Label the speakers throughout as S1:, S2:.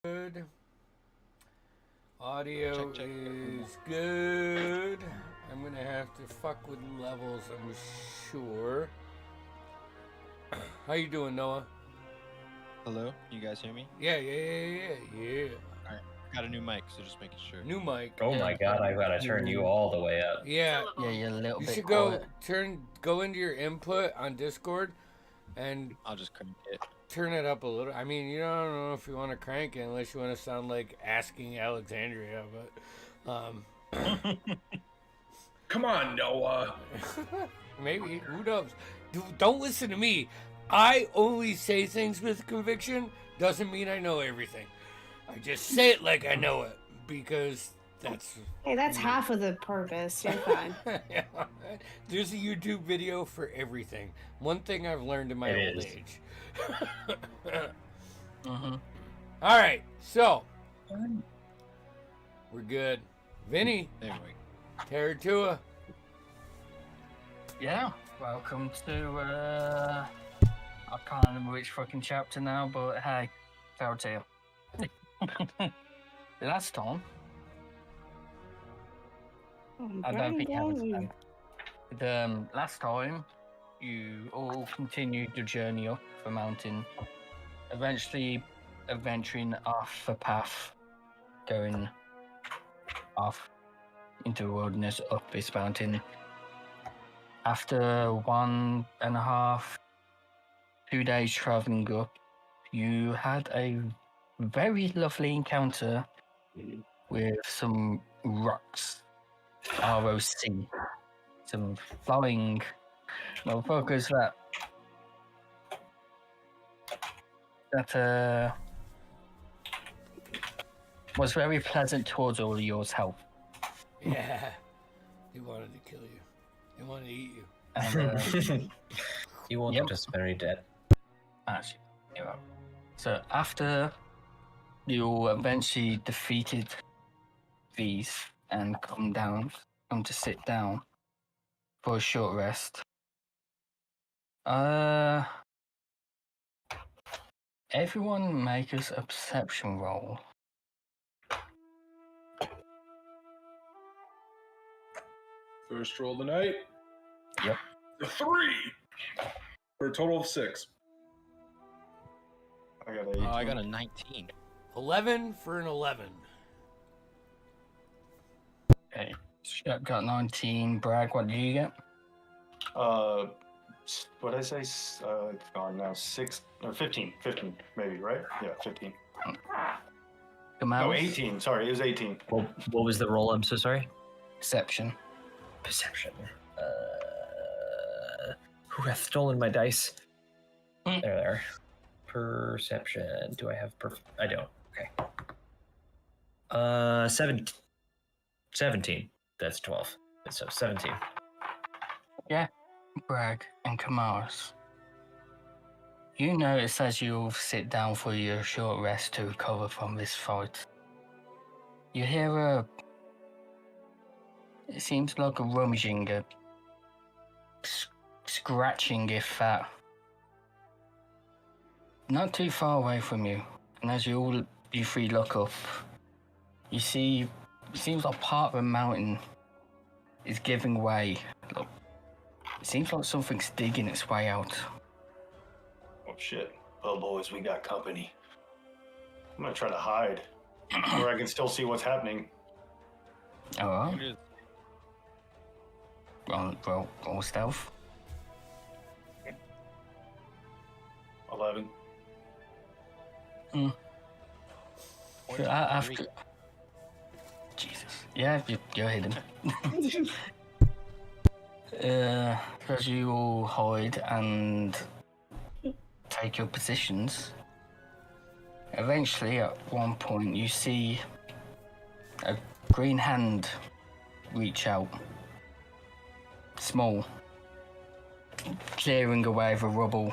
S1: Good. Audio
S2: Check.
S1: is good. I'm gonna have to fuck with levels, I'm sure. How you doing, Noah?
S2: Hello, you guys hear me?
S1: Yeah.
S2: Alright, got a new mic, so just making sure.
S1: New mic.
S3: Oh my god, I've got to turn you all the way up.
S1: Yeah.
S4: Yeah, you're a little
S1: You
S4: bit
S1: should
S4: quiet.
S1: go into your input on Discord and
S2: I'll just crank it.
S1: turn it up a little. I mean, you don't know if you want to crank it unless you want to sound like asking Alexandria, but
S5: Come on, Noah.
S1: maybe, who knows? Don't listen to me. I only say things with conviction. Doesn't mean I know everything. I just say it like I know it because that's.
S6: Hey, that's half of the purpose. You're fine.
S1: Yeah. There's a YouTube video for everything. One thing I've learned in my old age.
S4: Mm-hmm.
S1: All right, so we're good. Vinny,
S2: There we
S1: Taratua.
S4: Yeah, welcome to, I can't remember which fucking chapter now, but hey, fairy tale. Last time, I don't think you understand. Last time, you all continued the journey up the mountain, eventually adventuring off the path, going off into the wilderness up this mountain. After 1.5, 2 days traveling up, you had a very lovely encounter with some rocks, ROC, some flying motherfuckers that was very pleasant towards all of yours health.
S1: Yeah, he wanted to kill you. He wanted to eat you.
S4: And,
S3: You won't
S4: Yep.
S3: just very dead.
S4: actually, yeah. So after you eventually defeated these and come to sit down for a short rest. Everyone make us a perception roll.
S5: First roll of the night.
S4: Yep.
S5: The 3 for a total of 6. I got a.
S2: I got a 19.
S1: 11 for an 11.
S4: Okay. Shep got 19. Bragg, what did you get?
S5: What did I say? It's gone now. 6 or 15. 15, maybe, right? Yeah, 15.
S4: Kamal?
S5: No, 18. Sorry, it was 18.
S3: What was the roll? I'm so sorry.
S4: Perception.
S3: Perception. Who hath stolen my dice? There. Perception. Do I have I don't. Okay. 17. That's 12. So 17.
S4: Bragg and Kamaris. You notice as you sit down for your short rest to recover from this fight, you hear it seems like a rummaging, a scratching, if that. Not too far away from you, and as you three look up, you see it seems like part of the mountain is giving way. Look, it seems like something's digging its way out.
S5: Oh, shit. Well, boys, we got company. I'm going to try to hide where I can still see what's happening.
S4: Alright. Roll stealth.
S5: 11.
S4: After... Jesus. Yeah, you're hidden. As you all hide and take your positions, eventually at one point you see a green hand reach out. Small. Clearing away the rubble.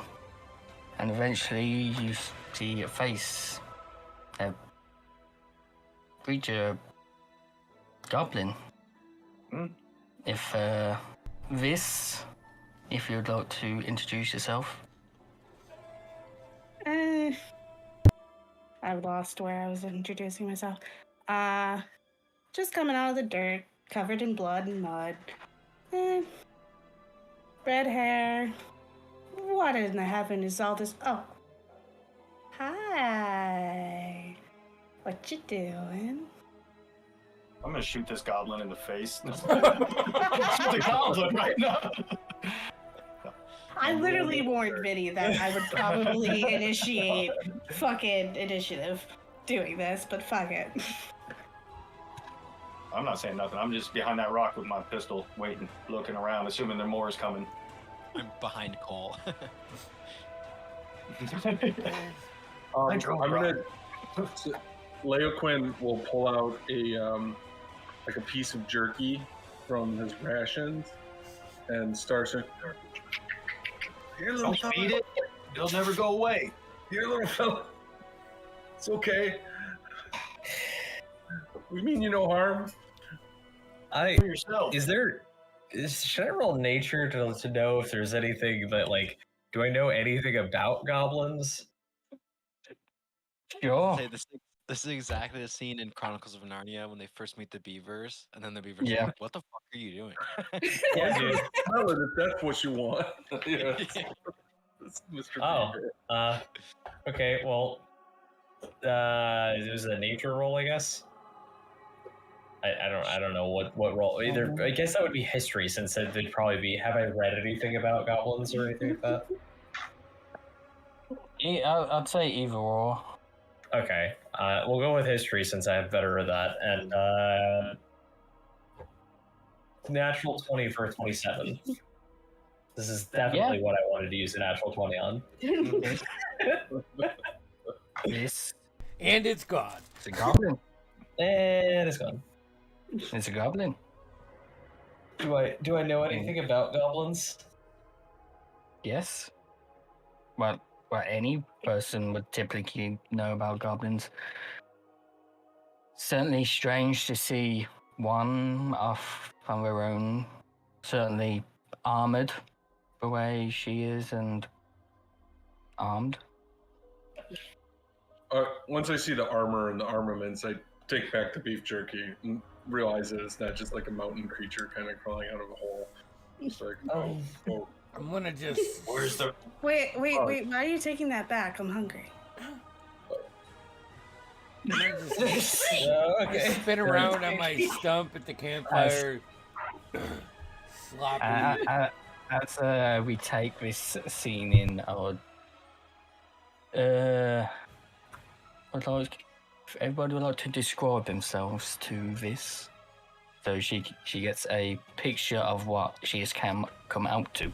S4: And eventually you see a face. A creature. Goblin. If you'd like to introduce yourself.
S6: I I lost where I was introducing myself. Just coming out of the dirt, covered in blood and mud. Red hair. What in the heaven is all this? Oh. Hi. What you doing?
S5: I'm gonna shoot this goblin in the face. Shoot the goblin right now.
S6: I literally warned Vinny that I would probably initiate fucking initiative doing this, but fuck it.
S5: I'm not saying nothing. I'm just behind that rock with my pistol, waiting, looking around, assuming there more is coming.
S2: I'm behind Cole.
S5: I drove
S7: I'm gonna. Leoquin will pull out a piece of jerky from his rations and starts to. Here, little
S5: Don't
S7: fella.
S5: feed it. It'll never go away.
S7: Here, little fella. It's okay. We mean you no harm.
S5: For yourself.
S3: Should I roll nature to know if there's anything that, like, do I know anything about goblins?
S4: Sure.
S2: Say this is exactly the scene in Chronicles of Narnia when they first meet the beavers, and then the beavers
S4: Yeah.
S2: are like, "What the fuck are you doing?"
S3: Yeah, dude.
S7: Tell it if that's what you want. Yeah, it's Mr.
S3: Oh.
S7: Beaver.
S3: Okay, well, it was a nature roll, I guess. I don't know what role. Either I guess that would be history, since they'd probably be. Have I read anything about goblins or anything like that?
S4: I'd say either or.
S3: Okay, we'll go with history since I have better at that. And natural 20 for 27. This is definitely what I wanted to use a natural 20 on.
S4: Yes.
S1: And it's gone.
S4: It's a goblin.
S3: And it's gone.
S4: It's a goblin.
S3: Do I know anything about goblins?
S4: Yes. Well, any person would typically know about goblins. Certainly strange to see one off on her own. Certainly armored the way she is and armed.
S7: Once I see the armor and the armaments, I take back the beef jerky and realize that it's not just like a mountain creature kind of crawling out of a hole. It's like, oh.
S1: I'm gonna just.
S5: Where's the?
S6: Wait. Why are you taking that back? I'm hungry.
S3: Okay.
S1: Spin around on my stump at the campfire. Sloppy.
S4: As we take this scene in, everybody would like to describe themselves to this. So she gets a picture of what she has come out to.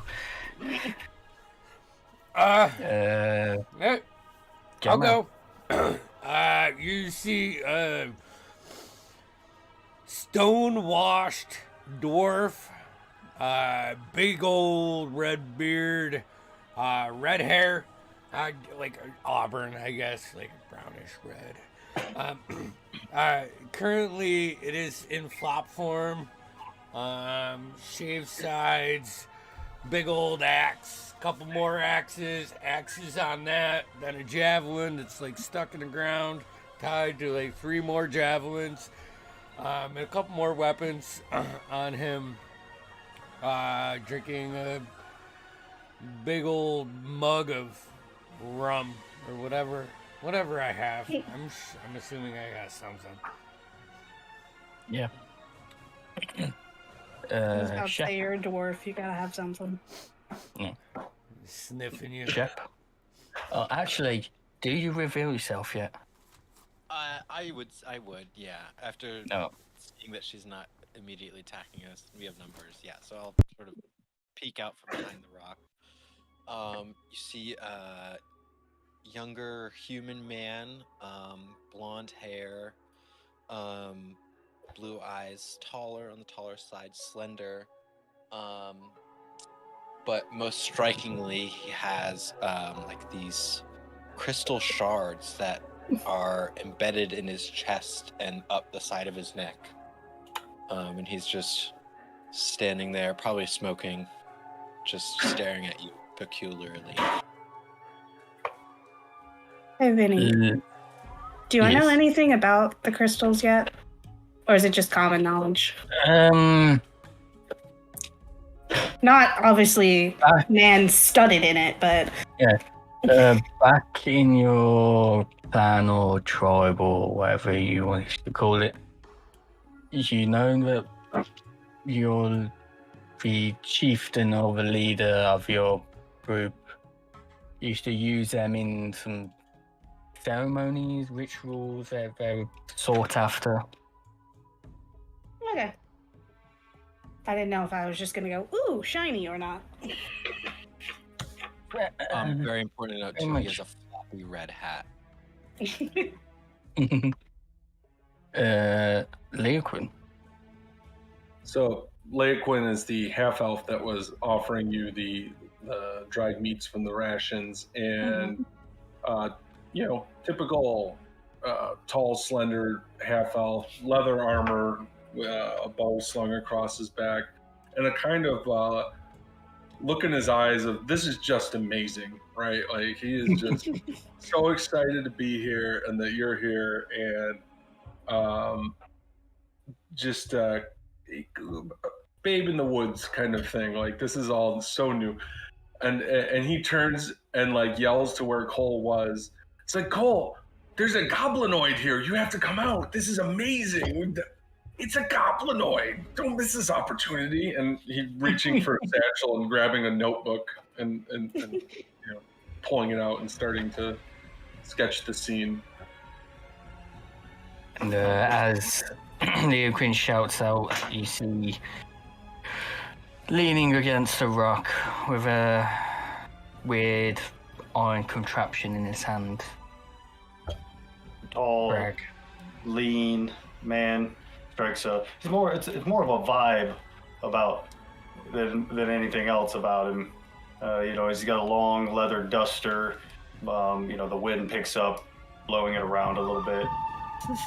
S1: I'll
S4: Gemma.
S1: go. You see stone-washed dwarf, big old red beard, red hair, like auburn, I guess, like brownish red. Currently, it is in flop form. Shaved sides, big old axe, couple more axes on that, then a javelin that's like stuck in the ground, tied to like 3 more javelins, and a couple more weapons on him. Drinking a big old mug of rum or whatever I have. I'm assuming I got something.
S4: Yeah.
S6: I was about to
S4: Shep.
S6: say you're a dwarf. You gotta have something.
S1: Sniffing you.
S4: Shep. Actually, do you reveal yourself yet?
S2: I would, yeah. After
S4: No.
S2: seeing that she's not immediately attacking us, we have numbers, yeah. So I'll sort of peek out from behind the rock. You see a younger human man, blonde hair, blue eyes, taller on the taller side, slender. But most strikingly, he has like these crystal shards that are embedded in his chest and up the side of his neck. And he's just standing there, probably smoking, just staring at you peculiarly.
S6: Hey, Vinny. Do I know
S4: Yes.
S6: anything about the crystals yet? Or is it just common knowledge? Not obviously man studied in it, but
S4: Back in your clan or tribe or whatever you want to call it, you know that you're the chieftain or the leader of your group. You used to use them in some ceremonies, rituals. They're very sought after.
S6: okay. I didn't know if I was just gonna go, ooh, shiny or not.
S2: Very important to note
S4: very
S2: too, he
S4: much.
S2: has a floppy red hat.
S4: Leoquin.
S7: So Leoquin is the half elf that was offering you the dried meats from the rations, and typical tall, slender half elf, leather armor, a bow slung across his back, and a kind of look in his eyes of this is just amazing, right? Like he is just so excited to be here and that you're here, and just babe in the woods kind of thing. Like this is all so new, and he turns and like yells to where Cole was. It's like, Cole, there's a goblinoid here. You have to come out. This is amazing. It's a goblinoid. Don't miss this opportunity. And he reaching for a satchel and grabbing a notebook and pulling it out and starting to sketch the scene.
S4: And as Leoquin shouts out, you see leaning against a rock with a weird iron contraption in his hand.
S5: Tall,
S4: Brag.
S5: lean man strikes a. It's more of a vibe about than anything else about him. He's got a long leather duster. The wind picks up, blowing it around a little bit. He's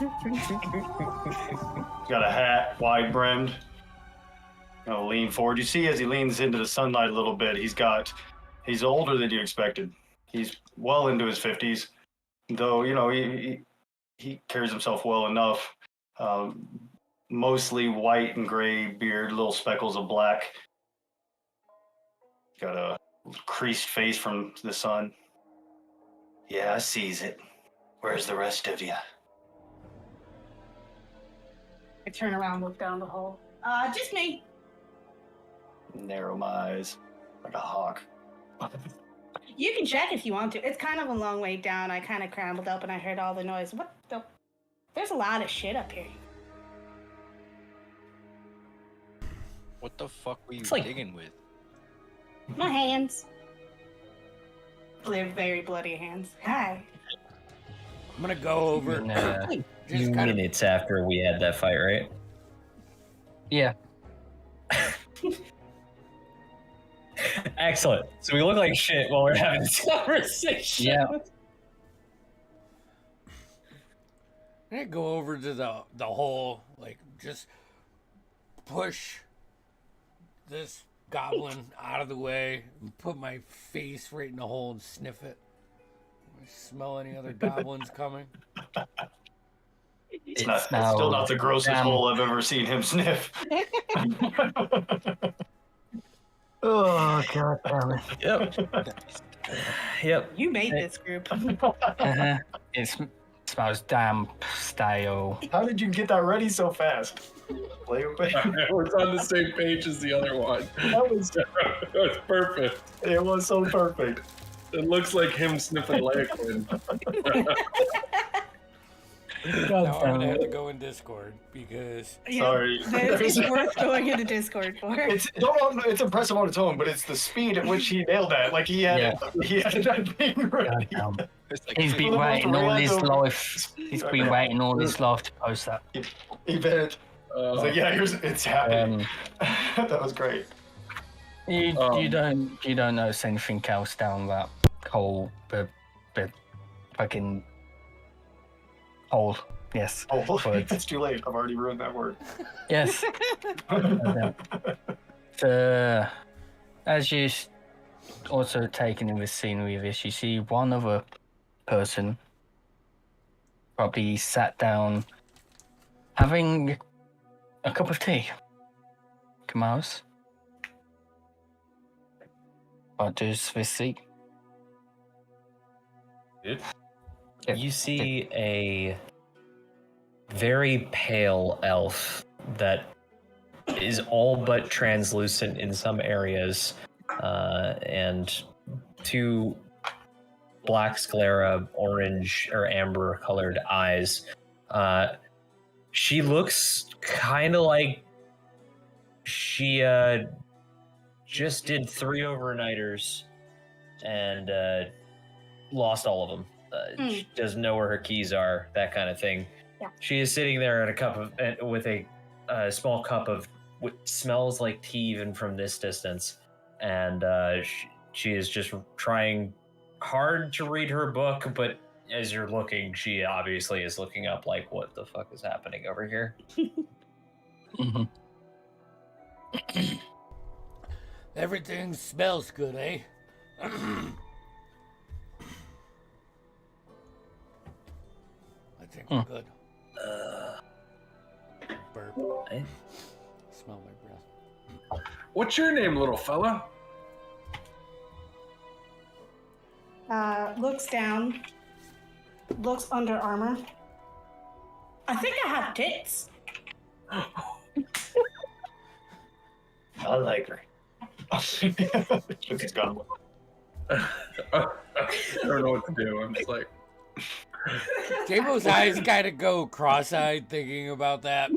S5: got a hat, wide brimmed. Lean forward. You see as he leans into the sunlight a little bit, he's older than you expected. He's well into his 50s, though, he carries himself well enough. Mostly white and gray beard, little speckles of black. Got a creased face from the sun. Yeah, I sees it. Where's the rest of you?
S6: I turn around, look down the hole. Just me.
S5: Narrow my eyes like a hawk.
S6: You can check if you want to. It's kind of a long way down. I kind of scrambled up and I heard all the noise. What the? There's a lot of shit up here.
S2: What the fuck were you
S3: It's like-
S2: digging with?
S6: My hands. They're very bloody hands. Hi.
S1: I'm gonna go over.
S4: And,
S1: Just
S3: Few
S1: kind of
S3: minutes after we had that fight, right?
S4: yeah.
S3: Excellent. So we look like shit while we're having this conversation.
S4: Yeah.
S1: I'm gonna go over to the hole, like just push this goblin out of the way and put my face right in the hole and sniff it. Smell any other goblins coming?
S5: It's still not the grossest hole I've ever seen him sniff.
S4: Oh god damn it.
S3: Yep. Yep.
S6: You made this group.
S4: Uh-huh. It smells damp, stale.
S5: How did you get that ready so fast?
S7: It was on the same page as the other one.
S5: That was
S7: perfect.
S5: it was so perfect.
S7: It looks like him sniffing Leoquin.
S1: Now I'm gonna have to go in Discord because
S5: Sorry.
S6: It's worth going into Discord for.
S5: It's impressive on its own, but it's the speed at which he nailed that. Like he had that being ready.
S4: God damn.
S2: It's like,
S4: He's been
S5: the most
S4: waiting all his
S5: random-
S4: life. He's been waiting all his life to post that.
S5: He bet. I was like, yeah, it's happening. That was great.
S4: You don't notice anything else down that hole, the fucking hole. Yes.
S5: Oh,
S4: Word.
S5: it's too late. I've already ruined that word.
S4: Yes. As you also taking in the scenery of this, you see one other person probably sat down having a cup of tea. Kamaris? What does this see?
S3: You see a very pale elf that is all but translucent in some areas, and two black sclera, orange or amber colored eyes. She looks kind of like she just did 3 overnighters and lost all of them. She doesn't know where her keys are, that kind of thing.
S6: Yeah.
S3: She is sitting there at a cup of with a small cup of what smells like tea even from this distance, and she is just trying hard to read her book. But as you're looking, she obviously is looking up like, what the fuck is happening over here?
S4: Mm-hmm.
S1: Everything smells good, eh? I think we're good. Burp. Smell my breath.
S7: What's your name, little fella?
S6: Looks down. Looks under armor. I think I have tits.
S5: I like her. She's gone.
S7: I don't know what to do. I'm just like,
S1: Jamo's eyes kind of go cross-eyed thinking about that.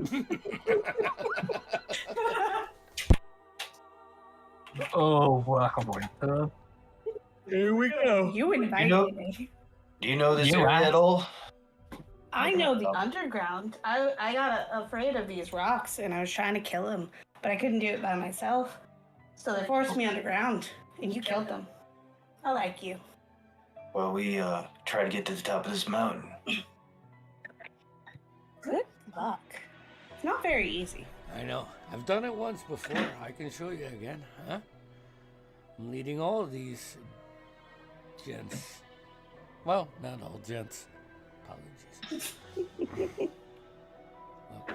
S4: Oh, wow.
S3: Here we go.
S6: You invited
S5: know-
S6: me.
S5: Do you know this
S4: You
S5: area
S4: asked.
S5: at all?
S6: I know the underground. I got afraid of these rocks and I was trying to kill them, but I couldn't do it by myself. So they forced me underground and you killed them. I like you.
S5: Well, we try to get to the top of this mountain.
S6: Good luck. It's not very easy.
S1: I know. I've done it once before. I can show you again, huh? I'm leading all of these gents. Well, not all gents. Apologies. Look.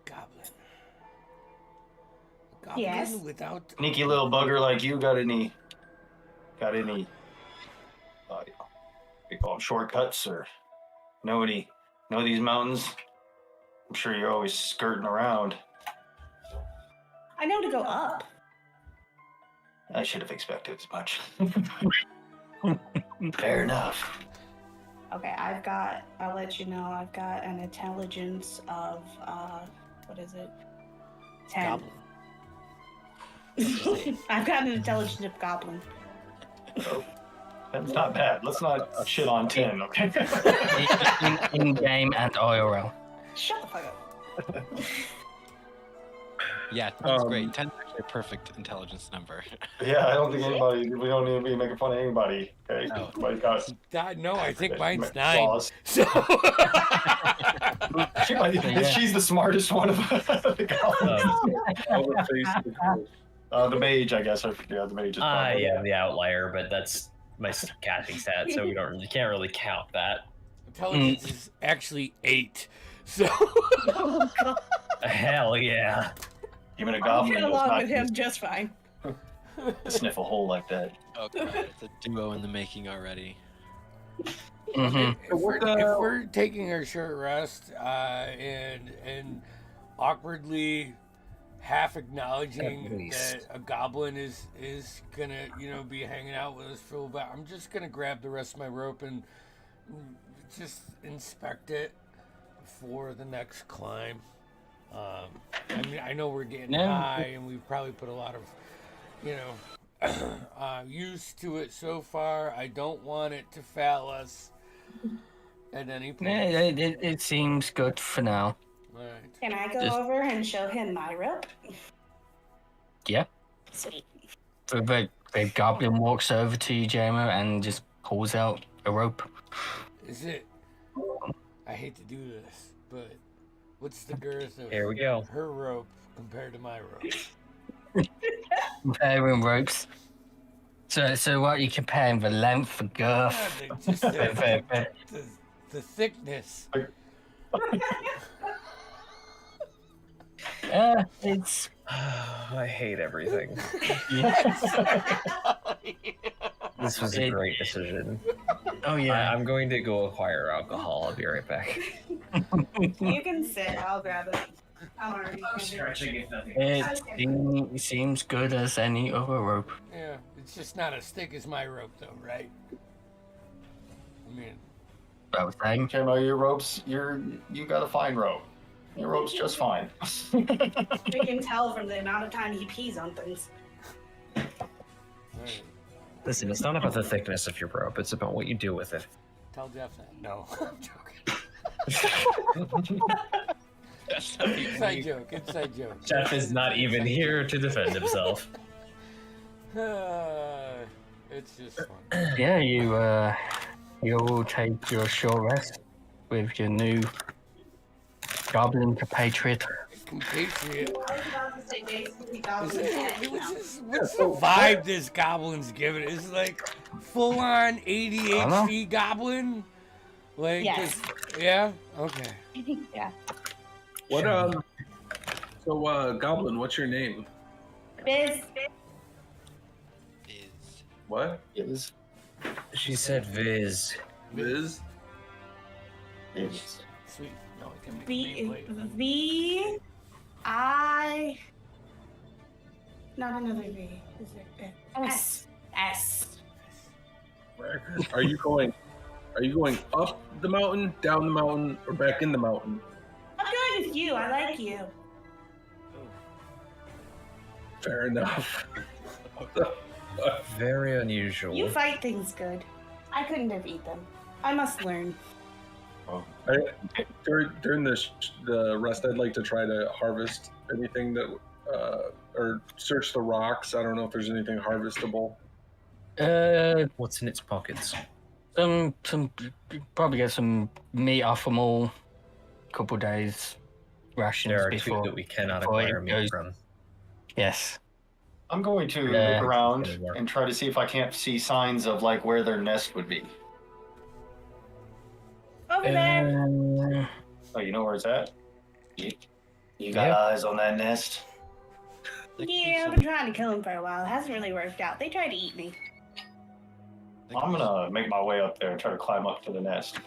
S1: Goblin. A goblin
S6: Yes?
S1: without...
S5: Sneaky little bugger like you got any we call them shortcuts or know these mountains? I'm sure you're always skirting around.
S6: I know to go up.
S5: I should have expected as much. Fair enough.
S6: Okay, I'll let you know, I've got an intelligence of, what is it? 10.
S1: Goblin.
S6: I've got an intelligence of goblin.
S5: Oh, that's not bad. Let's not shit on 10, okay?
S4: In game and IRL.
S6: Shut the fuck up.
S2: Yeah, 10's great. 10's actually a perfect intelligence number.
S5: Yeah, I don't think we don't need to be making fun of anybody, okay?
S2: No.
S5: Everybody's got
S1: No, I think mine's 9.
S5: flaws.
S1: So...
S5: She's the smartest one of the goblins.
S7: all the face.
S5: The mage, I guess. Yeah, the mage is probably.
S3: Yeah, the outlier, but that's my casting stat, so we can't really count that.
S1: Intelligence is actually 8. So...
S6: Oh, God.
S3: Hell yeah.
S5: Even a
S6: I'll
S5: goblin
S6: get
S5: does
S6: along
S5: not
S6: with him just fine.
S5: sniff a hole like that.
S2: Oh god, it's a duo in the making already.
S4: Mm-hmm.
S1: If we're taking our short rest and awkwardly half acknowledging that a goblin is gonna be hanging out with us for a little bit, I'm just gonna grab the rest of my rope and just inspect it before the next climb. I mean, I know we're getting high and we've probably put a lot of use to it so far. I don't want it to fail us at any point.
S4: It seems good for now.
S1: All right.
S6: Can I go
S4: Just-
S6: over and show him my rope?
S4: Yeah.
S6: Sweet.
S4: The goblin walks over to you, Jamo, and just pulls out a rope.
S1: Is it? I hate to do this, but what's the girth of
S3: Here we go.
S1: her rope compared to my rope?
S4: Comparing ropes. So what are you comparing the length, the girth?
S1: Yeah, just the thickness.
S4: It's
S3: I hate everything. This was a great decision.
S4: Oh yeah.
S3: I'm going to go acquire alcohol. I'll be right back.
S6: You can sit. I'll grab it. I'm already.
S4: It seems good as any other rope.
S1: Yeah, it's just not as thick as my rope, though, right? I mean,
S4: About the same.
S5: Camo, your ropes, you got a fine rope. Your rope's just fine.
S6: We can tell from the amount of time he pees on things.
S1: right.
S3: Listen, it's not about the thickness of your rope. It's about what you do with it.
S1: Tell Jeff that. No, I'm joking. Inside joke. Inside joke.
S3: Jeff is not even here to defend himself.
S1: It's just fun.
S4: Yeah, you all take your short rest with your new goblin compatriot.
S1: Compatriot.
S6: I was about to say basically
S1: What's the vibe this goblin's giving? Is it like full on ADHD goblin? Like,
S6: Yes.
S1: Yeah? Okay.
S6: Yeah.
S7: What So Goblin, what's your name?
S6: Biz.
S7: What?
S5: Is
S3: She said Viz.
S7: Viz?
S1: Sweet. No, I can make a gameplay.
S6: V. I. Not another V. Is it S? S.
S7: Are you going up the mountain, down the mountain, or back in the mountain?
S6: I'm going with you. I like you.
S7: Fair enough.
S3: Very unusual.
S6: You fight things good. I couldn't have eaten them. I must learn.
S7: During the rest, I'd like to try to harvest anything that, or search the rocks. I don't know if there's anything harvestable.
S3: What's in its pockets?
S4: Some probably get some meat off them all. Couple days rations
S3: There are
S4: before.
S3: two that we cannot
S4: before it
S3: acquire meat
S4: goes-
S3: from.
S4: Yes.
S5: I'm going to
S4: Yeah.
S5: look around and try to see if I can't see signs of like where their nest would be.
S6: Over there.
S5: Oh, you know where it's at? You got
S4: Yeah.
S5: eyes on that nest?
S6: Yeah, I've been trying to kill him for a while. It hasn't really worked out. They tried to eat me.
S5: I'm gonna make my way up there and try to climb up to the nest.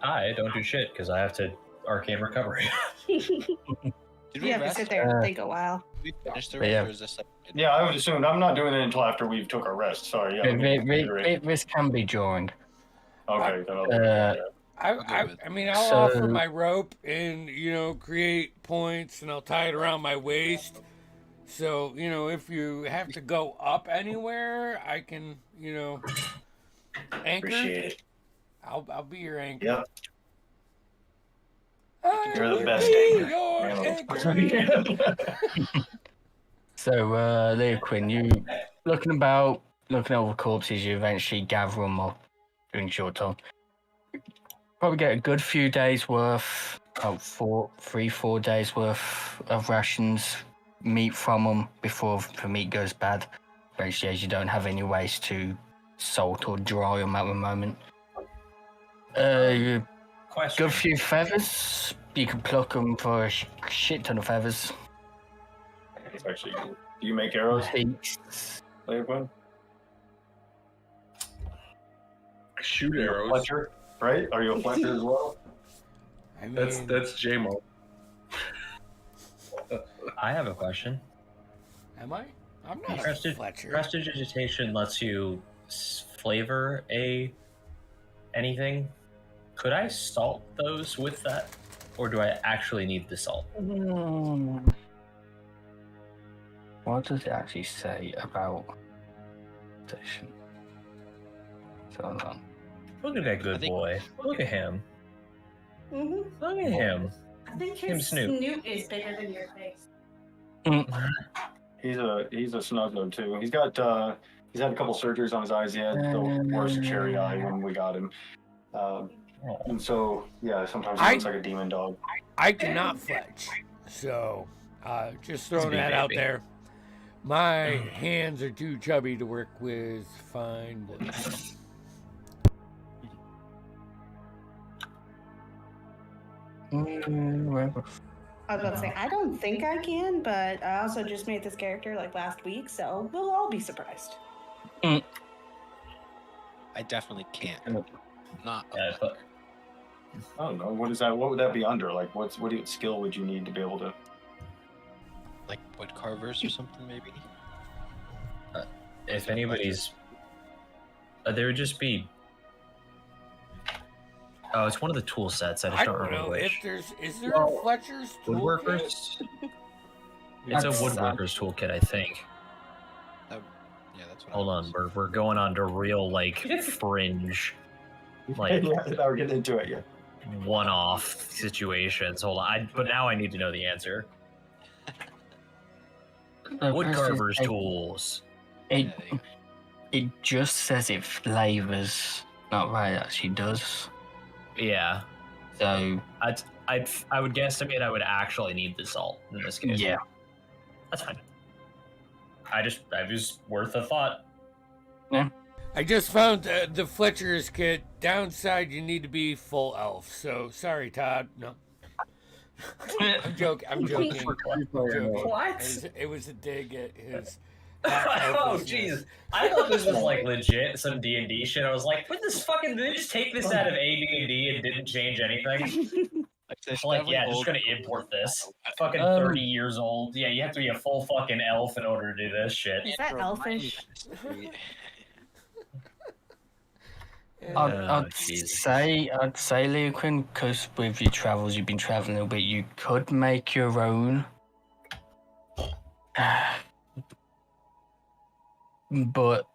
S3: I don't do shit because I have to arcane recovery.
S2: Did we
S6: You have to
S2: rest?
S6: sit there and think a while.
S2: Did we finish the
S4: Yeah.
S2: rest, or is this like,
S5: Yeah, I would assume. I'm not doing it until after we've took our rest. Sorry. Yeah, let me reiterate.
S4: This can be during.
S5: Okay. Then I'll do
S4: Uh,
S5: that.
S1: I mean, I'll
S4: So-
S1: offer my rope and, create points, and I'll tie it around my waist. So, if you have to go up anywhere, I can, anchor.
S5: Appreciate it.
S1: I'll be your anchor.
S5: Yep.
S1: I
S5: You're the
S1: will
S5: best
S1: be
S5: anchor.
S1: your anchor.
S4: So, Leah Quinn, you looking over corpses, you eventually gather them up during short time. Probably get a good few days worth, about 4 days worth of rations, meat from them before the meat goes bad. Especially as you don't have any ways to salt or dry them at the moment.
S3: Question.
S4: Good few feathers. You can pluck them for a shit ton of feathers.
S5: It's actually cool. Do you make arrows,
S4: Beaks.
S5: Leah Quinn?
S7: Shoot
S5: You're a
S7: arrows.
S5: Fletcher, right? Are you a Fletcher as well?
S1: I mean,
S7: That's JMO.
S3: I have a question.
S1: am I? I'm not a
S3: Prestig-
S1: Fletcher.
S3: Prestidigitation lets you flavor anything. Could I salt those with that, or do I actually need the salt?
S4: What does it actually say about station? So hold on.
S3: Look at that good
S2: think-
S3: boy. Look at him.
S6: Mm-hmm.
S3: Look at him.
S6: I think
S3: Him
S6: his
S3: Snoop.
S6: snoot is bigger than your face.
S5: He's a snuggler too. He's had a couple surgeries on his eyes. He had the worst cherry eye when we got him. And so yeah, sometimes he looks like a demon dog.
S1: I cannot fletch, so just throwing
S3: It's a big
S1: that out
S3: baby.
S1: there. My hands are too chubby to work with fine wood.
S4: Wherever.
S6: I was about to say, I don't think I can, but I also just made this character like last week, so we'll all be surprised.
S2: I definitely can't. Not.
S3: Yeah, but
S5: I don't know. What is that? What would that be under? Like, what skill would you need to be able to?
S2: Like wood carvers or something, maybe.
S3: if anybody's, there would just be. Oh, it's one of the tool sets. I just
S1: I
S3: don't
S1: don't
S3: remember
S1: know
S3: which.
S1: if is there
S7: Well,
S1: a Fletcher's toolkit?
S3: Woodworkers. It's a
S4: That's-
S3: woodworkers toolkit, I think.
S2: Yeah, that's what.
S3: Hold
S2: I
S3: on, we're going on to real like fringe, like
S5: Yeah, now we're getting into it. Yeah.
S3: one-off situations. Hold on, but now I need to know the answer. Woodcarvers tools.
S4: It,
S2: Yeah, they-
S4: it just says it flavors. Not right, it actually does.
S3: Yeah,
S4: So,
S3: I would guesstimate I would actually need the salt in this case.
S4: yeah.
S3: That's fine. I was worth a thought.
S1: I just found the Fletcher's kit. Downside, you need to be full elf. So sorry, Todd. No, I'm joking. I'm joking. I'm joking.
S3: What?
S1: It was a dig at his.
S3: Oh jeez, I thought this was like legit some D&D shit. I was like, what this fucking? Did they just take this out of AD&D and didn't change anything? It's like, yeah, just gonna import this. Fucking 30 years old. Yeah, you have to be a full fucking elf in order to do this shit.
S6: Is that elfish?
S4: I'd
S3: jeez.
S4: say, Leo Quinn, because with your travels, you've been traveling a little bit, you could make your own. But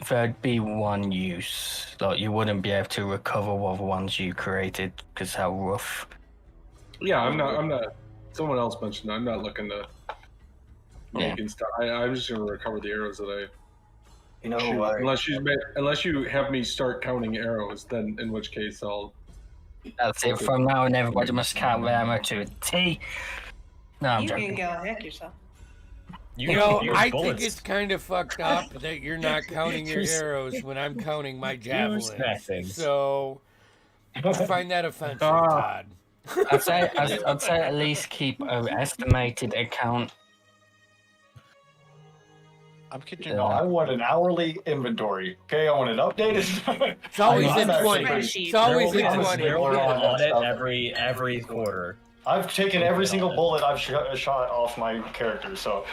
S4: there'd be one use. Like, you wouldn't be able to recover what the ones you created, because how rough.
S7: Yeah, I'm not. Someone else mentioned I'm not looking to
S4: Yeah.
S7: make stuff. I'm just gonna recover the arrows that I
S5: You know,
S7: shoot. Unless you have me start counting arrows, then in which case I'll.
S4: That's it. From now on, everybody must count their ammo to a T. No, I'm
S6: You can
S4: joking.
S6: go heck yourself.
S1: You know,
S3: use
S1: I think
S3: bullets.
S1: it's kind of fucked up that you're not counting your arrows when I'm counting my javelins.
S3: that things.
S1: So I find that offensive,
S7: Ah.
S1: Todd.
S4: I'd say at least keep an estimated account.
S2: I'm kidding.
S5: no, I want an hourly inventory. Okay, I want it updated.
S1: It's always
S5: I'm
S1: in
S5: actually-
S1: 20.
S6: Spreadsheet.
S1: It's always
S3: There
S1: in
S3: will be-
S1: 20.
S3: there will be
S5: We're
S3: an
S5: on that
S3: audit
S5: stuff.
S3: every quarter.
S5: I've taken every single bullet I've shot off my character, so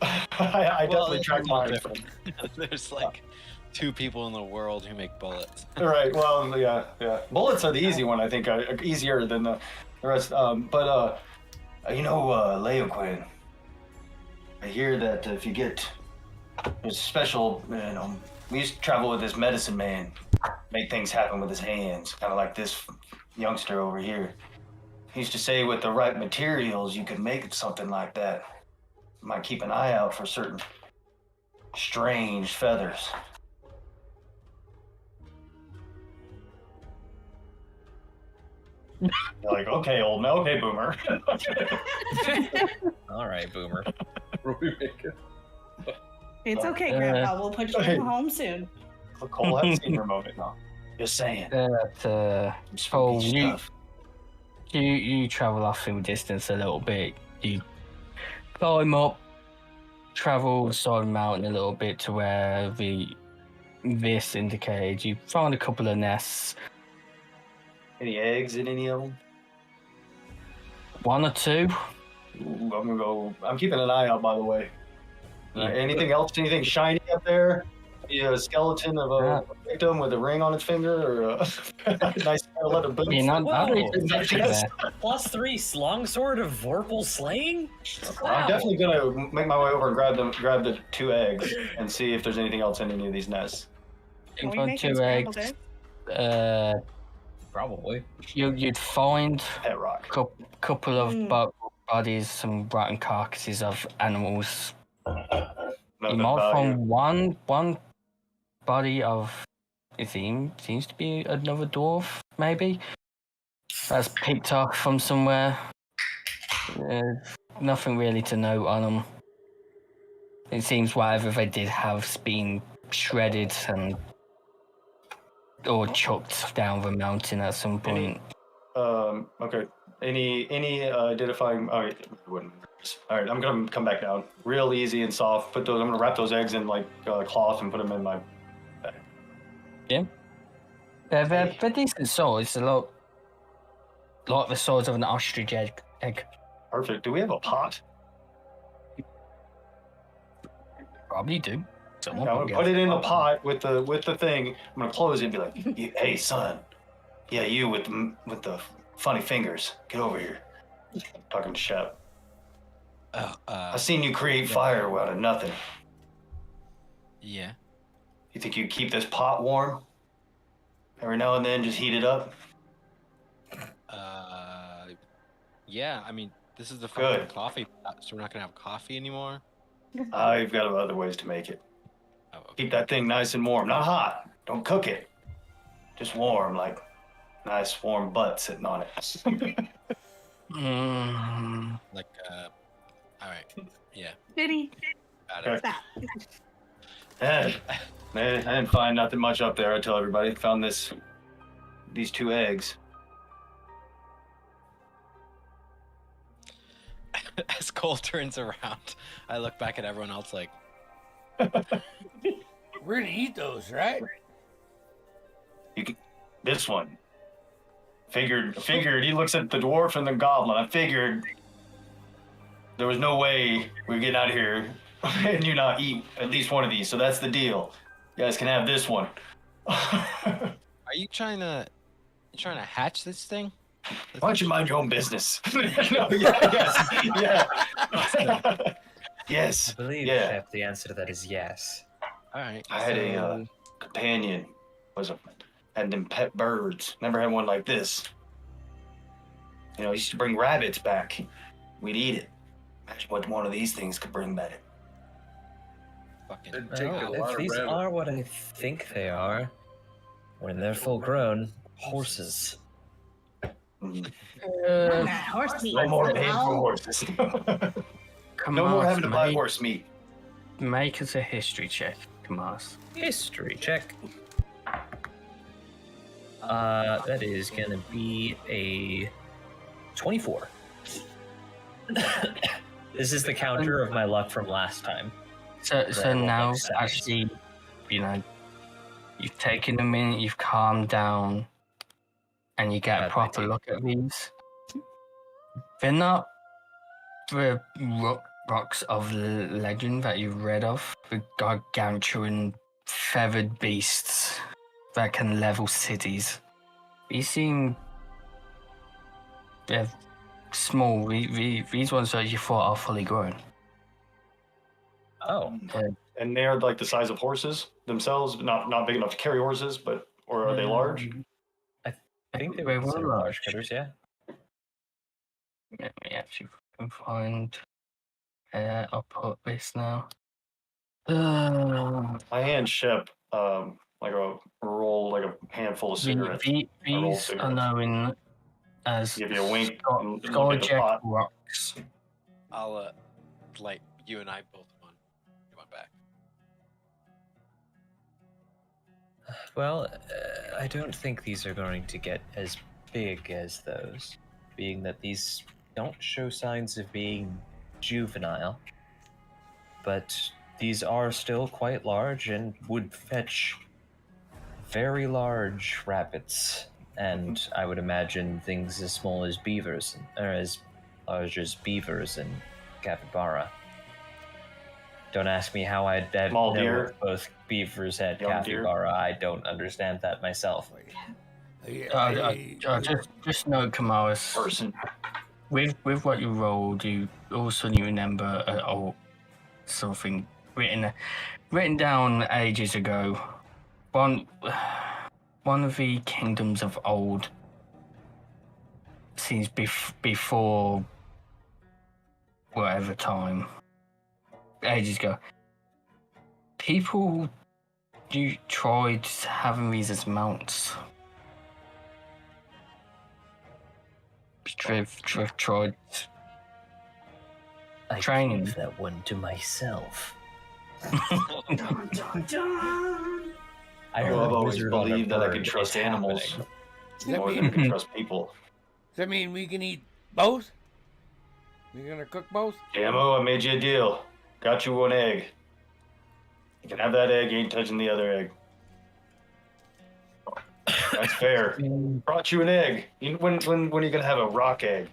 S5: I definitely track mine.
S2: There's like 2 people in the world who make bullets.
S5: Right. Well, yeah. Bullets are the easy one, I think, easier than the rest. But you know, Leo Quinn, I hear that if you get this special, we used to travel with this medicine man, make things happen with his hands, kind of like this youngster over here. He used to say with the right materials, you could make something like that. You might keep an eye out for certain strange feathers. You're like, okay, old man, okay, boomer.
S3: All right, boomer.
S7: What are we making?
S6: It's okay, Grandpa. We'll put you
S5: Hey.
S6: home soon.
S5: Cole had senior moment now. Just saying.
S4: That
S5: Spooky
S4: you-
S5: stuff.
S4: you travel off through distance a little bit. You climb up, travel side of the mountain a little bit to where this indicated. You found a couple of nests,
S5: Any eggs in any of them?
S4: one or two.
S5: Ooh, I'm gonna go. I'm keeping an eye out, by the way.
S4: Yeah.
S5: Anything else? Anything shiny up there? A skeleton of a victim with a ring on its finger, or a nice pair of leather boots?
S4: You know,
S3: Whoa,
S4: I'd leave it
S3: that's
S4: there.
S3: just +3 longsword of Vorpal slaying?
S5: I'm definitely gonna make my way over and grab the 2 eggs and see if there's anything else in any of these nests.
S6: Are we
S4: Find
S6: making
S4: 2
S6: scrambled
S4: eggs.
S6: eggs?
S3: Probably.
S4: You'd find
S5: Pet rock.
S4: couple of
S6: Hmm.
S4: bodies, some rotten carcasses of animals. You
S5: Nothing
S4: might
S5: about
S4: find one body of it seems to be another dwarf, maybe. That's picked up from somewhere. Nothing really to note on them. It seems whatever they did have's been shredded and or chucked down the mountain at some point.
S5: Okay. Any identifying? Oh, it wouldn't. All right, I'm gonna come back down, real easy and soft. I'm gonna wrap those eggs in like cloth and put them in my bag.
S4: Yeah. They're decent swords. It's a lot like the size of an ostrich egg.
S5: Perfect. Do we have a pot?
S4: Probably do. Someone
S5: I'm
S4: will
S5: gonna
S4: get
S5: put it in the
S4: pot.
S5: pot with the thing. I'm gonna close it and be like, "Hey, son. Yeah, you with the funny fingers. Get over here." Talking to Shep. I seen you create fire out of nothing.
S8: Yeah.
S5: You think you'd keep this pot warm? Every now and then, just heat it up.
S8: Yeah. I mean, this is the
S5: Good.
S8: fucking coffee, so we're not gonna have coffee anymore.
S5: I've got other ways to make it.
S8: Oh, okay.
S5: Keep that thing nice and warm. Not hot. Don't cook it. Just warm, like nice warm butt sitting on it.
S8: Like, all right. Yeah.
S6: Vinny,
S8: Got it.
S6: stop.
S5: I didn't find nothing much up there. I tell everybody. Found these 2 eggs.
S8: As Cole turns around, I look back at everyone else like,
S1: We're gonna eat those, right?
S5: This one. Figured. He looks at the dwarf and the goblin. I figured there was no way we're getting out of here and you not eat at least one of these. So that's the deal. You guys can have this one.
S8: are you trying to hatch this thing?
S5: Why don't you mind your own business? No, yes. Yes.
S3: I believe,
S5: Yeah.
S3: Shep, the answer to that is yes.
S8: All right.
S5: I had a companion. Had them pet birds. Never had one like this. He used to bring rabbits back. We'd eat it. Imagine what one of these things could bring back.
S8: Fucking.
S7: It'd take a
S3: Well,
S7: lot
S3: if
S7: of
S3: these
S7: rabbit.
S3: are what I think they are, when they're full grown, horses.
S5: Mm.
S6: Not that horse meat.
S5: No more paying for
S6: No.
S5: horses.
S4: Come
S5: No
S4: on,
S5: more having to buy
S4: mate.
S5: horse meat.
S4: Make us a history check, Kamas.
S3: History check. That is gonna be a 24. This is the counter of my luck from last time.
S4: So
S3: Right,
S4: now,
S3: makes sense.
S4: actually, you've taken a minute, you've calmed down, and you get a
S3: Had my
S4: proper
S3: tea.
S4: look at these. They're not the rocks of legend that you've read of, the gargantuan feathered beasts that can level cities. These seem they're small. These ones that you thought are fully grown.
S3: Oh,
S5: And they're like the size of horses themselves, not big enough to carry horses, or are they large?
S3: I think they
S4: They
S3: were
S4: were
S3: considered
S4: large.
S3: large critters, yeah.
S4: Let me actually find. I'll put this now.
S5: I hand Shep like a roll, like a handful of cigarettes.
S4: These are
S5: cigarettes.
S4: known as
S5: Give you a wink. and look at the
S4: Scorjack
S5: pot.
S4: rocks.
S8: I'll light you and I both one back.
S3: Well, I don't think these are going to get as big as those, being that these don't show signs of being juvenile. But these are still quite large and would fetch very large rabbits, and I would imagine things as small as beavers, or as large as beavers in capybara. Don't ask me how I'd
S5: Small
S3: know
S5: deer.
S3: if both beavers had
S5: Young deer.
S3: capybara. I don't understand that myself.
S4: Just note, Kamaris,
S5: Person.
S4: with what you rolled, you also remember something written down ages ago. One of the kingdoms of old seems before whatever time, ages ago. People tried having these as mounts. Triv tried
S3: I
S4: training.
S3: gave that one to myself.
S6: Dun, dun, dun.
S3: I
S5: Well,
S3: heard
S5: I've
S3: a
S5: always
S3: wizard on a
S5: believed that I
S3: bird
S5: can trust
S3: is
S5: animals
S3: happening.
S1: Does that
S5: more than I
S1: mean,
S5: can trust people.
S1: does that mean we can eat both? You gonna cook both?
S5: Camo, I made you a deal. Got you one egg. You can have that egg, you ain't touching the other egg. That's fair. Brought you an egg. When are you gonna have a rock egg?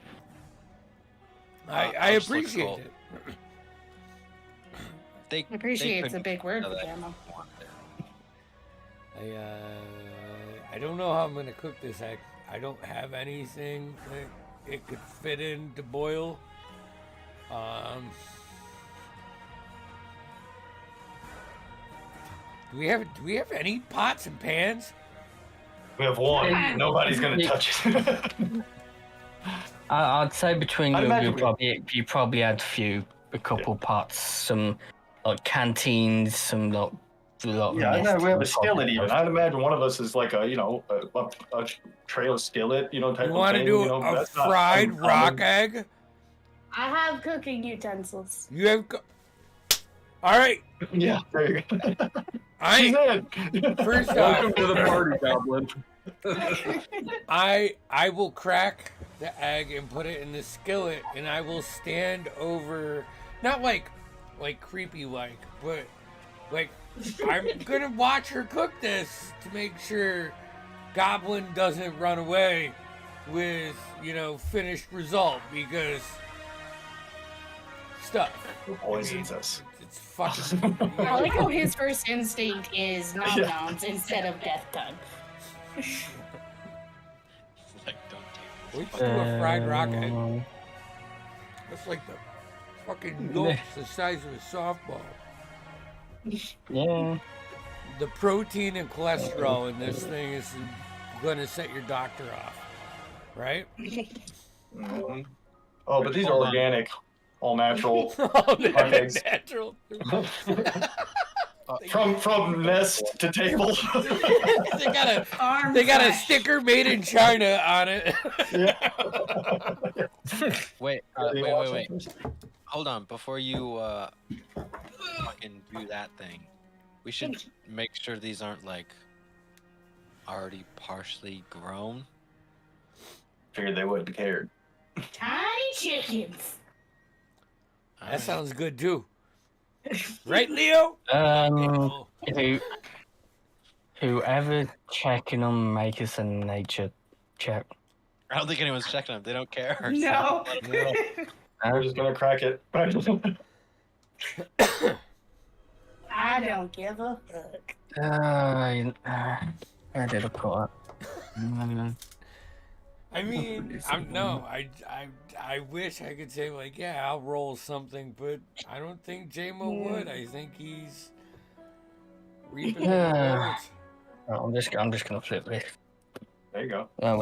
S1: I
S8: I'm just looking
S1: appreciate
S8: cool.
S1: it.
S8: They
S6: Appreciate's
S8: couldn't
S6: a big word for
S8: that
S6: Camo.
S1: I don't know how I'm gonna cook this. I don't have anything that it could fit in to boil. Do we have any pots and pans?
S5: We have one. Nobody's gonna touch it.
S4: I'd say between
S5: I'd
S4: you,
S5: imagine
S4: you probably had a couple pots, some like canteens, some like
S5: Yeah, I know we have a skillet even. I'd imagine one of us is like a a trail skillet, type
S1: You
S5: of
S1: want to
S5: thing.
S1: do a
S5: that's not
S1: fried
S5: uncommon.
S1: rock egg?
S6: I have cooking utensils.
S1: You have. All right.
S5: Yeah, there you go.
S1: I
S5: She's in.
S1: first off,
S7: Welcome to the party, Goblin.
S1: I will crack the egg and put it in the skillet, and I will stand over, not like creepy but like I'm gonna watch her cook this to make sure Goblin doesn't run away with finished result, because stuff
S5: Poisons us.
S1: it's fucking.
S6: I like how his first instinct is nom-noms instead of death gun.
S8: Like, don't take
S1: We just do a fried rock egg. That's like the fucking yolks the size of a softball.
S4: Yeah.
S1: The protein and cholesterol in this thing is going to set your doctor off, right?
S5: Mhm. Oh, but these are organic, all natural.
S1: Oh,
S5: eggs.
S1: natural.
S5: From nest to table.
S1: they got a sticker made in China on it.
S8: Wait. Hold on, before you fucking do that thing, we should make sure these aren't like already partially grown.
S5: Figured they wouldn't cared.
S6: Tiny chickens.
S1: That sounds good too. Right, Leo?
S4: Whoever checking them, make us a nature check.
S8: I don't think anyone's checking them. They don't care. so
S6: No.
S8: let 'em go.
S5: We're just gonna crack it.
S6: I don't give a fuck.
S4: Where did I put it?
S1: I mean, I wish I could say like, yeah, I'll roll something, but I don't think J-Mo would. I think he's reaping the rewards.
S4: Oh, I'm just gonna flip this.
S5: There you go.
S4: Now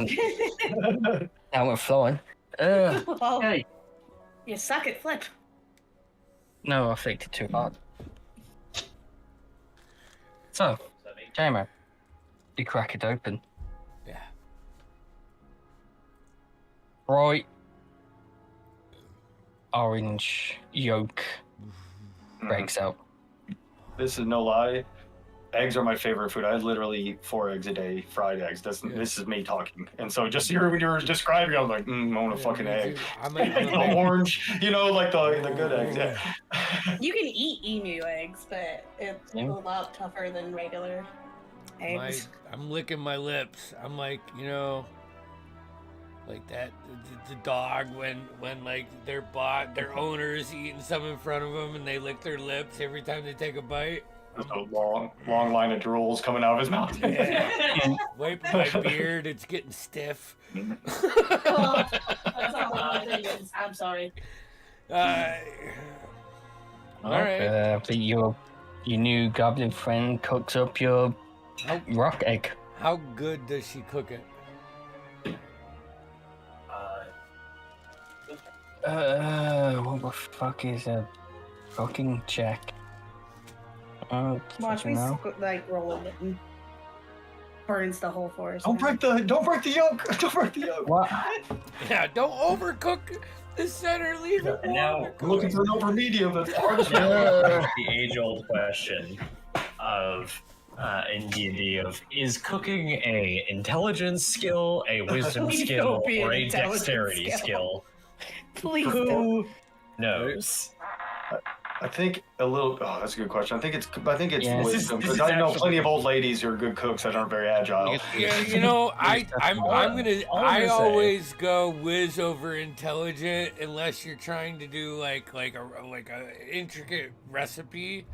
S4: we're flying.
S6: Well,
S4: Hey.
S6: you suck at flip.
S4: No, I flicked it too hard. So, J-Mo, you crack it open.
S1: Yeah.
S4: Bright orange yolk breaks out.
S5: This is no lie. Eggs are my favorite food. I literally eat 4 eggs a day, fried eggs. This is me talking. And so just when you were describing, I was like, I want a fucking egg. The orange, like the good eggs. Yeah.
S6: You can eat emu eggs, but it's a lot tougher than regular eggs.
S1: I'm licking my lips. I'm like, like that the dog when like their owner is eating something in front of them and they lick their lips every time they take a bite.
S5: There's a long line of drools coming out of his mouth.
S1: Yeah. Wiping my beard, it's getting stiff.
S6: Well, that's not what my thing is. I'm sorry.
S1: All right.
S4: But your new goblin friend cooks up your rock egg.
S1: How good does she cook it?
S4: What the fuck is a cooking check?
S6: Watch me roll it and burns the whole forest.
S5: Don't break the yolk. Don't break the yolk.
S4: What?
S1: Yeah, don't overcook The center leaving.
S3: And now
S5: I'm looking for an over medium that's hard as
S3: the age-old question of in D&D of is cooking a intelligence skill, a wisdom
S6: Please
S3: skill,
S6: don't be an
S3: or a
S6: intelligence
S3: dexterity
S6: skill.
S3: skill?
S6: Please don't.
S3: Who knows?
S5: I think a little. Oh, that's a good question. I think it's
S4: Yeah.
S5: wisdom
S3: This is
S5: because I know
S3: actually-
S5: plenty of old ladies who are good cooks that aren't very agile.
S1: Yeah, you know, I'm gonna
S3: all I'm
S1: I
S3: gonna say-
S1: always go whiz over intelligent unless you're trying to do like a intricate recipe.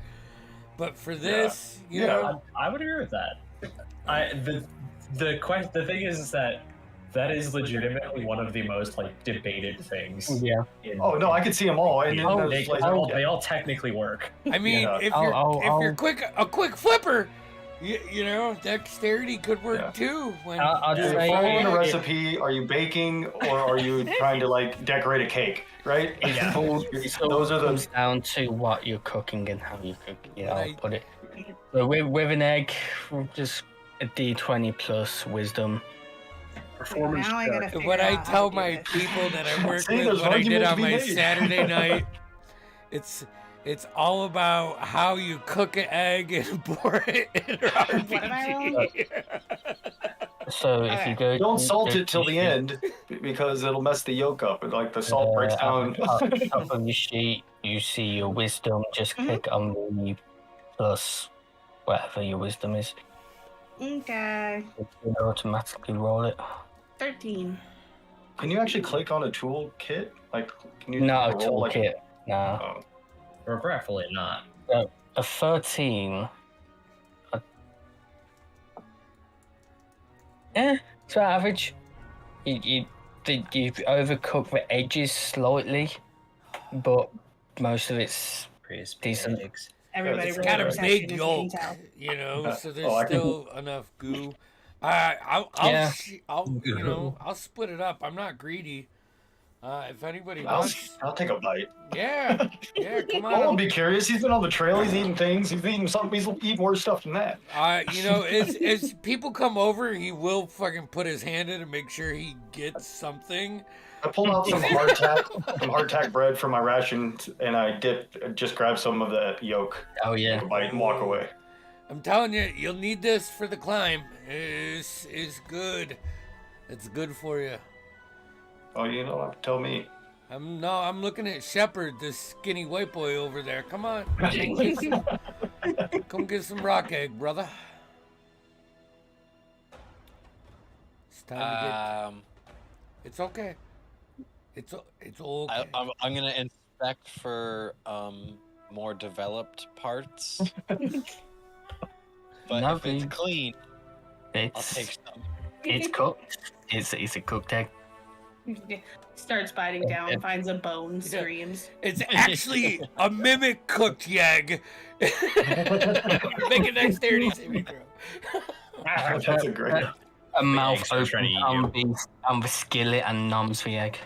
S1: But for this, you
S5: Yeah.
S1: know,
S3: I would agree with that. The thing is that is legitimately one of the most like debated things.
S4: Yeah.
S3: In,
S5: Oh no, I can see them all. And then
S3: they,
S5: there's, like,
S3: they all technically work.
S1: I mean,
S5: Yeah.
S1: if you're a quick flipper, you know, dexterity could work
S5: Yeah.
S1: too. When
S4: I'd
S5: Are you
S4: say
S5: following a
S4: it-
S5: recipe? Are you baking, or are you trying to like decorate a cake? Right?
S3: Yeah.
S5: Those are
S4: comes
S5: the.
S4: down to what you're cooking and how you cook. Yeah, I'll
S1: Right.
S4: put it. So with an egg, just a D20 plus wisdom.
S7: Performance
S6: Now I
S7: check.
S6: gotta figure
S1: what I
S6: out how
S1: tell
S6: to do
S1: my
S6: this.
S1: people that I work
S5: See,
S1: with,
S5: there's
S1: what I did
S5: argument to
S1: on
S5: be
S1: my
S5: made.
S1: Saturday night, it's all about how you cook an egg and pour it in an RPG.
S6: What am I
S4: So if you go,
S5: Don't salt
S4: go
S5: it till
S4: to
S5: the
S4: your
S5: end because it'll mess the yolk up, and like the salt breaks down.
S4: At the top of your sheet, you see your wisdom. Just click on the plus whatever your wisdom is.
S6: Okay.
S4: It'll automatically roll it.
S6: 13.
S5: Can you actually click on a tool kit? Like, can you
S4: No
S5: roll, like-
S4: toolkit. Nah.
S5: Oh.
S3: Regretfully not.
S4: A 13. It's about average. You overcook the edges slightly, but most of it's
S3: Crispy
S4: Decent.
S3: eggs.
S6: Everybody
S5: It's
S6: roll
S1: Got a
S6: perception
S1: big
S6: if you
S1: yolk,
S6: can tell.
S1: you know, so there's
S5: I can-
S1: still enough goo. I'll
S4: Yeah.
S1: I'll split it up. I'm not greedy. If anybody
S5: I'll
S1: wants,
S5: take a bite.
S1: yeah, come
S5: I won't
S1: on.
S5: be curious. He's been on the trail. He's eating things. He's eating something. He's eating worse stuff than that.
S1: You know, as people come over, he will fucking put his hand in and make sure he gets something.
S5: I pulled out some hardtack bread from my ration, and I just grabbed some of the yolk,
S4: oh
S5: take
S4: yeah.
S5: a bite, and walk away.
S1: I'm telling you, you'll need this for the climb. It's good. It's good for you.
S5: Oh, you don't have to tell me.
S1: I'm looking at Shepard, this skinny white boy over there. Come on, come get some rock egg, brother. It's time to get. It's okay. It's okay.
S2: I'm gonna inspect for more developed parts. But if
S4: Nothing.
S2: it's clean, I'll
S4: It's
S2: take some.
S4: it's cooked. It's a cooked egg.
S6: Starts biting down, finds a bone, screams.
S1: It's actually a mimic cooked yegg. Make a dexterity saving throw.
S5: That's a great.
S4: A mouth
S3: eggs are trying to
S4: open
S3: eat
S4: on the skillet and noms the egg.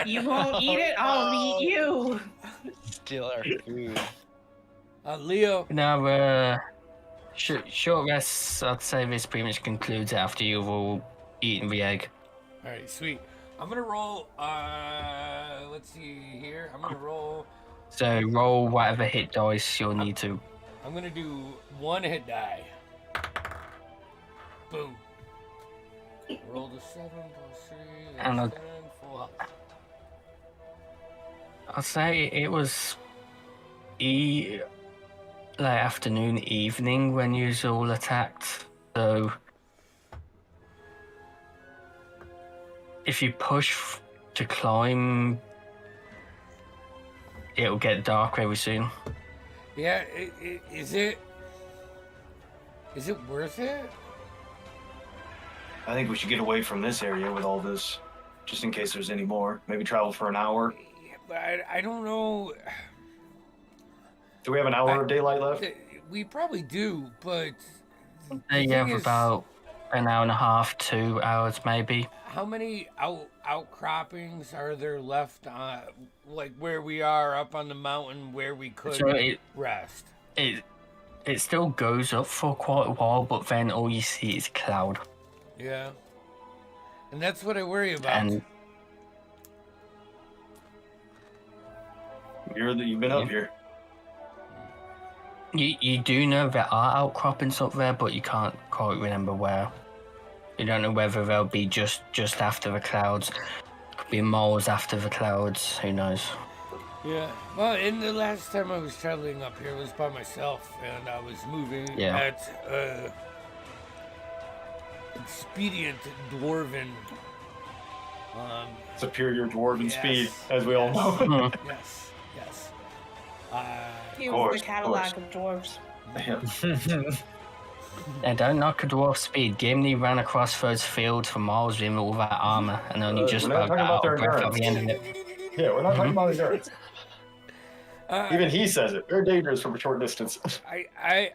S6: You won't eat it, I'll eat you.
S2: Steal our food.
S1: Leo.
S4: Now, short rests. I'd say this pretty much concludes after you've all eaten the egg.
S1: All right, sweet. I'm gonna roll. Let's see here. I'm gonna roll.
S4: So roll whatever hit dice you'll need to.
S1: I'm gonna do one hit die. Boom. Roll the 7 plus 3.
S4: And
S1: That's 10. Full health.
S4: I'd say it was like afternoon, evening when you was all attacked. So if you push to climb, it'll get dark very soon.
S1: Yeah. Is it worth it?
S5: I think we should get away from this area with all this, just in case there's any more. Maybe travel for an hour.
S1: Yeah, but I don't know.
S5: Do we have an hour of daylight left?
S1: We probably do, but
S4: You
S1: the
S4: have
S1: thing is,
S4: about an hour and a half, 2 hours maybe.
S1: how many outcroppings are there left on, like where we are up on the mountain where we could
S4: So
S1: rest?
S4: it still goes up for quite a while, but then all you see is cloud.
S1: Yeah, and that's what I worry about.
S4: And
S5: You've been up here.
S4: You do know there are outcroppings up there, but you can't quite remember where. You don't know whether they'll be just after the clouds, could be miles after the clouds. Who knows?
S1: Yeah. Well, in the last time I was traveling up here, I was by myself, and I was moving at expedient dwarven.
S5: Superior dwarven speed, as we all know.
S1: Yes.
S6: He
S5: Of
S6: was
S5: course,
S6: the Cadillac of dwarves.
S4: And don't knock a dwarf speed. Gimli ran across those fields for miles in all that armor, and only just
S5: we're not
S4: about
S5: talking
S4: got
S5: about
S4: out of
S5: their
S4: breath at
S5: endurance.
S4: the end of it.
S5: Yeah, we're not talking about endurance. Even he says it. They're dangerous from a short distance.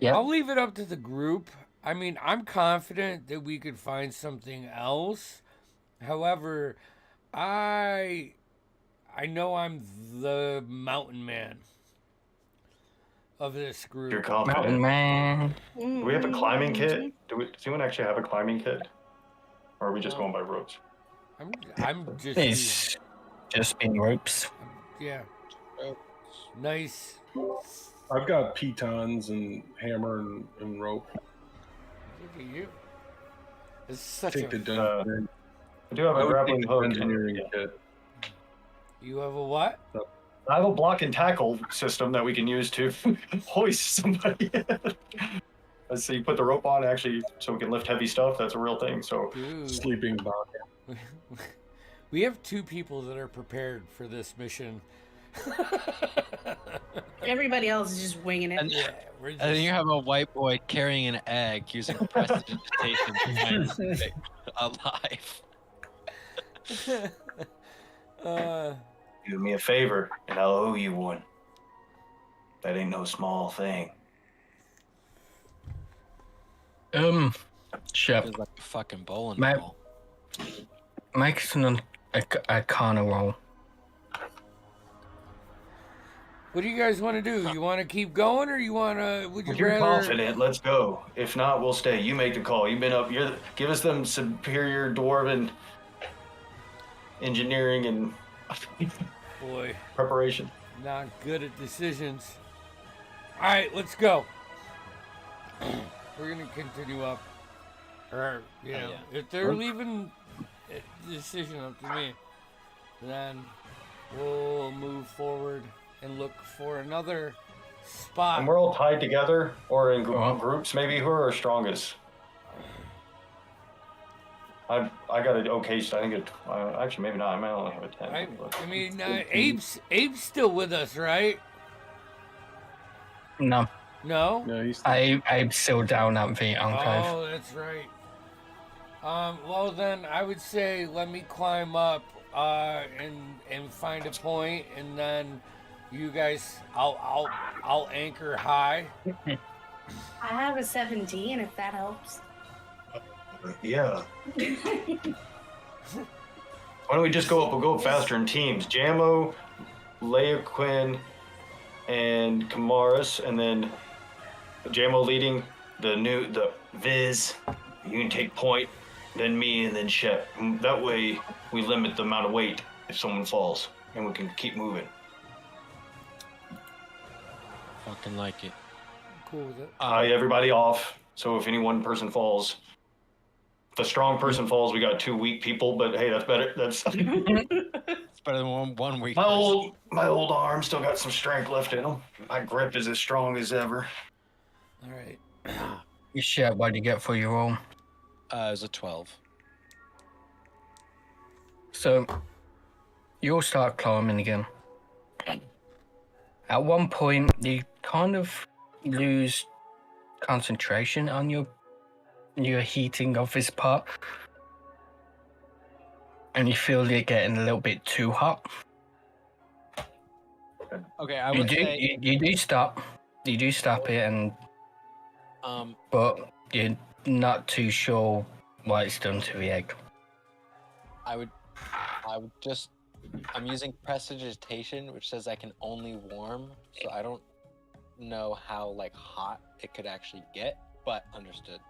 S1: I'll leave it up to the group. I mean, I'm confident that we could find something else. However, I know I'm the mountain man of this group.
S5: You're confident.
S4: Mountain man.
S5: Do we have a climbing kit? Does anyone actually have a climbing kit? Or are we just going by ropes?
S1: I'm just
S4: It's just been ropes.
S1: yeah. Nice.
S7: I've got pitons and hammer and rope.
S1: Look at you. It's such
S7: Take the
S1: a.
S7: dungeon.
S5: I do have
S7: I
S5: a
S7: would
S5: grappling
S7: take the
S5: hook.
S7: engineering kit.
S1: You have a what?
S5: I have a block and tackle system that we can use to hoist somebody. Let's see, put the rope on actually so we can lift heavy stuff. That's a real thing. So
S1: Dude.
S7: Sleeping bag.
S1: We have 2 people that are prepared for this mission.
S6: Everybody else is just winging it.
S8: And,
S1: Yeah, we're
S8: and then you have a white boy carrying an egg using prestidigitation to find it alive.
S5: do me a favor, and I'll owe you one. That ain't no small thing.
S4: Shep,
S8: It's like a fucking bowling
S4: Mate.
S8: ball.
S4: make us an Arcana roll.
S1: What do you guys want to do? You want to keep going, or you want to? Would you
S5: If you're
S1: rather?
S5: confident, let's go. If not, we'll stay. You make the call. You've been up. Give us them superior dwarven engineering and
S1: Boy,
S5: preparation.
S1: not good at decisions. All right, let's go. We're gonna continue up. Or
S8: yeah.
S1: if they're leaving the decision up to me, then we'll move forward and look for another spot.
S5: And we're all tied together, or in groups maybe. Who are our strongest? I got an okay. I think it. Actually, maybe not. I might only have a 10.
S1: I mean, Abe's still with us, right?
S4: No,
S1: No.
S7: No, he's
S4: I'm still down at the enclave.
S1: Oh, that's right. Well then, I would say let me climb up and find a point, and then you guys, I'll anchor high.
S6: I have a 17, if that helps.
S5: Yeah. Why don't we just go up? We'll go up faster in teams. Jamo, Leia Quinn, and Kamaris, and then Jamo leading the Viz. You can take point, then me, and then Shep. That way, we limit the amount of weight if someone falls, and we can keep moving.
S8: Fucking like it.
S1: Cool with it.
S5: Everybody off. So if any one person falls, if a strong person falls, we got 2 weak people. But hey, that's better. That's
S8: It's better than one week.
S5: my old arm still got some strength left in them. My grip is as strong as ever.
S1: All right.
S4: Shep, what do you get for your roll?
S8: It was a 12.
S4: So, you'll start climbing again. At one point, you kind of lose concentration on your heating of this part. And you feel it getting a little bit too hot.
S8: Okay, I would say.
S4: You do stop. You do stop it, and but you're not too sure what it's done to the egg.
S8: I would just. I'm using prestidigitation, which says I can only warm, so I don't know how hot it could actually get, but understood.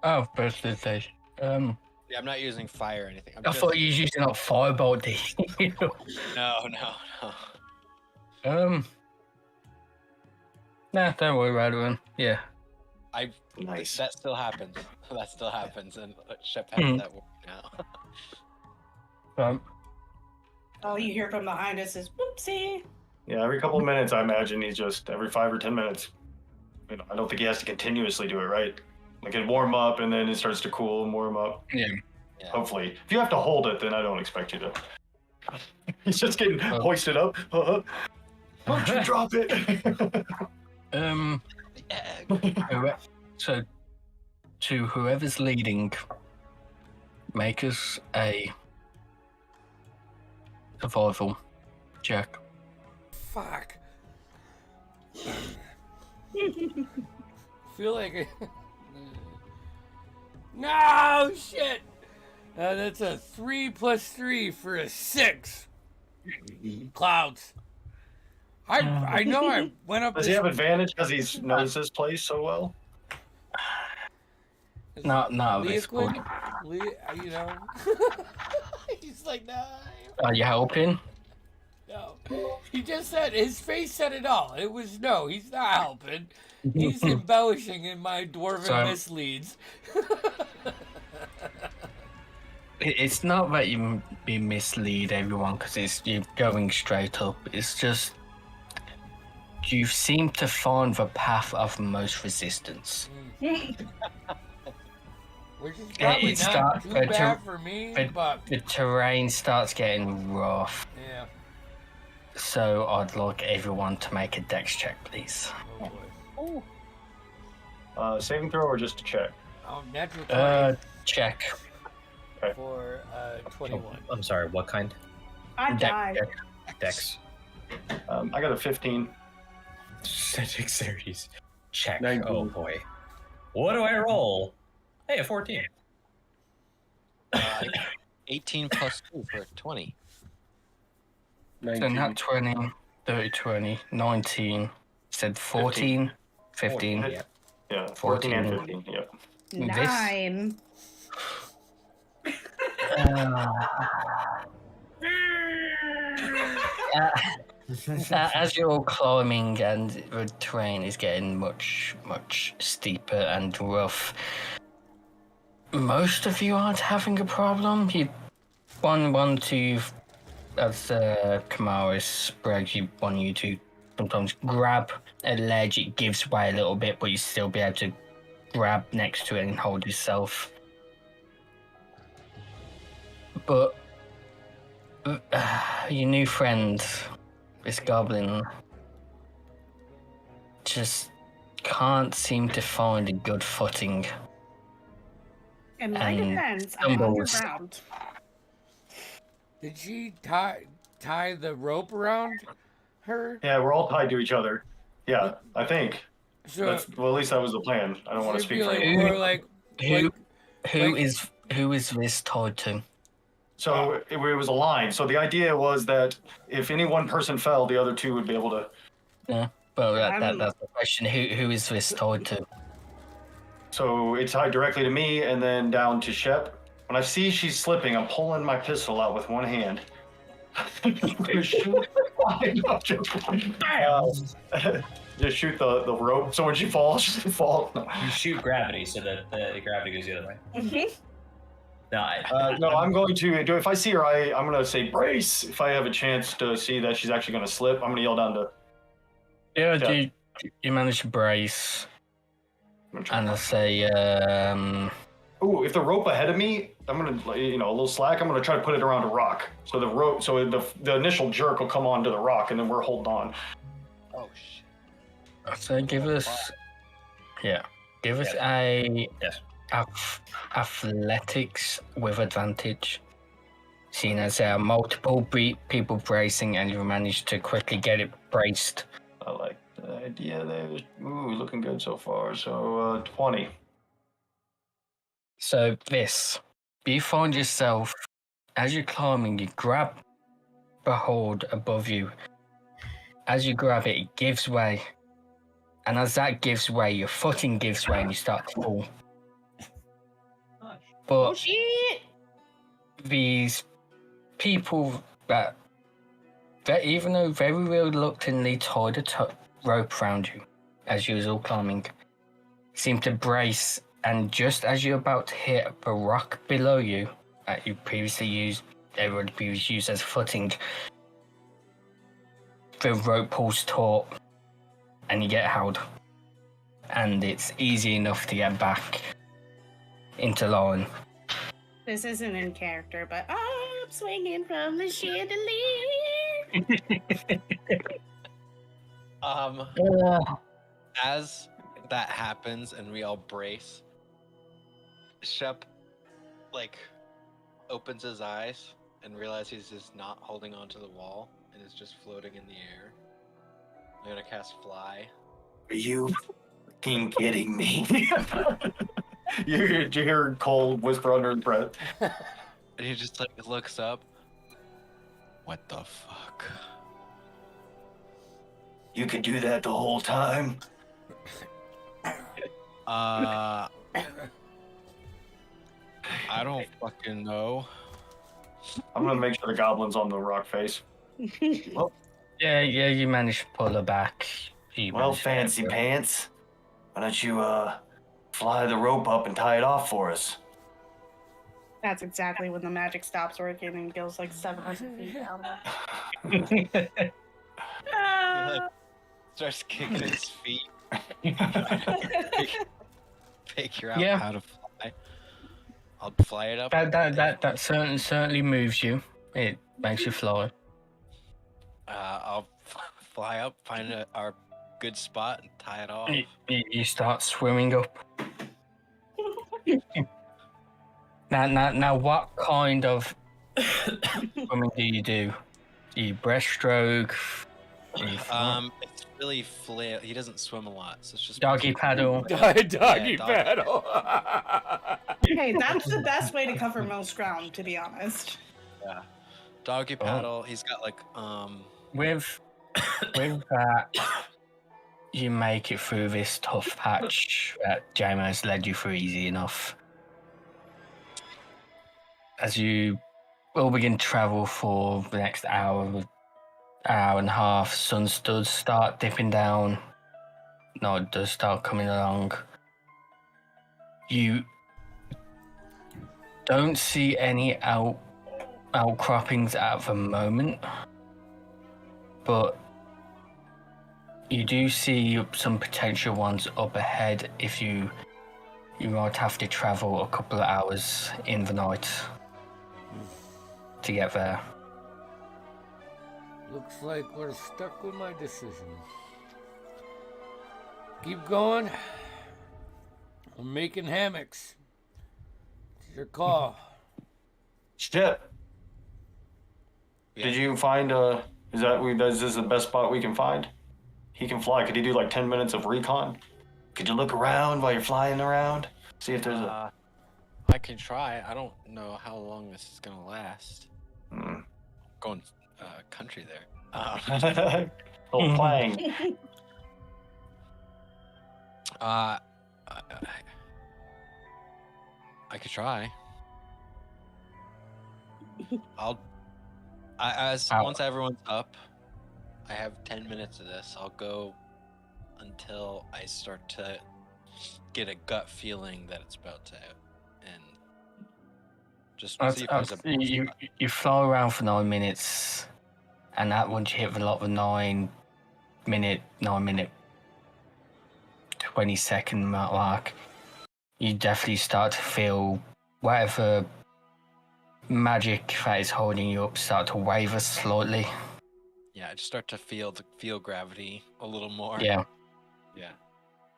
S4: Oh, prestidigitation.
S8: Yeah, I'm not using fire or anything.
S4: I thought you were using that fireball.
S8: No.
S4: Nah, don't worry about it, man. Yeah.
S5: Nice.
S8: That still happens. That still happens, and Shep has that work now.
S6: All you hear from behind us is whoopsie.
S5: Yeah, every couple of minutes, I imagine he's just every 5 or 10 minutes. You know, I don't think he has to continuously do it, right? Like it warm up and then it starts to cool and warm up.
S4: Yeah.
S5: Hopefully, if you have to hold it, then I don't expect you to. He's just getting hoisted up. Don't you drop it?
S4: So, to whoever's leading, make us a survival check.
S1: Fuck. Feel like no shit. That's a 3 plus 3 for a 6. Clouds. I know I went up.
S5: Does he have advantage because he knows this place so well?
S4: No, this
S1: Liquid, you know. He's like, no.
S4: Are you helping?
S1: No. He just said, his face said it all. It was no, he's not helping. He's embellishing in my dwarven misleads.
S4: It's not that you mislead everyone because you're going straight up. It's just you seem to find the path of most resistance.
S1: Which is probably not too bad for me, but
S4: the terrain starts getting rough.
S1: Yeah.
S4: So I'd like everyone to make a dex check, please.
S1: Oh
S5: boy. Saving throw or just a check?
S1: Oh, natural 20
S4: check.
S1: For 21.
S3: I'm sorry, what kind?
S6: I died.
S3: Dex.
S5: I got a 15.
S3: Dexterities. Check.
S7: 19.
S3: Oh boy. What do I roll? Hey, a 14.
S8: 18 plus 2 for 20.
S7: 19.
S4: So not 20, 30, 20, 19. Said 14, 15.
S5: Yeah,
S4: 14
S5: and 15. Yep.
S6: 9.
S4: As you're all climbing and the terrain is getting much steeper and rough, most of you aren't having a problem. One to, as Kamaris brags, want you to sometimes grab a ledge. It gives way a little bit, but you still be able to grab next to it and hold yourself. But your new friend, this goblin, just can't seem to find a good footing.
S6: In my defense, I'm underground.
S1: Did she tie the rope around her?
S5: Yeah, we're all tied to each other. Yeah, I think.
S1: So,
S5: well, at least that was the plan. I don't want to speak for
S1: anyone.
S4: Who is this tied to?
S5: So it was a line. So the idea was that if any one person fell, the other two would be able to.
S4: Yeah, well, that's the question. Who is this tied to?
S5: So it's tied directly to me and then down to Shep. When I see she's slipping, I'm pulling my pistol out with one hand. Just shoot the rope. So when she falls, she falls. No.
S3: You shoot gravity so that the gravity goes the other way.
S6: Mm-hmm.
S5: No, I'm going to do. If I see her, I'm going to say brace. If I have a chance to see that she's actually going to slip, I'm going to yell down to.
S4: Yeah, you manage to brace, and I say,
S5: Ooh, if the rope ahead of me, I'm going to, a little slack. I'm going to try to put it around a rock, so the rope, so the initial jerk will come onto the rock, and then we're holding on.
S8: Oh shit!
S4: So give us a athletics with advantage. Seeing as there are multiple people bracing and you managed to quickly get it braced.
S5: I like the idea there. Ooh, looking good so far. So 20.
S4: So you find yourself, as you're climbing, you grab the hold above you. As you grab it, it gives way. And as that gives way, your footing gives way and you start to fall. But
S6: Oh shit!
S4: these people that even though very reluctantly tied a rope around you as you was all climbing, seemed to brace, and just as you're about to hit the rock below you that you previously used, everybody previously used as footing, the rope pulls taut and you get held. And it's easy enough to get back into line.
S6: This isn't in character, but I'm swinging from the chandelier.
S8: As that happens and we all brace, Shep like opens his eyes and realizes he's just not holding onto the wall and is just floating in the air. I'm gonna cast Fly.
S5: Are you fucking kidding me? you hear Cole whisper under his breath.
S8: And he just like looks up. What the fuck?
S5: You could do that the whole time?
S8: I don't fucking know.
S5: I'm gonna make sure the goblin's on the rock face. Well,
S4: Yeah, you managed to pull her back.
S5: fancy pants. Why don't you fly the rope up and tie it off for us?
S6: That's exactly when the magic stops working and goes like 700 feet down.
S8: He, starts kicking his feet. Figure out how to fly. I'll fly it up.
S4: That certainly moves you. It makes you fly.
S8: I'll fly up, find our good spot, and tie it off.
S4: You start swimming up. Now, what kind of swimming do you do? Do you breaststroke?
S8: It's really flail. He doesn't swim a lot, so it's just
S4: doggy paddle.
S1: Doggy paddle.
S6: Hey, that's the best way to cover most ground, to be honest.
S8: Yeah, doggy paddle. He's got like
S4: With that, you make it through this tough patch that JMO's led you through easy enough. As you will begin to travel for the next hour and a half, sun does start dipping down. No, it does start coming along. You don't see any outcroppings at the moment, but you do see some potential ones up ahead if you might have to travel a couple of hours in the night to get there.
S1: Looks like we're stuck with my decision. Keep going. I'm making hammocks. It's your call.
S5: Shit. Did you find is this the best spot we can find? He can fly. Could he do like 10 minutes of recon? Could you look around while you're flying around? See if there's a...
S8: I can try. I don't know how long this is gonna last. Going country there.
S5: Playing.
S8: I could try. Once everyone's up, I have 10 minutes of this. I'll go until I start to get a gut feeling that it's about to end. Just see if there's a...
S4: You fly around for 9 minutes, and that once you hit the 9 minute 20-second mark, you definitely start to feel whatever magic that is holding you up start to waver slightly.
S8: Yeah, I just start to feel gravity a little more.
S4: Yeah.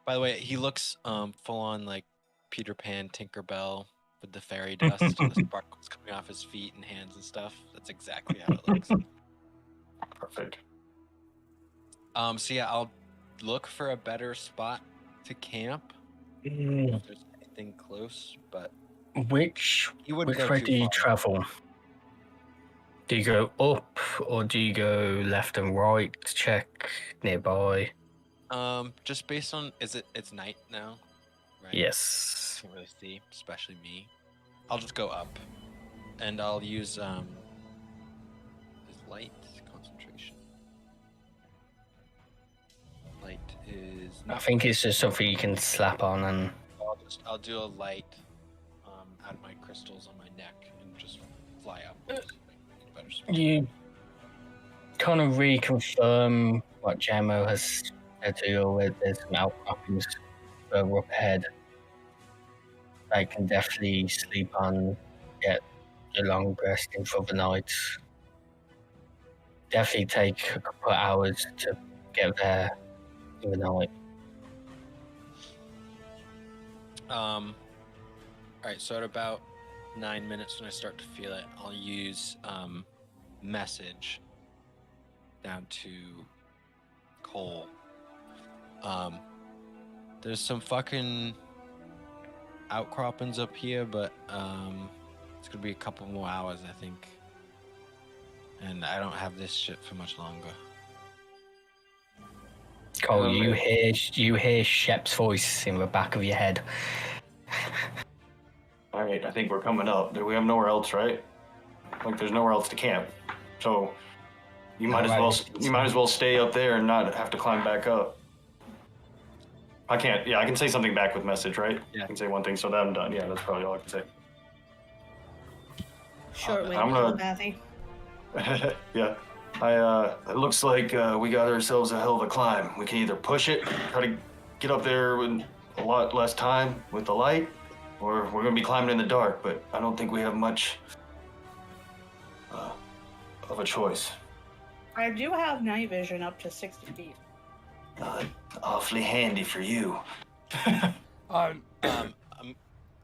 S8: By the way, he looks full on like Peter Pan, Tinkerbell with the fairy dust and the sparkles coming off his feet and hands and stuff. That's exactly how it looks.
S5: Perfect.
S8: So yeah, I'll look for a better spot to camp. If there's anything close, but
S4: Which way do you travel? Do you go up or do you go left and right to check nearby?
S8: Just based on it's night now, right?
S4: Yes.
S8: Can't really see, especially me. I'll just go up, and I'll use light concentration.
S2: is.
S4: I think it's just something you can slap on and.
S2: I'll do a light out of my crystals on my neck and just fly up. Better spot.
S4: You kind of reconfirm what Jamo has said to you with there's some outcroppings further up ahead. I can definitely sleep on, get a long rest in for the night. Definitely take a couple of hours to get there in the night.
S2: Alright, so at about 9 minutes when I start to feel it, I'll use message down to Cole. There's some fucking outcroppings up here, but it's gonna be a couple more hours, I think. And I don't have this shit for much longer.
S4: Cole, you hear Shep's voice in the back of your head.
S5: All right, I think we're coming up. We have nowhere else, right? Like, there's nowhere else to camp. So you might as well stay up there and not have to climb back up. I can't. Yeah, I can say something back with message, right?
S2: Yeah.
S5: I can say one thing, so that I'm done. Yeah, that's probably all I can say.
S6: Short way
S5: I'm
S6: to
S5: gonna-
S6: telepathy.
S5: Yeah. It looks like we got ourselves a hell of a climb. We can either push it, try to get up there in a lot less time with the light, or we're gonna be climbing in the dark. But I don't think we have much of a choice.
S6: I do have night vision up to 60 feet.
S5: Awfully handy for you.
S1: Um,
S2: Um,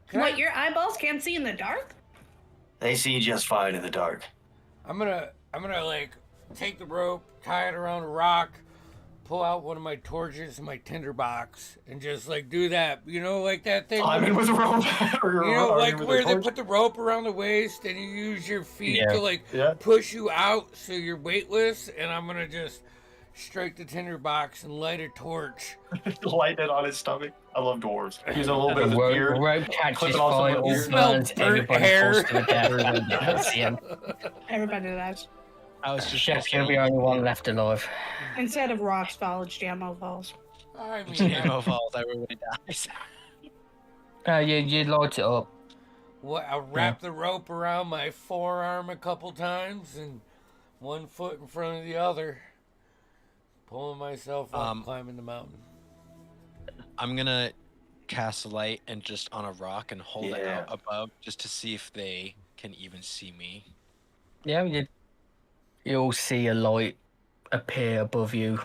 S1: can
S6: What,
S1: I-
S6: your eyeballs can't see in the dark?
S5: They see just fine in the dark.
S1: I'm gonna like take the rope, tie it around a rock, pull out one of my torches and my tinderbox, and just like do that. You know, like that thing.
S5: Climbing with a rope.
S1: You know, like where they put the rope around the waist and you use your feet
S4: Yeah.
S1: to like push you out so you're weightless. And I'm gonna just strike the tinderbox and light a torch.
S5: Light it on his stomach. I love dwarves. Use a little bit of
S4: The
S5: his beard.
S4: rope catches
S5: clip it off
S4: fire,
S5: some
S4: all
S5: of his
S1: smell
S4: burns,
S1: burnt
S4: everybody
S1: hair.
S4: falls to the death, and you can see him.
S6: Everybody does.
S2: I was just
S4: Chef, you're the only one left alive.
S6: Instead of rocks falls, Jamo falls.
S1: I mean,
S2: Jamo falls, everybody dies.
S4: You light it up.
S1: I wrap the rope around my forearm a couple times and one foot in front of the other, pulling myself up, climbing the mountain.
S2: I'm gonna cast light and just on a rock and hold it out above just to see if they can even see me.
S4: Yeah, you'll see a light appear above you.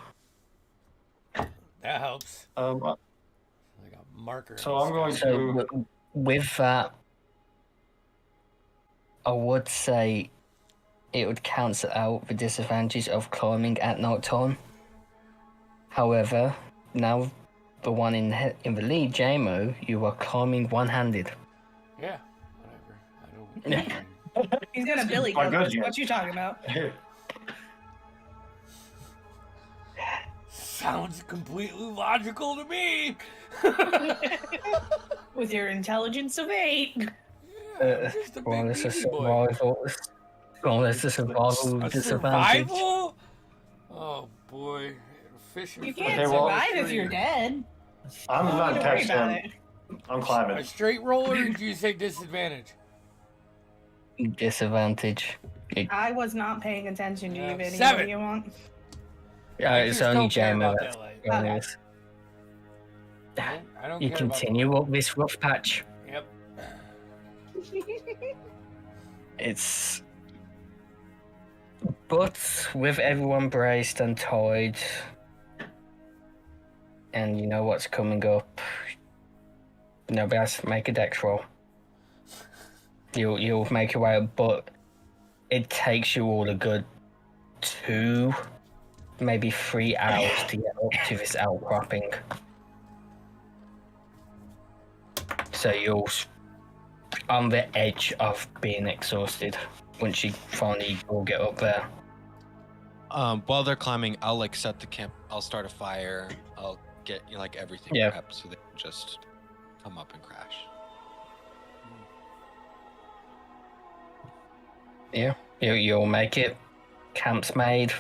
S1: That helps.
S5: Um,
S1: Like a marker.
S5: so I'm going
S4: So
S5: to.
S4: with that, I would say it would cancel out the disadvantage of climbing at night time. However, now the one in the lead, Jamo, you are climbing one-handed.
S1: Yeah, whatever. I don't.
S6: He's gonna Billy
S5: quite
S6: goat.
S5: good, yeah.
S6: What you talking about?
S1: Sounds completely logical to me.
S6: With your intelligence of 8.
S1: Just a
S4: Well,
S1: big
S4: it's a
S1: baby boy.
S4: survival. Well, it's a survival
S1: A
S4: disadvantage.
S1: survival? Oh boy, fishing.
S6: You
S1: for
S6: can't
S5: Okay, well-
S6: survive if you're dead.
S5: I'm not
S6: Don't worry
S5: attached
S6: about
S5: to
S6: it.
S5: him. I'm climbing.
S1: A straight roller? Or did you say disadvantage?
S4: Disadvantage.
S6: I was not paying attention to you, Vinny. What
S1: 7.
S6: do you want?
S4: Yeah,
S1: I
S4: it's
S1: just
S4: only
S1: don't care
S4: Jamo
S1: about
S4: that's
S1: that light.
S4: going this.
S1: I don't
S4: You
S1: care about
S4: continue up this rough patch.
S1: the- Yep.
S4: It's. But with everyone braced and tied, and you know what's coming up, nobody has to make a dex roll. You'll make your way up, but it takes you all a good 2, maybe 3 hours to get up to this outcropping. So you're on the edge of being exhausted once you finally all get up there.
S2: While they're climbing, I'll like set the camp. I'll start a fire. I'll get like everything
S4: Yeah.
S2: prepped so they can just come up and crash.
S4: Yeah, you'll make it. Camp's made.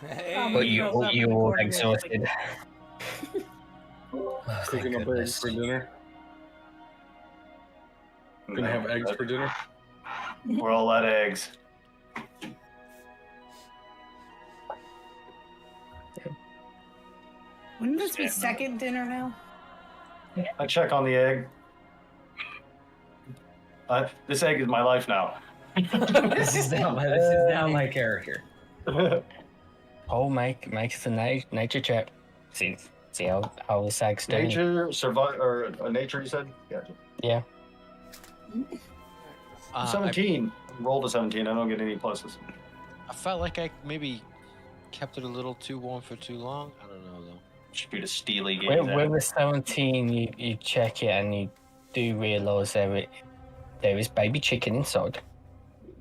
S1: Hey,
S4: But
S6: you- Curls up in
S4: you're
S6: the
S4: all
S6: corner with his
S4: exhausted.
S3: Oh, thank
S7: Cooking up eggs
S3: goodness.
S7: for dinner. Gonna have eggs for dinner.
S5: We're all out of eggs.
S6: Wouldn't this be second dinner now?
S5: I check on the egg. This egg is my life now.
S3: This is now my character.
S4: Oh, make a nature check. See how the sag's doing.
S5: Nature, survive, or nature, you said? Gotcha.
S4: Yeah.
S5: 17. Rolled a 17. I don't get any pluses.
S8: I felt like I maybe kept it a little too warm for too long. I don't know though.
S5: Shoot a steely gaze
S4: With a 17, you check it and you do realise there is baby chicken inside.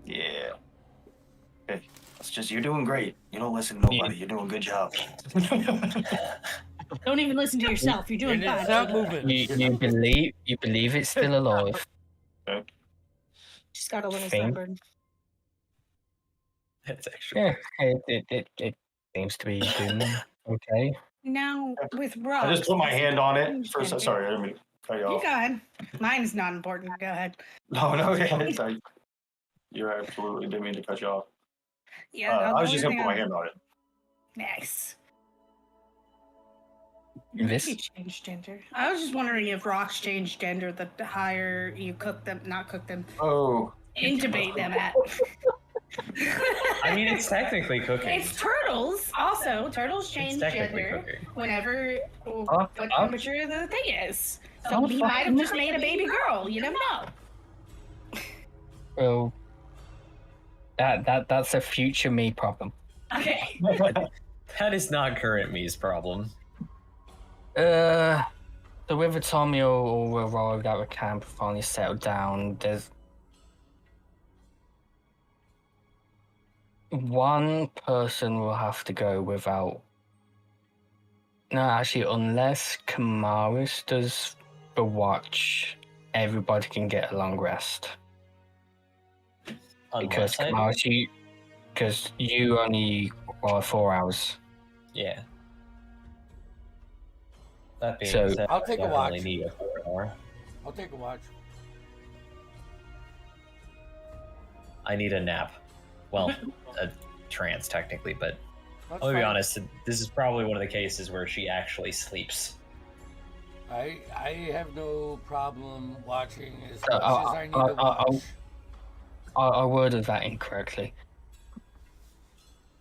S5: Yeah. Okay. It's just, you're doing great. You don't listen to nobody. You're doing a good job.
S6: Don't even listen to yourself. You're doing
S1: and it's
S6: fine.
S1: not moving.
S4: You believe it's still alive.
S6: She's got a little
S4: Thing.
S6: sunburn.
S3: That's actually
S4: Yeah, it seems to be doing okay.
S6: Now with rocks.
S5: I just put my hand on it. First,
S6: Gender.
S5: sorry, I didn't mean to cut you
S6: You
S5: off.
S6: go ahead. Mine is not important. Go ahead.
S5: No, yeah, you absolutely didn't mean to cut you off.
S6: Yeah,
S5: I was just going to put my hand on it.
S6: Nice.
S4: This
S6: You changed gender. I was just wondering if rocks change gender the higher you cook them, not cook them,
S5: Oh.
S6: intubate them at.
S3: I mean, it's technically cooking.
S6: It's turtles. Also, turtles change
S3: technically
S6: gender
S3: cooking.
S6: whenever what temperature the thing is. So he might have just made a baby girl. You never know.
S4: well, that's a future me problem.
S6: Okay.
S3: That is not current me's problem.
S4: So with the time you all arrived at the camp, finally settled down, there's one person will have to go without. No, actually, unless Kamaris does the watch, everybody can get a long rest. Because Kamaris, because you only require 4 hours.
S3: Yeah. That being
S4: So,
S3: said,
S1: I'll take a
S3: I definitely
S1: watch.
S3: need a 4 hour.
S1: I'll take a watch.
S3: I need a nap. Well, a trance technically, but
S1: That's
S3: I'll be
S1: fine.
S3: honest. This is probably one of the cases where she actually sleeps.
S1: I have no problem watching as
S4: Uh,
S1: much as I need to watch.
S4: I worded that incorrectly.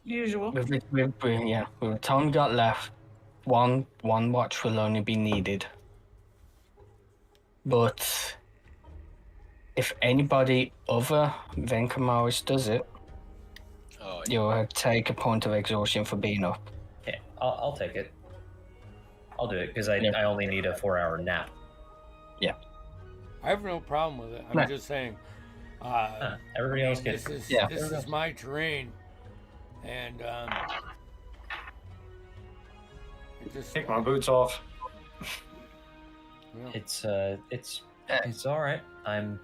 S6: Usual.
S4: With the time we got left, one watch will only be needed. But if anybody other than Kamaris does it,
S8: Oh,
S4: you'll take a point of exhaustion for being up.
S3: Okay, I'll take it. I'll do it because I only need a 4 hour nap.
S1: I have no problem with it. I'm
S4: No.
S1: just saying.
S3: Everybody else
S1: this
S3: gets.
S1: is this is my terrain, and it just
S5: Take my boots off.
S1: you know,
S3: It's all right. I'm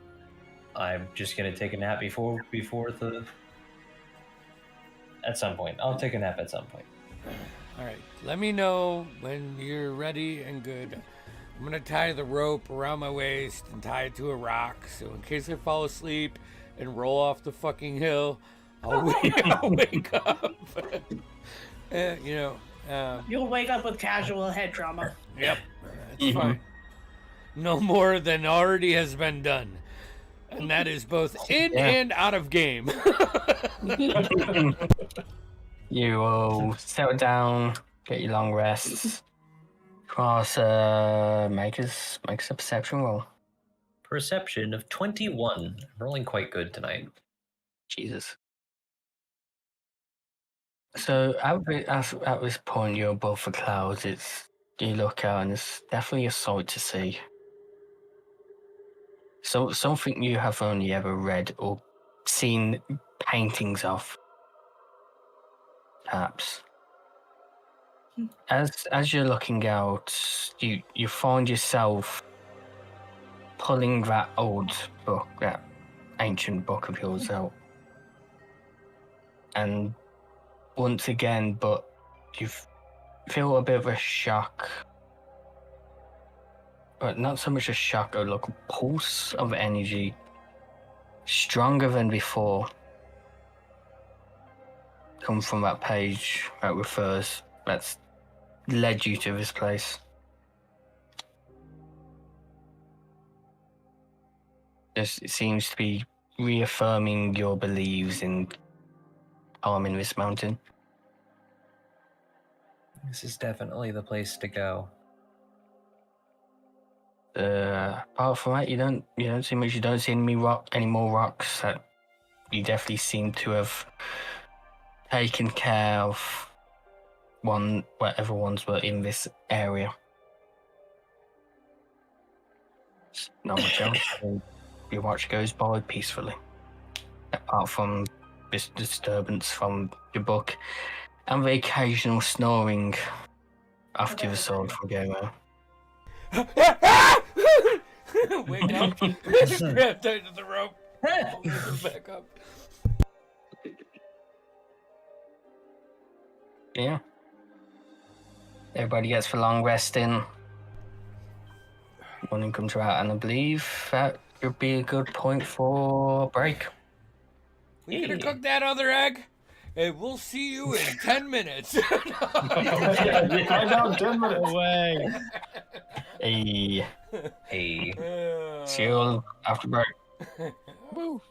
S3: just gonna take a nap before the. At some point, I'll take a nap at some point.
S1: all right. Let me know when you're ready and good. I'm gonna tie the rope around my waist and tie it to a rock, so in case I fall asleep and roll off the fucking hill, I'll wake up.
S6: You'll wake up with casual head trauma.
S1: Yep, that's fine. No more than already has been done, and that is both in and out of game.
S4: You will settle down, get your long rests. Cross, make us a perception roll.
S3: Perception of 21. Rolling quite good tonight.
S4: Jesus. So at this point, you're above the clouds. You look out, and it's definitely a sight to see. So something you have only ever read or seen paintings of, perhaps. As you're looking out, you find yourself pulling that old book, that ancient book of yours out, and once again, but you feel a bit of a shock. But not so much a shock, like a pulse of energy, stronger than before, come from that page that's led you to this place. It seems to be reaffirming your beliefs in harming this mountain.
S3: This is definitely the place to go.
S4: Apart from that, you don't see much. You don't see any more rocks. That you definitely seem to have taken care of whatever ones were in this area. Not much else. Your watch goes by peacefully, apart from this disturbance from your book and the occasional snoring after the sword from Goro.
S1: Wake up. Grab tight to the rope. Pull it back up.
S4: Yeah. Everybody gets for long resting. Morning comes out, and I believe that could be a good point for a break.
S1: We gonna cook that other egg, and we'll see you in 10 minutes.
S5: Yeah, find out in 10 minutes.
S9: Away.
S4: Hey,
S3: Hey.
S4: see you all after break.
S1: Woo.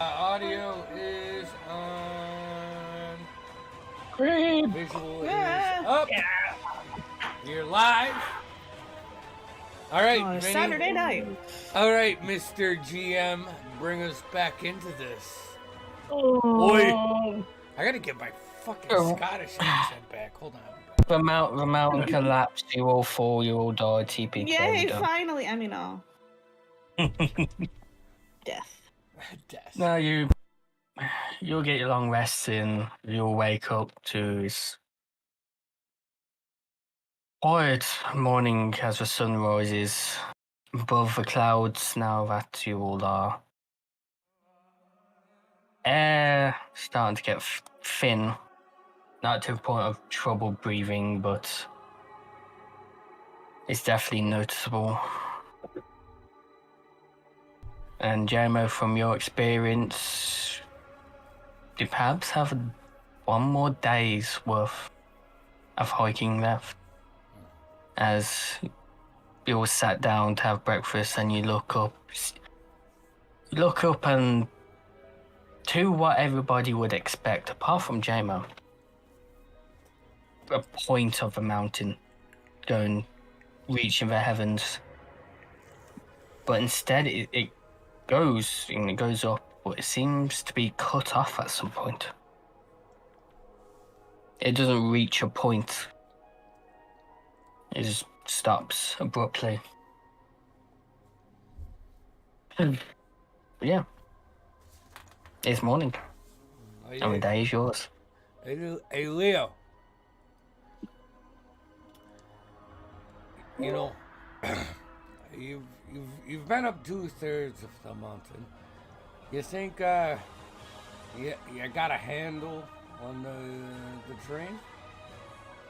S1: Audio is on.
S4: Great.
S1: Visual is up. You're live. All right,
S6: On a
S1: Vinny.
S6: Saturday night.
S1: All right, Mr. GM, bring us back into this.
S4: Oh.
S1: I gotta get my fucking
S4: Oh.
S1: Scottish accent back. Hold on.
S4: The mountain collapsed. You all fall. You all died. TPK.
S6: Yay,
S4: done.
S6: finally. I mean, oh. Death.
S1: Death.
S4: No, you'll get your long rest in. You'll wake up to this quiet morning as the sun rises above the clouds. Now that you all are air starting to get thin, not to the point of trouble breathing, but it's definitely noticeable. And Jeremo, from your experience, you perhaps have one more day's worth of hiking left. As you all sat down to have breakfast and you look up and to what everybody would expect, apart from Jeremo, a point of the mountain reaching the heavens. But instead it goes and it goes up, but it seems to be cut off at some point. It doesn't reach a point. It just stops abruptly. Yeah. It's morning.
S1: Oh,
S4: And the day is yours.
S1: Hey, Leo. You know, you've been up 2/3 of the mountain. You think you got a handle on the train?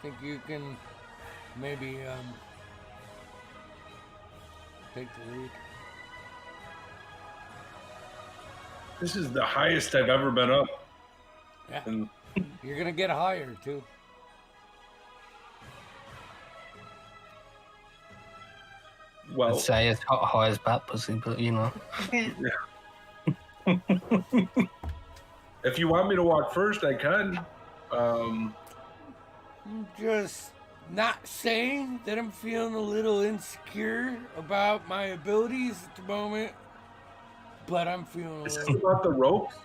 S1: Think you can maybe take the lead?
S7: This is the highest I've ever been up.
S1: Yeah.
S7: And
S1: You're gonna get higher too.
S7: well,
S4: I'd say it's high as bat pussy, but you know.
S7: if you want me to walk first, I can.
S1: I'm just not saying that I'm feeling a little insecure about my abilities at the moment, but I'm feeling a
S7: Is this
S1: little.
S7: about the ropes?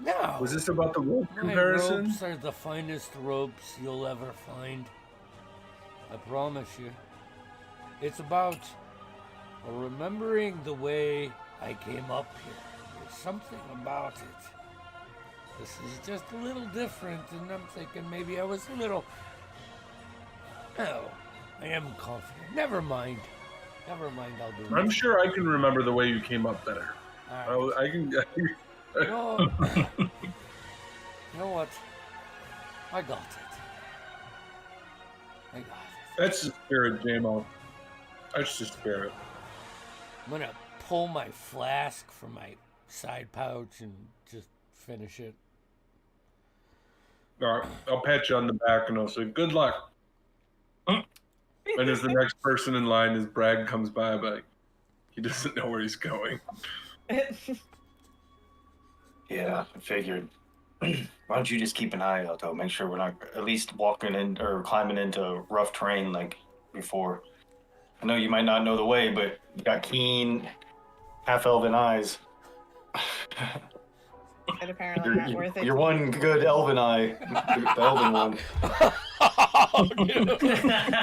S1: No.
S7: Was this about the rope
S1: My
S7: comparison?
S1: ropes are the finest ropes you'll ever find. I promise you. It's about remembering the way I came up here. There's something about it. This is just a little different, and I'm thinking maybe I was a little. Oh, I am confident. Never mind. I'll do it.
S7: I'm sure I can remember the way you came up there.
S1: All right.
S7: I can.
S1: You know what? I got it.
S7: That's the spirit, JMO. That's the spirit.
S1: I'm gonna pull my flask from my side pouch and just finish it.
S7: All right, I'll pat you on the back and I'll say, good luck. And as the next person in line, as Bragg comes by, but he doesn't know where he's going.
S5: Yeah, I figured. Why don't you just keep an eye out, though? Make sure we're not at least walking in or climbing into rough terrain like before. I know you might not know the way, but you got keen, half-elven eyes.
S6: But apparently not worth it.
S5: Your one good elven eye, the elven one.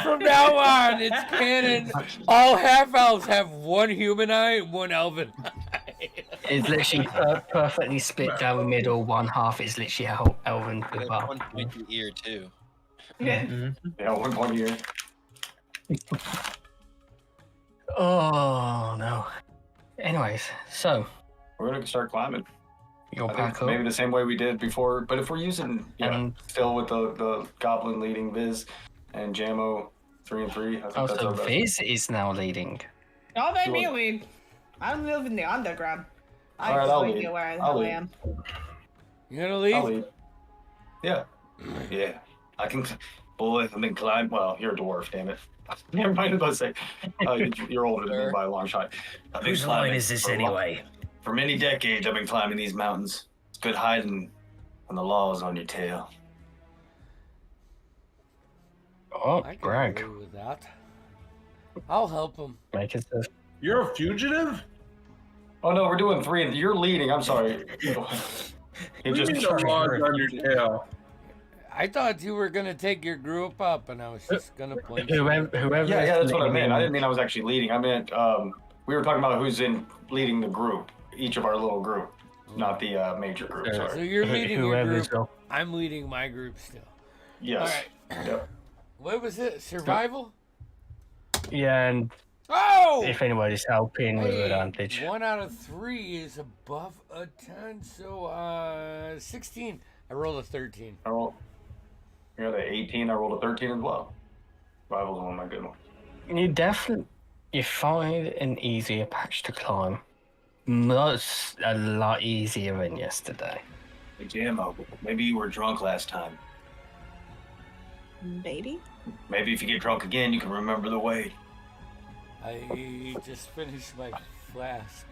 S1: From now on, it's canon. All half elves have one human eye and one elven eye.
S4: It's literally perfectly split down the middle. One half is literally elven to the bar.
S8: One pointy ear too.
S6: Yeah.
S5: Yeah, one ear.
S4: Oh no. Anyways, so
S5: We're gonna start climbing.
S4: you'll
S5: I
S4: pack
S5: think
S4: up.
S5: maybe the same way we did before, but if we're using, still with the goblin leading Viz and Jamo 3 and 3, I think that's
S4: Also,
S5: our best.
S4: Viz is now leading.
S6: Don't make me lead. I live in the underground. I
S5: All right,
S6: have
S5: I'll
S6: no
S5: lead.
S6: idea where the
S5: I'll
S6: hell I
S5: lead.
S6: am.
S1: You gonna leave?
S5: I'll lead. Yeah. Yeah. I can. Boy, I've been climbing. Well, you're a dwarf, damn it. Never mind. I was about to say, you're older than me by a long shot. I've been
S3: Whose line
S5: climbing
S3: is this
S5: for a long-
S3: anyway?
S5: For many decades, I've been climbing these mountains. It's good hiding when the law is on your tail.
S4: Oh,
S1: I can
S4: brag.
S1: agree with that. I'll help him.
S4: Make it a...
S7: You're a fugitive?
S5: Oh no, we're doing 3. You're leading. I'm sorry. He
S7: What do you
S5: just
S7: mean the law is on your tail?
S1: I thought you were gonna take your group up, and I was just gonna point you.
S4: Whoever
S5: yeah, that's what I meant. I didn't
S4: leading-
S5: mean I was actually leading. I meant we were talking about who's in leading the group, each of our little group, not the major group.
S4: So-
S1: So
S5: Sorry.
S1: you're leading your
S4: whoever's
S1: group. I'm leading my group still.
S5: Yes.
S1: All right.
S5: Yep.
S1: What was it? Survival?
S4: Yeah, and
S1: Oh!
S4: if anybody's helping with
S1: Hey,
S4: advantage.
S1: 1 out of 3 is above a 10, so 16. I rolled a 13.
S5: I rolled. You got an 18. I rolled a 13 as well. Rival's one of my good ones.
S4: You find an easier patch to climb. A lot easier than yesterday.
S5: Hey, Jammo, maybe you were drunk last time.
S6: Baby?
S5: Maybe if you get drunk again, you can remember the way.
S1: I just finished my flask.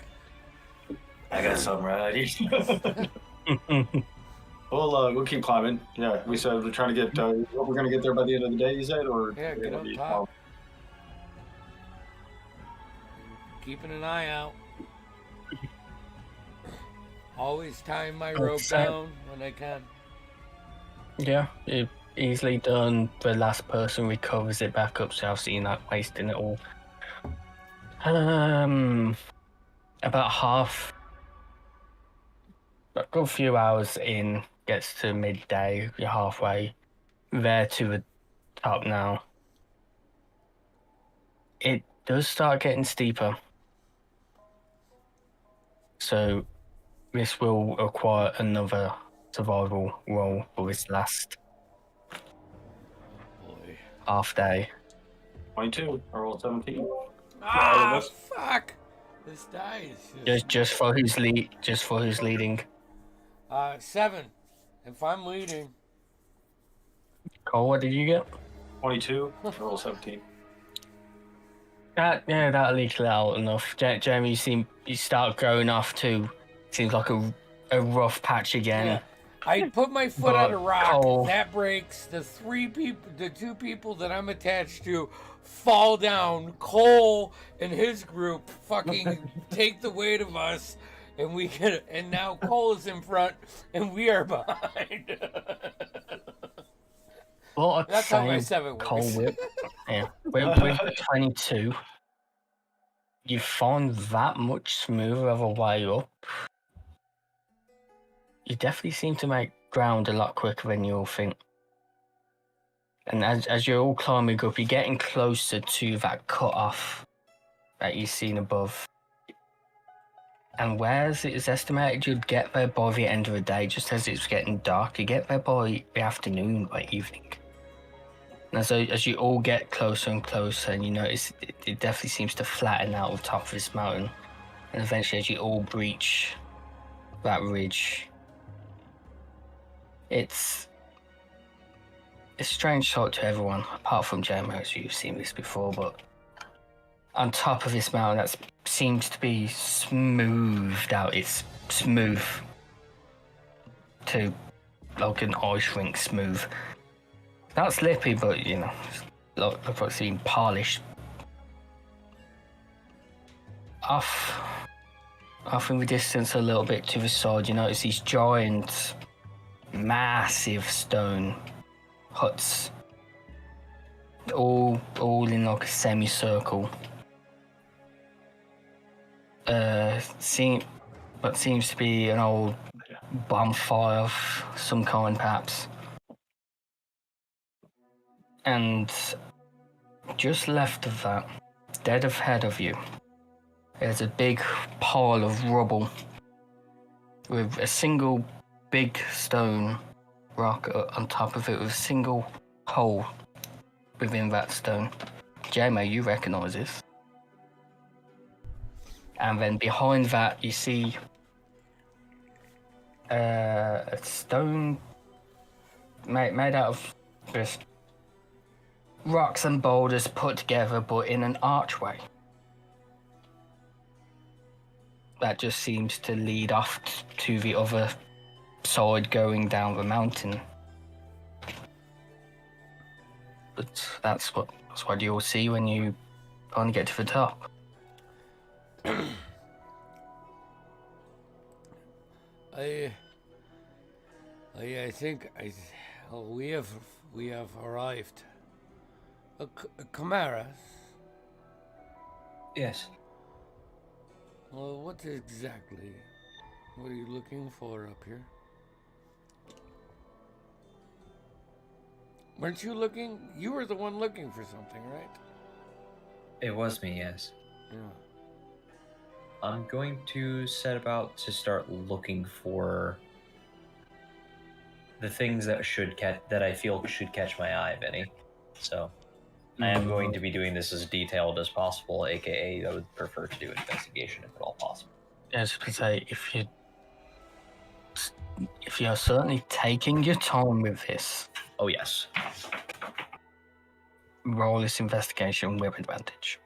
S5: I got something right here. We'll keep climbing. Yeah, we said we're trying to get. We're gonna get there by the end of the day. You said, or
S1: Yeah, get up top. Keeping an eye out. Always tying my rope down when I can.
S4: Yeah, easily done. The last person recovers it back up, so I've seen that wasting it all. About half, a good few hours in, gets to midday. You're halfway there to the top now. It does start getting steeper, so this will require another survival roll for this last
S1: Boy.
S4: half day.
S5: 22. I rolled 17.
S1: Ah, fuck! This die is
S4: Just for who's leading.
S1: 7. If I'm leading.
S4: Cole, what did you get?
S5: 22. I rolled 17.
S4: That'll equal out enough. Jeremy, you start going off too. Seems like a rough patch again.
S1: Yeah. I put my foot on a rock.
S4: Cole-
S1: That breaks. The 2 people that I'm attached to fall down. Cole and his group fucking take the weight of us, and we get. And now Cole is in front, and we are behind.
S4: What a
S1: That's how my
S4: shame,
S1: 7 works.
S4: Cole whip. Yeah, with 22, you find that much smoother of a way up. You definitely seem to make ground a lot quicker than you all think. And as you're all climbing up, you're getting closer to that cut-off that you've seen above. And whereas it is estimated you'd get there by the end of the day, just as it's getting dark, you get there by the afternoon, by evening. And so as you all get closer and closer, and you notice it definitely seems to flatten out the top of this mountain. And eventually as you all breach that ridge, it's a strange sight to everyone, apart from Jamie, as you've seen this before, but on top of this mountain that seems to be smoothed out, it's smooth to like an ice rink smooth. Not slippy, but you know, looks like it's been polished. Off in the distance a little bit to the side, you notice these giant, massive stone huts, all in like a semicircle. What seems to be an old bonfire of some kind, perhaps. And just left of that, dead ahead of you, there's a big pile of rubble with a single big stone rock on top of it with a single hole within that stone. Jamie, you recognise this. And then behind that, you see a stone made out of just rocks and boulders put together, but in an archway. that just seems to lead off to the other side going down the mountain. But that's what you'll see when you finally get to the top.
S1: I think we have arrived. Camaras.
S3: Yes.
S1: Well, what are you looking for up here? Weren't you looking? You were the one looking for something, right?
S3: It was me, yes.
S1: Yeah.
S3: I'm going to set about to start looking for the things that I feel should catch my eye, Vinny. So I am going to be doing this as detailed as possible, aka I would prefer to do investigation if at all possible.
S4: As I say, if you're certainly taking your time with this,
S3: Oh yes.
S4: roll this investigation with advantage.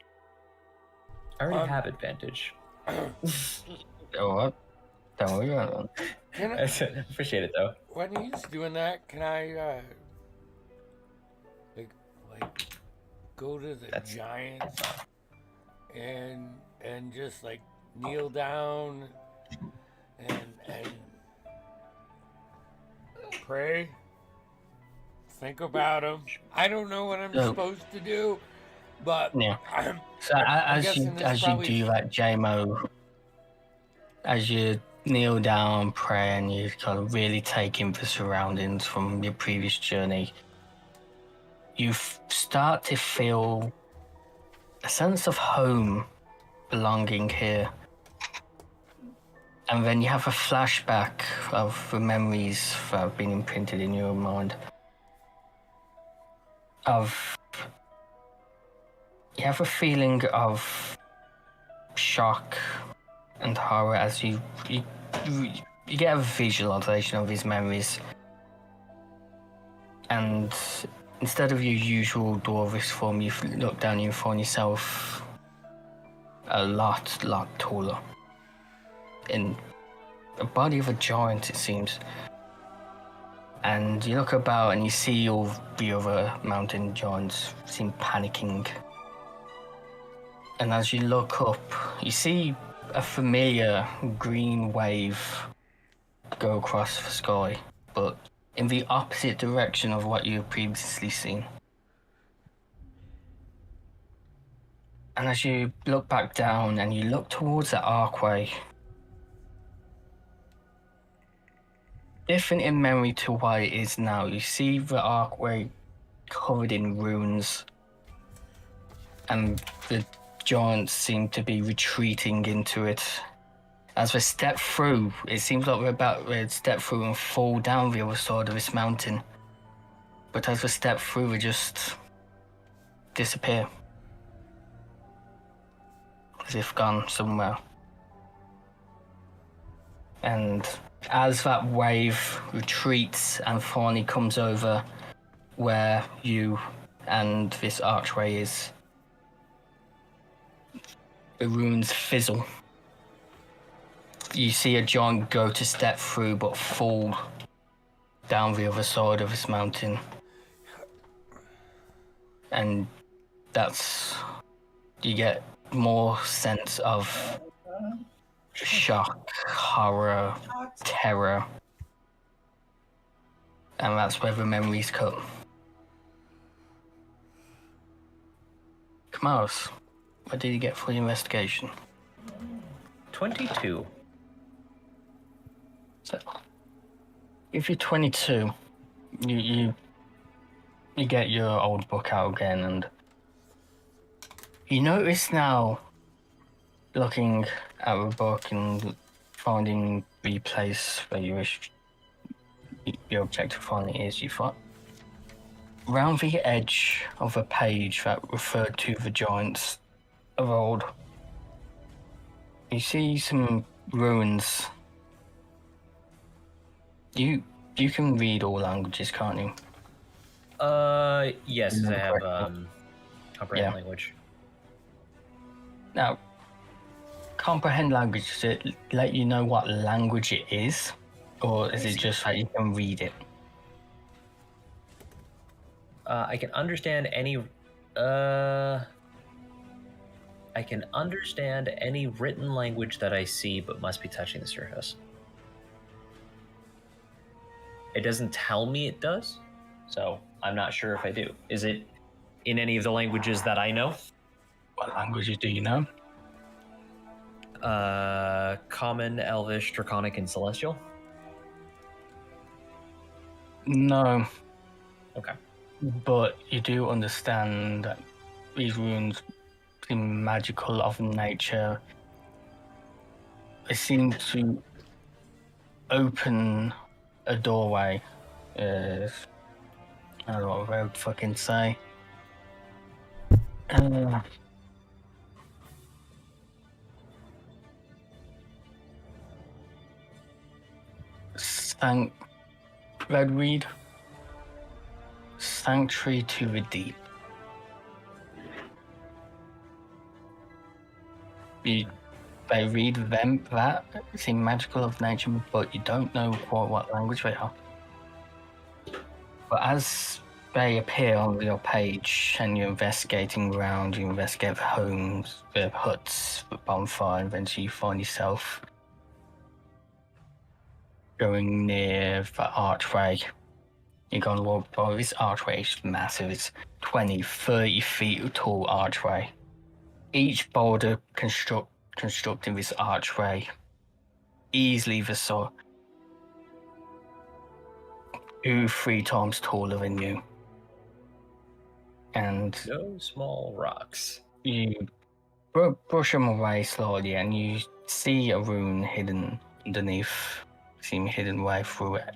S3: I already have advantage.
S4: Alright. Don't worry about it.
S1: Can I,
S3: I appreciate it though.
S1: when he's doing that, can I like go to the giants and just like kneel down and pray, think about them. I don't know what I'm supposed to do, but
S4: Yeah. So
S1: I'm
S4: as you
S1: guessing this
S4: do that, JMO, as you kneel down, pray, and you kind of really take in the surroundings from your previous journey, you start to feel a sense of home, belonging here. And then you have a flashback of the memories that have been imprinted in your mind. You have a feeling of shock and horror as you get a visualization of these memories. And instead of your usual dwarvish form, you look down and you find yourself a lot taller. In the body of a giant, it seems. And you look about and you see all the other mountain giants seem panicking. And as you look up, you see a familiar green wave go across the sky, but in the opposite direction of what you've previously seen. And as you look back down and you look towards that archway, different in memory to what it is now, you see the archway covered in ruins, and the giants seem to be retreating into it. As they step through, it seems like we're about to step through and fall down the other side of this mountain. But as they step through, they just disappear. As if gone somewhere. And as that wave retreats and finally comes over where you and this archway is, the ruins fizzle. You see a giant go to step through but fall down the other side of this mountain. And you get more sense of shock, horror, terror. And that's where the memories come. Kamaros, what did you get for your investigation?
S3: 22.
S4: So, if you're 22, you get your old book out again, and you notice now, looking at the book and finding the place where you wish your objective finally is, you find round the edge of a page that referred to the giants of old, you see some ruins. You can read all languages, can't you?
S3: Yes, I have comprehend language.
S4: Now, comprehend language? Does it let you know what language it is? Or is it just like you can read it?
S3: I can understand any. I can understand any written language that I see, but must be touching the surface. It doesn't tell me it does, so I'm not sure if I do. Is it in any of the languages that I know?
S4: What languages do you know?
S3: Common, Elvish, Draconic, and Celestial.
S4: No.
S3: Okay.
S4: But you do understand that these runes seem magical of nature. They seem to open a doorway. I don't know what I would fucking say. Red read. Sanctuary to the deep. They read them that seem magical of nature, but you don't know quite what language they are. But as they appear on your page and you're investigating around, you investigate the homes, the huts, the bonfire, and eventually you find yourself going near the archway. You're going to walk by this archway. It's massive. It's 20, 30 feet tall archway. Each boulder constructing this archway easily the size 2-3 times taller than you. And
S3: no small rocks.
S4: You brush them away slightly and you see a rune hidden underneath, seem hidden way through it.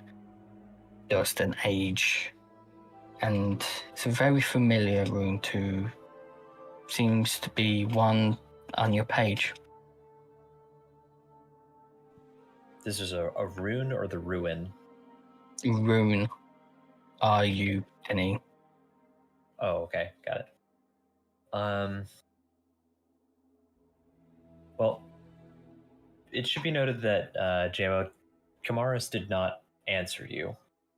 S4: Dust and age. And it's a very familiar rune too. Seems to be one on your page.
S3: This is a rune or the ruin?
S4: Rune. R-U-N-E.
S3: Oh, okay, got it. Well, it should be noted that JMO, Kamaris did not answer you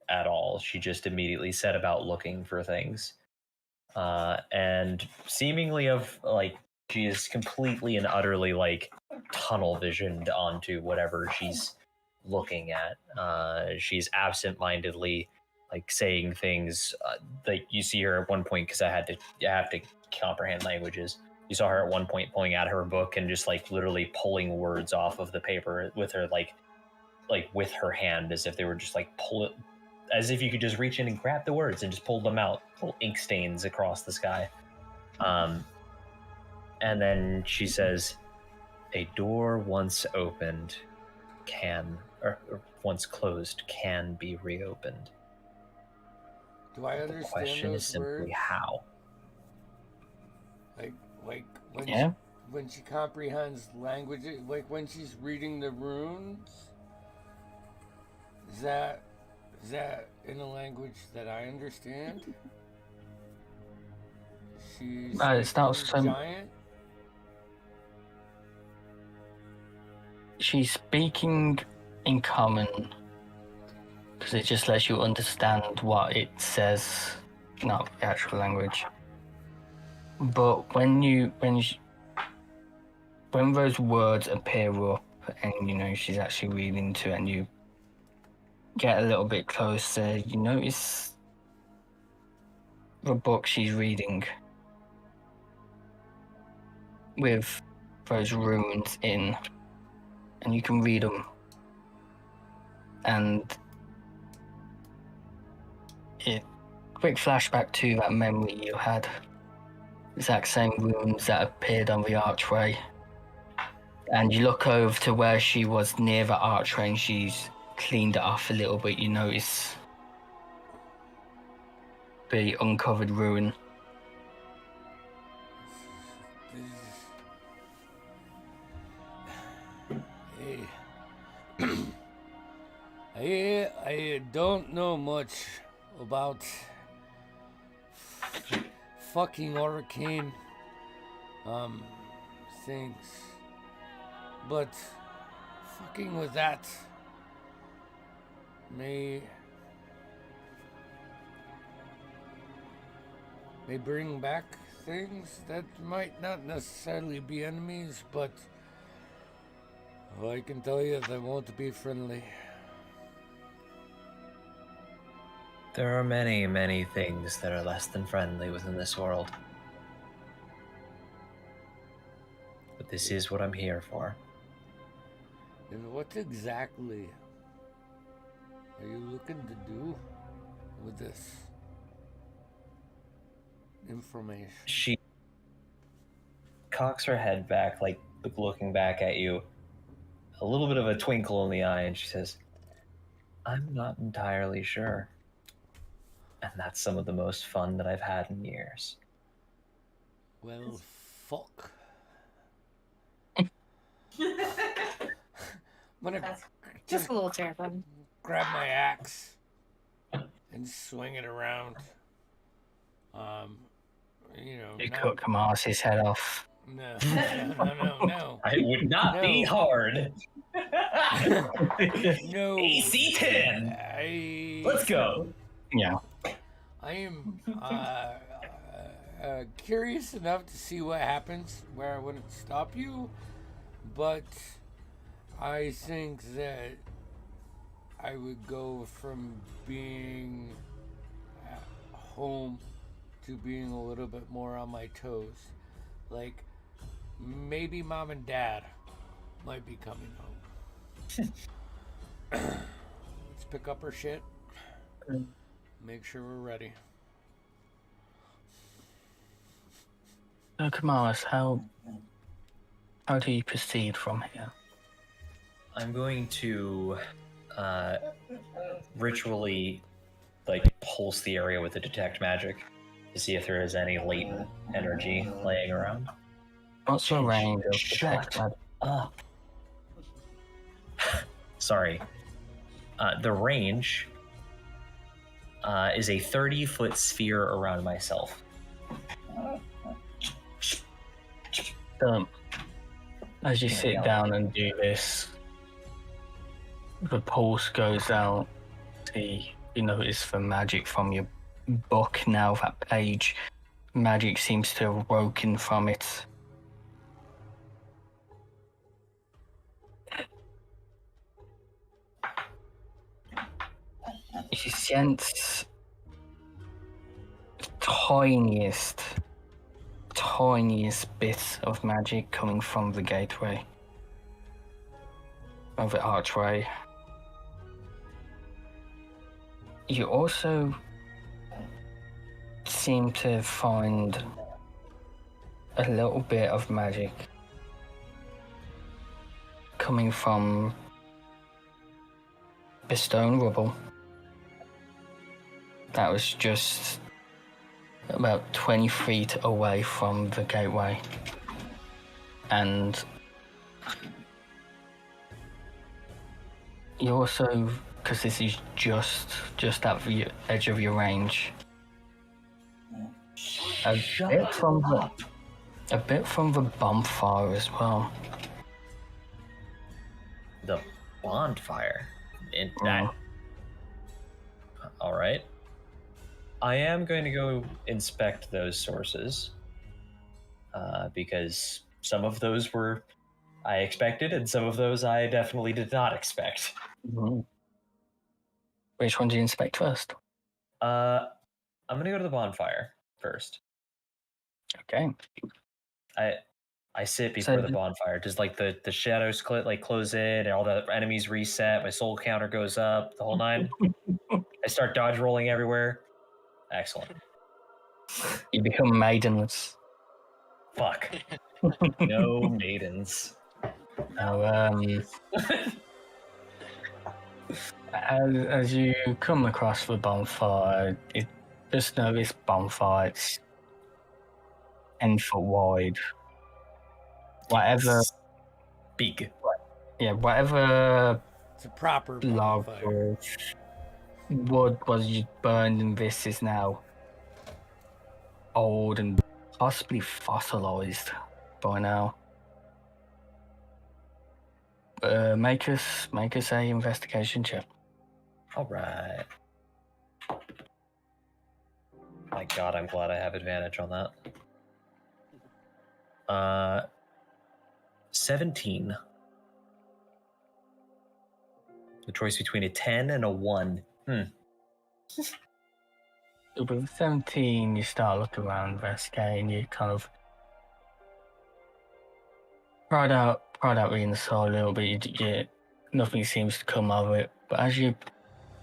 S3: at all. She just immediately set about looking for things. And seemingly she is completely and utterly tunnel visioned onto whatever she's looking at. She's absent-mindedly saying things that you see her at one point, because I have to comprehend languages. You saw her at one point pulling out her book and just literally pulling words off of the paper with her with her hand, as if they were just pull it, as if you could just reach in and grab the words and just pull them out, little ink stains across the sky. And then she says, "A door once opened or once closed can be reopened."
S1: Do I understand
S3: The question
S1: those
S3: is simply
S1: words?
S3: how.
S1: When she comprehends language, when she's reading the runes, is that in a language that I understand? She's
S4: It's not so.
S1: giant.
S4: She's speaking in common because it just lets you understand what it says, not the actual language. But when those words appear up and she's actually reading to it, and you get a little bit closer, you notice the book she's reading with those runes in, and you can read them. And quick flashback to that memory you had. Exact same runes that appeared on the archway. And you look over to where she was near the archway and she's cleaned it off a little bit. You notice the uncovered ruin.
S1: I don't know much about fucking arcane things. but fucking with that may bring back things that might not necessarily be enemies, but I can tell you they won't be friendly.
S3: There are many, many things that are less than friendly within this world. But this is what I'm here for.
S1: And what exactly are you looking to do with this information?
S3: She cocks her head back, like looking back at you, a little bit of a twinkle in the eye, and she says, I'm not entirely sure. And that's some of the most fun that I've had in years.
S1: Well, fuck. I'm gonna
S6: That's
S1: just
S6: a little terrifying.
S1: grab my axe and swing it around.
S4: You
S1: not-
S4: cut Kamar's head off.
S1: No.
S3: It would not be
S1: No.
S3: hard.
S1: No.
S3: AC 10. Let's go.
S4: Yeah.
S1: I am curious enough to see what happens where I wouldn't stop you, but I think that I would go from being at home to being a little bit more on my toes. Like, maybe mom and dad might be coming home. Let's pick up our shit. Make sure we're ready.
S4: So, Kamaris, how do you proceed from here?
S3: I'm going to ritually pulse the area with the detect magic to see if there is any latent energy laying around.
S4: What's the range of
S3: Shut
S4: detect
S3: up. Sorry. The range is a 30-foot sphere around myself.
S4: As you sit down and do this, the pulse goes out. You notice the magic from your book now, that page. Magic seems to have broken from it. You sense the tiniest bit of magic coming from the gateway, of the archway. You also seem to find a little bit of magic coming from the stone rubble that was just about 20 feet away from the gateway. And you also, because this is just at the edge of your range, a bit from the bonfire as well.
S3: The bonfire? That. All right. I am going to go inspect those sources because some of those were I expected, and some of those I definitely did not expect.
S4: Mm-hmm. Which one do you inspect first?
S3: I'm going to go to the bonfire first.
S4: Okay.
S3: I sit before the bonfire. Does the shadows close in and all the enemies reset? My soul counter goes up, the whole nine. I start dodge rolling everywhere. Excellent.
S4: You become maidenless.
S3: Fuck. No maidens.
S4: As you come across the bonfire, just know this bonfire, it's 10 foot wide. Whatever.
S3: It's big.
S4: Yeah, whatever
S1: It's a proper
S4: log
S1: bonfire.
S4: or wood was burned in this is now old and possibly fossilized by now. Make us a investigation check.
S3: All right. My God, I'm glad I have advantage on that. 17. The choice between a 10 and a 1.
S4: With 17, you start looking around, investigating. You kind of pried out reading the soul a little bit. Nothing seems to come of it. But as you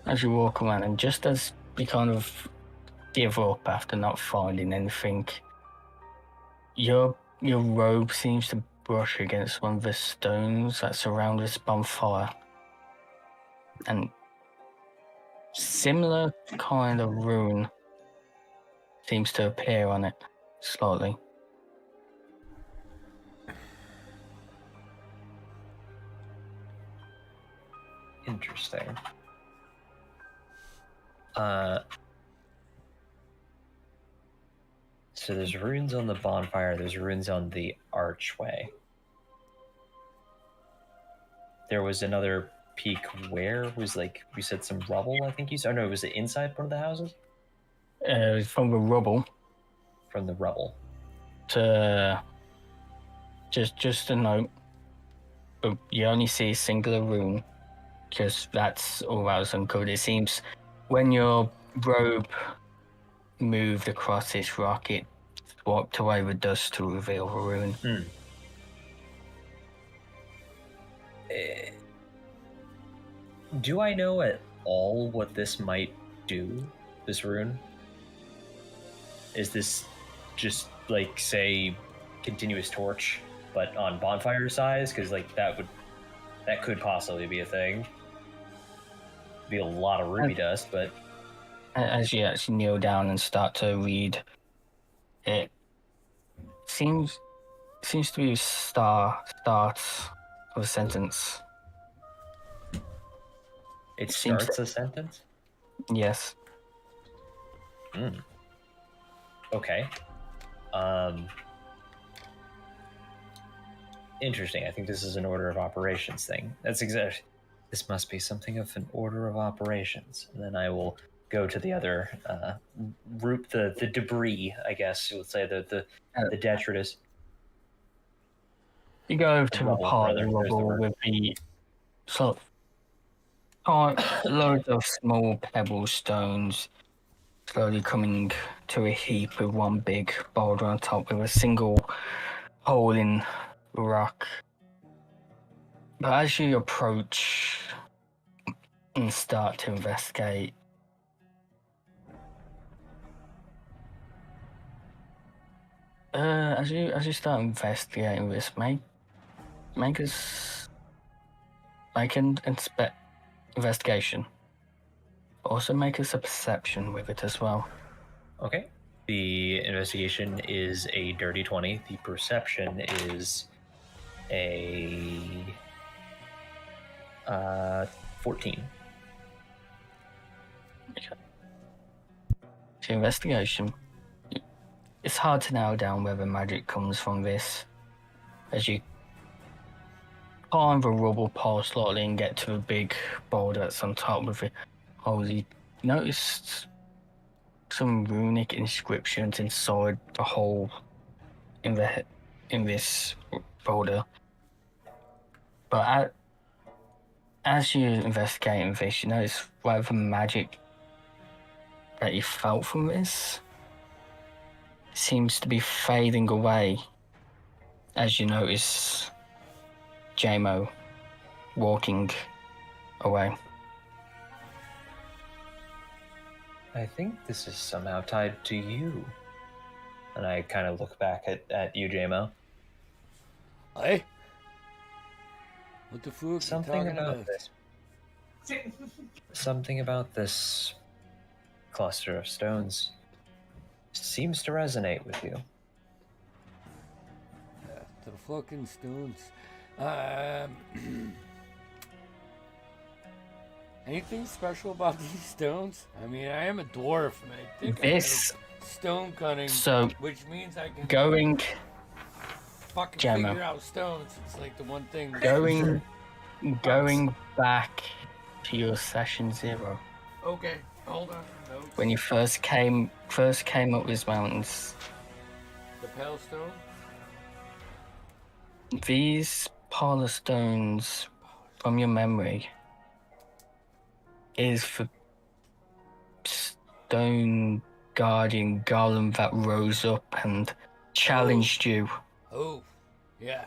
S4: walk around, and just as you kind of give up after not finding anything, your robe seems to brush against one of the stones that surround this bonfire, and similar kind of rune seems to appear on it slightly.
S3: Interesting. So there's runes on the bonfire, there's runes on the archway. There was another peak where was like, we said some rubble, I think you said. Oh no, was it inside one of the houses?
S4: From the rubble.
S3: From the rubble.
S4: To just a note, but you only see a singular rune, because that's all that was uncovered. It seems when your robe moved across this rock, it swapped away the dust to reveal the rune.
S3: Do I know at all what this might do, this rune? Is this just like, say, continuous torch, but on bonfire size? Because like that could possibly be a thing. Be a lot of ruby dust, but
S4: as you actually kneel down and start to read, it seems to be starts of a sentence.
S3: It starts a sentence?
S4: Yes.
S3: Okay. Interesting. I think this is an order of operations thing. That's exactly. This must be something of an order of operations. And then I will go to the other the debris, I guess you would say, the detritus.
S4: You go over to the part of the rubble with the sort of loads of small pebble stones slowly coming to a heap with one big boulder on top with a single hole in the rock. But as you approach and start to investigate, as you start investigating this, make an investigation. Also make us a perception with it as well.
S3: Okay. The investigation is a dirty 20. The perception is a 14.
S4: Okay. So investigation. It's hard to narrow down where the magic comes from this. As you climb the rubble pile slightly and get to a big boulder that's on top of it, you noticed some runic inscriptions inside the hole in this boulder. But as you investigate this, you notice whatever magic that you felt from this seems to be fading away as you notice Jamo walking away.
S3: I think this is somehow tied to you. And I kind of look back at you, Jamo.
S1: Hey? What the fuck
S3: Something
S1: are you talking
S3: about this. Something about this cluster of stones seems to resonate with you.
S1: The fucking stones. Anything special about these stones? I mean, I am a dwarf, and I think
S4: this
S1: I have stone cutting,
S4: so
S1: which means I can
S4: going
S1: fucking
S4: Jamo.
S1: figure out stones. It's like the one thing.
S4: Going Going back to your session 0,
S1: Okay, hold on. Notes.
S4: when you first came up these mountains,
S1: The Pale Stone?
S4: these parlor stones, from your memory, is for stone guardian golem that rose up and challenged you.
S1: Oh, yeah.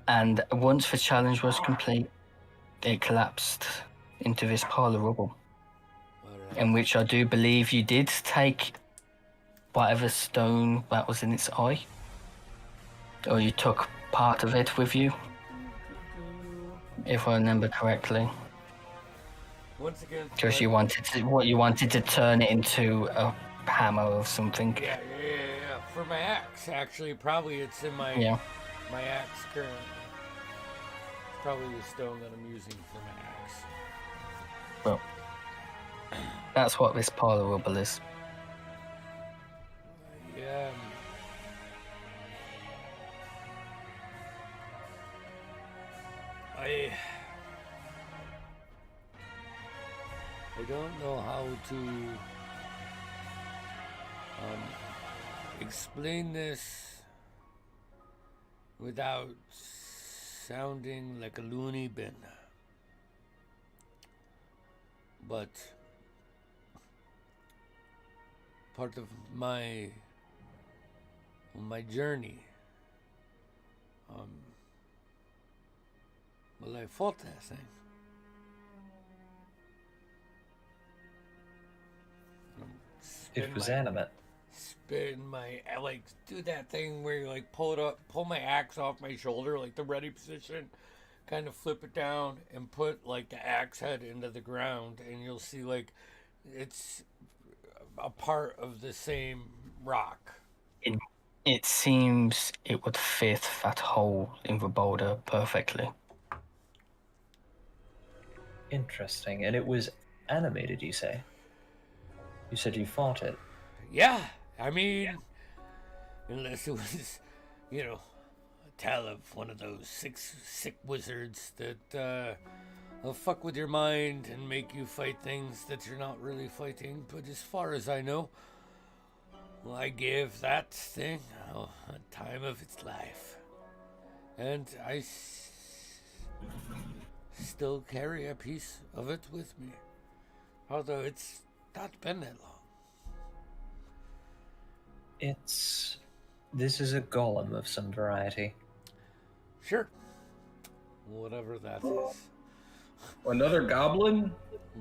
S4: And once the challenge was complete, it collapsed into this pile of rubble,
S1: Alright.
S4: in which I do believe you did take whatever stone that was in its eye, or you took part of it with you, if I remember correctly.
S1: Once again,
S4: Because you wanted to turn it into a hammer or something.
S1: Yeah. For my axe, actually, probably it's in my my axe currently. It's probably the stone that I'm using for my axe.
S4: Well, that's what this pile of rubble is.
S1: Yeah. I don't know how to explain this without sounding like a loony bin. But part of my journey, well, I fought that thing.
S3: It was animate.
S1: I like do that thing where you like pull my axe off my shoulder, like the ready position, kind of flip it down and put like the axe head into the ground, and you'll see like it's a part of the same rock.
S4: It seems it would fit that hole in the boulder perfectly.
S3: Interesting. And it was animated, you say? You said you fought it.
S1: Yeah, I mean, unless it was, a tale of one of those sick wizards that will fuck with your mind and make you fight things that you're not really fighting. But as far as I know, well, I gave that thing a time of its life, and I still carry a piece of it with me, although it's not been that long.
S3: This is a golem of some variety.
S1: Sure. Whatever that is.
S7: Another goblin?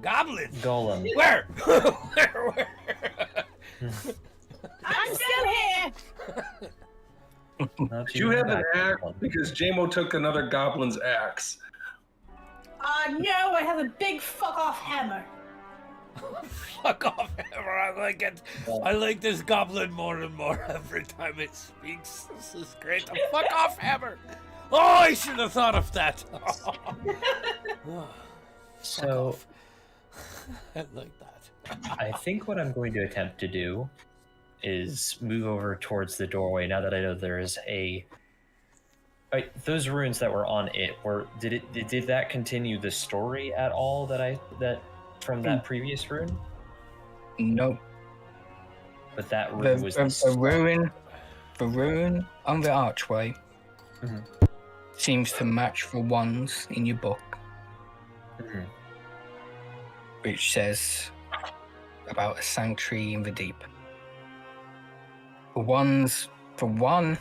S1: Goblin?
S3: Golem.
S1: Where? Where?
S6: I'm still here.
S3: Not
S7: Did you have an
S3: back,
S7: axe?
S3: golem.
S7: Because JMO took another goblin's axe.
S6: No, I have a big fuck off hammer.
S1: Fuck off, hammer. I like this goblin more and more every time it speaks. This is great. The fuck off, hammer. Oh, I should have thought of that.
S3: So,
S1: I like that.
S3: I think what I'm going to attempt to do is move over towards the doorway now that I know there is those runes that were on it did that continue the story at all that from that previous rune?
S4: Nope.
S3: But that rune was the
S4: rune on the archway
S3: Mhm.
S4: seems to match the ones in your book,
S3: Mhm.
S4: which says about a sanctuary in the deep. The one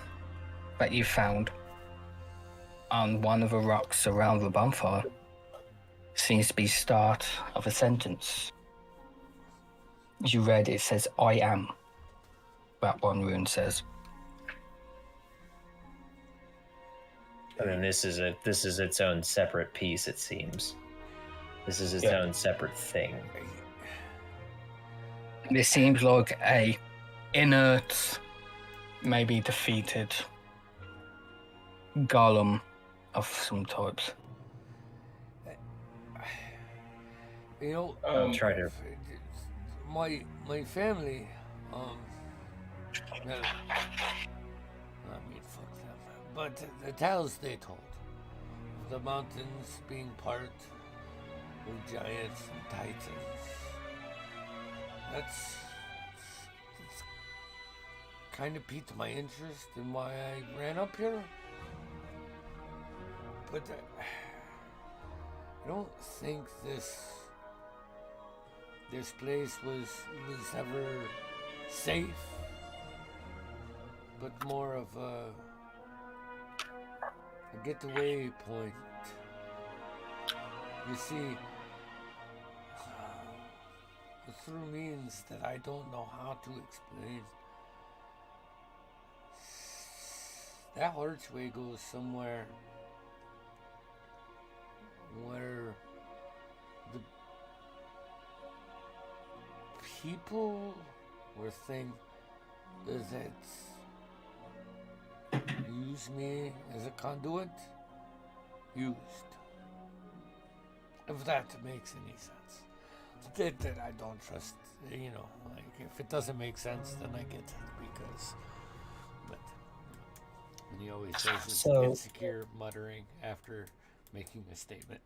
S4: that you found on one of the rocks around the bonfire seems to be start of a sentence. As you read, it says, "I am." That one rune says.
S3: And then this is its own separate piece, it seems. This is its
S4: Yeah.
S3: own separate thing.
S4: This seems like a inert, maybe defeated golem of some types.
S3: I'll try to.
S1: My family, no, I mean, fuck them. But the tales they told the mountains being part of giants and titans. That's kind of piqued my interest in why I ran up here. But I don't think this place was ever safe, but more of a getaway point. You see, through means that I don't know how to explain. That archway goes somewhere where the people or thing that use me as a conduit used. If that makes any sense. That I don't trust, you know, like if it doesn't make sense, then I get it because, but, and he always says it's insecure muttering after making a statement.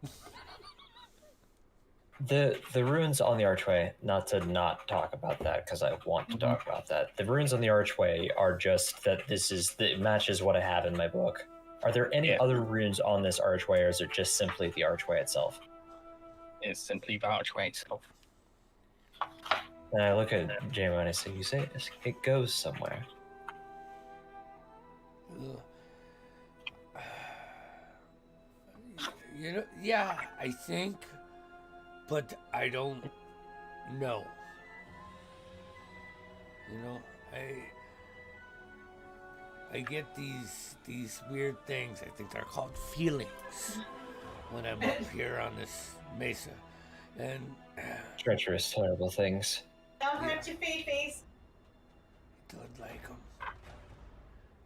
S3: The runes on the archway, not to not talk about that because I want to talk about that. The runes on the archway are just that it matches what I have in my book. Are there any other runes on this archway, or is it just simply the archway itself?
S4: It's simply the archway itself.
S3: And I look at Jamie and I say, "You say it goes somewhere."
S1: You know, yeah, I think, but I don't know. You know, I get these weird things. I think they're called feelings when I'm up here on this mesa, and
S3: Treacherous, terrible things.
S6: Don't hurt your face.
S1: I don't like them.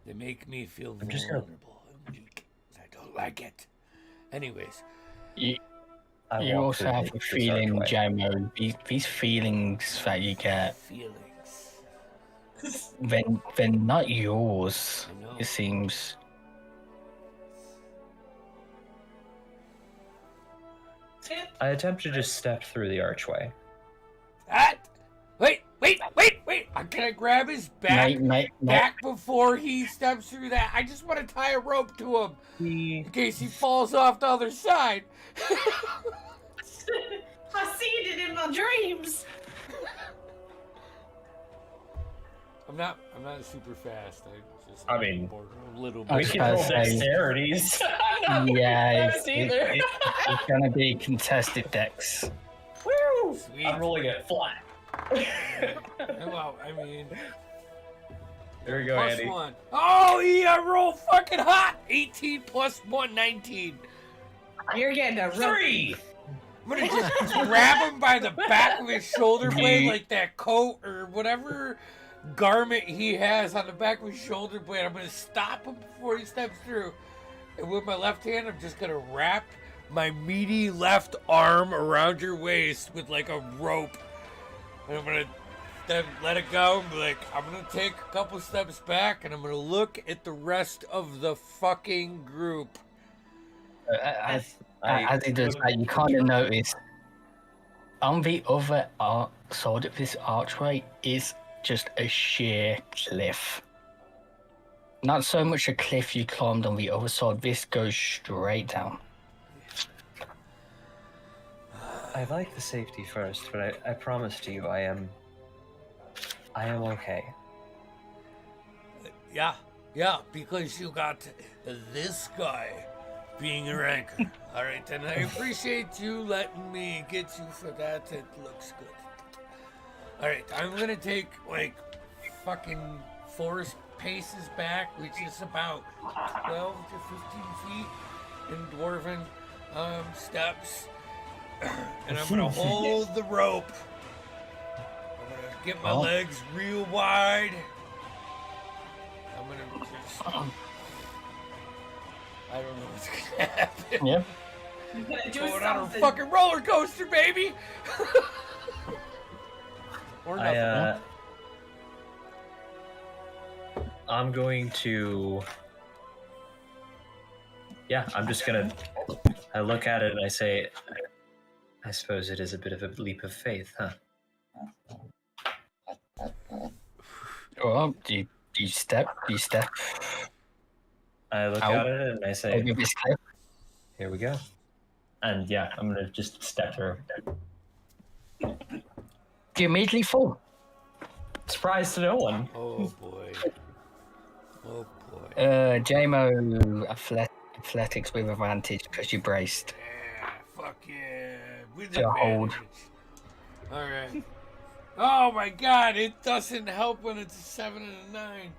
S1: They make me feel
S3: I'm just
S1: vulnerable and weak. I don't like it. Anyways,
S4: You also have a feeling, Jamo. These feelings that you get, they're not yours. It seems.
S3: I attempt to just step through the archway.
S1: Wait! Can I grab his back back before he steps through that? I just want to tie a rope to him in case he falls off the other side.
S6: I seen it in my dreams.
S1: I'm not super fast.
S3: I mean,
S1: a little
S3: we
S1: bit.
S3: can roll dexterities.
S4: Yeah, it's gonna be contested dex.
S3: Woo!
S1: Sweet.
S3: I'm rolling it flat.
S1: Well, I mean,
S3: there we go,
S1: plus
S3: Andy.
S1: 1. Oh, yeah, roll fucking hot. 18 plus 1, 19.
S6: You're getting a
S3: 3.
S1: I'm gonna just grab him by the back of his shoulder blade, like that coat or whatever garment he has on the back of his shoulder blade. I'm gonna stop him before he steps through, and with my left hand, I'm just gonna wrap my meaty left arm around your waist with like a rope, and I'm gonna then let it go and be like, I'm gonna take a couple steps back, and I'm gonna look at the rest of the fucking group.
S4: As he does that, you kind of notice on the other side of this archway is just a sheer cliff. Not so much a cliff you climbed on the other side, this goes straight down.
S3: I like the safety first, but I promise to you, I am okay.
S1: Yeah, because you got this guy being your anchor. All right, and I appreciate you letting me get you for that. It looks good. All right, I'm gonna take like fucking 4 paces back, which is about 12 to 15 feet in dwarven steps, and I'm gonna hold the rope. I'm gonna get my legs real wide. I'm gonna just... I don't know what's gonna happen.
S4: Yep.
S1: Going on a fucking roller coaster, baby! Or nothing.
S3: I'm going to... Yeah, I'm just gonna I look at it and I say, I suppose it is a bit of a leap of faith, huh?
S4: Well, do you step?
S3: I look
S4: Out.
S3: at it and I say,
S4: Over this cliff?
S3: here we go. And yeah, I'm gonna just step through.
S4: Do you immediately fall?
S3: Surprise to no one.
S1: Oh boy. Oh boy.
S4: JMO athletics with advantage because you braced.
S1: Yeah, fuck yeah. With
S4: To hold.
S1: advantage. Alright. Oh my god, it doesn't help when it's a 7 and a 9.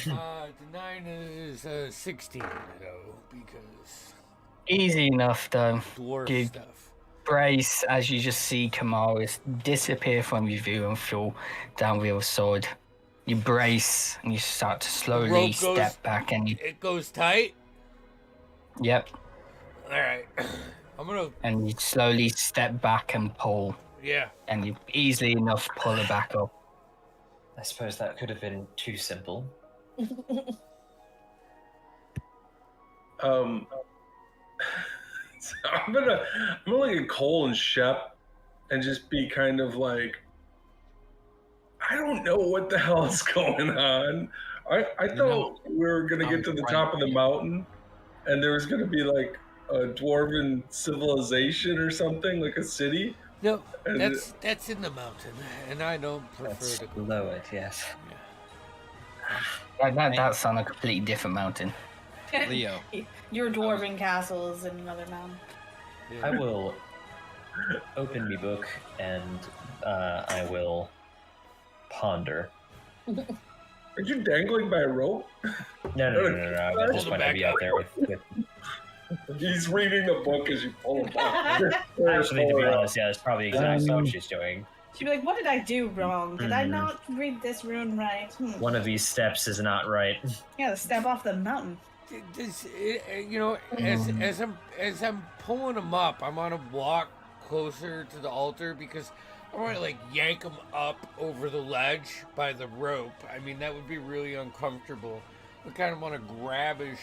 S1: The 9 is 16 though, because
S4: Easy enough though.
S1: dwarf
S4: Dude.
S1: stuff.
S4: Brace as you just see Kamaris disappear from your view and fall down with your sword. You brace and you start to slowly
S1: Rope goes-
S4: step back and you,
S1: It goes tight.
S4: yep,
S1: Alright. I'm gonna,
S4: and you slowly step back and pull,
S1: yeah.
S4: and you easily enough pull it back up.
S3: I suppose that could have been too simple.
S7: So I'm gonna look at Cole and Shep and just be kind of like, I don't know what the hell is going on. I thought we were gonna get to the top of the mountain and there was gonna be like a dwarven civilization or something, like a city.
S1: No,
S7: And
S1: that's in the mountain, and I don't prefer
S3: That's
S1: to go.
S3: below it, yes.
S4: That's on a completely different mountain.
S8: Leo.
S6: Your dwarven castle is in another mountain.
S1: Yeah.
S3: I will open my book and I will ponder.
S7: Are you dangling by a rope?
S3: No. I just
S1: him
S3: want to
S1: back
S3: be out there with
S7: He's reading the book as you pull him back.
S3: Actually, to be honest, yeah, that's probably exactly what she's doing.
S6: She'd be like, what did I do wrong? Did I
S3: Mhm.
S6: not read this rune right?
S3: One of these steps is not right.
S6: Yeah, the step off the mountain.
S1: This, you know, as I'm pulling him up, I'm gonna walk closer to the altar because I want to like yank him up over the ledge by the rope. I mean, that would be really uncomfortable. I kind of want to grab his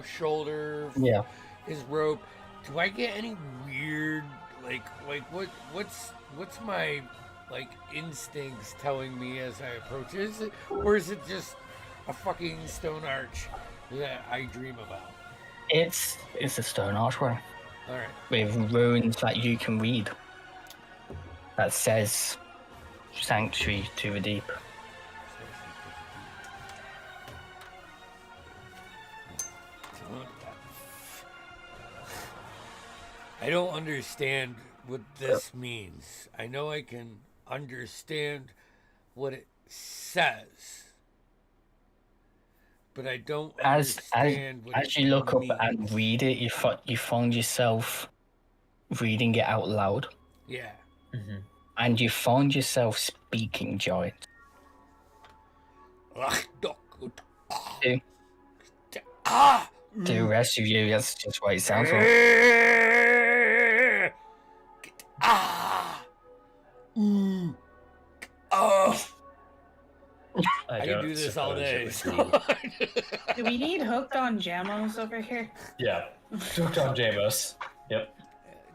S1: shoulder,
S4: Yeah.
S1: his rope. Do I get any weird what's my like instincts telling me as I approach? Is it, or is it just a fucking stone arch that I dream about?
S4: It's a stone archway
S1: All right.
S4: with runes that you can read that says "Sanctuary to the Deep."
S1: I don't understand what this means. I know I can understand what it says, but I don't understand what
S4: As
S1: it
S4: you look
S1: means.
S4: up and read it, you find yourself reading it out loud,
S1: Yeah.
S3: Mm-hmm.
S4: and you find yourself speaking giant. To the rest of you, that's just what it sounds like.
S1: I can
S3: don't
S1: do this all
S3: suppose
S1: day.
S3: it would be-
S6: Do we need hooked on Jamos over here?
S3: Yeah. Hooked on Jamos. Yep.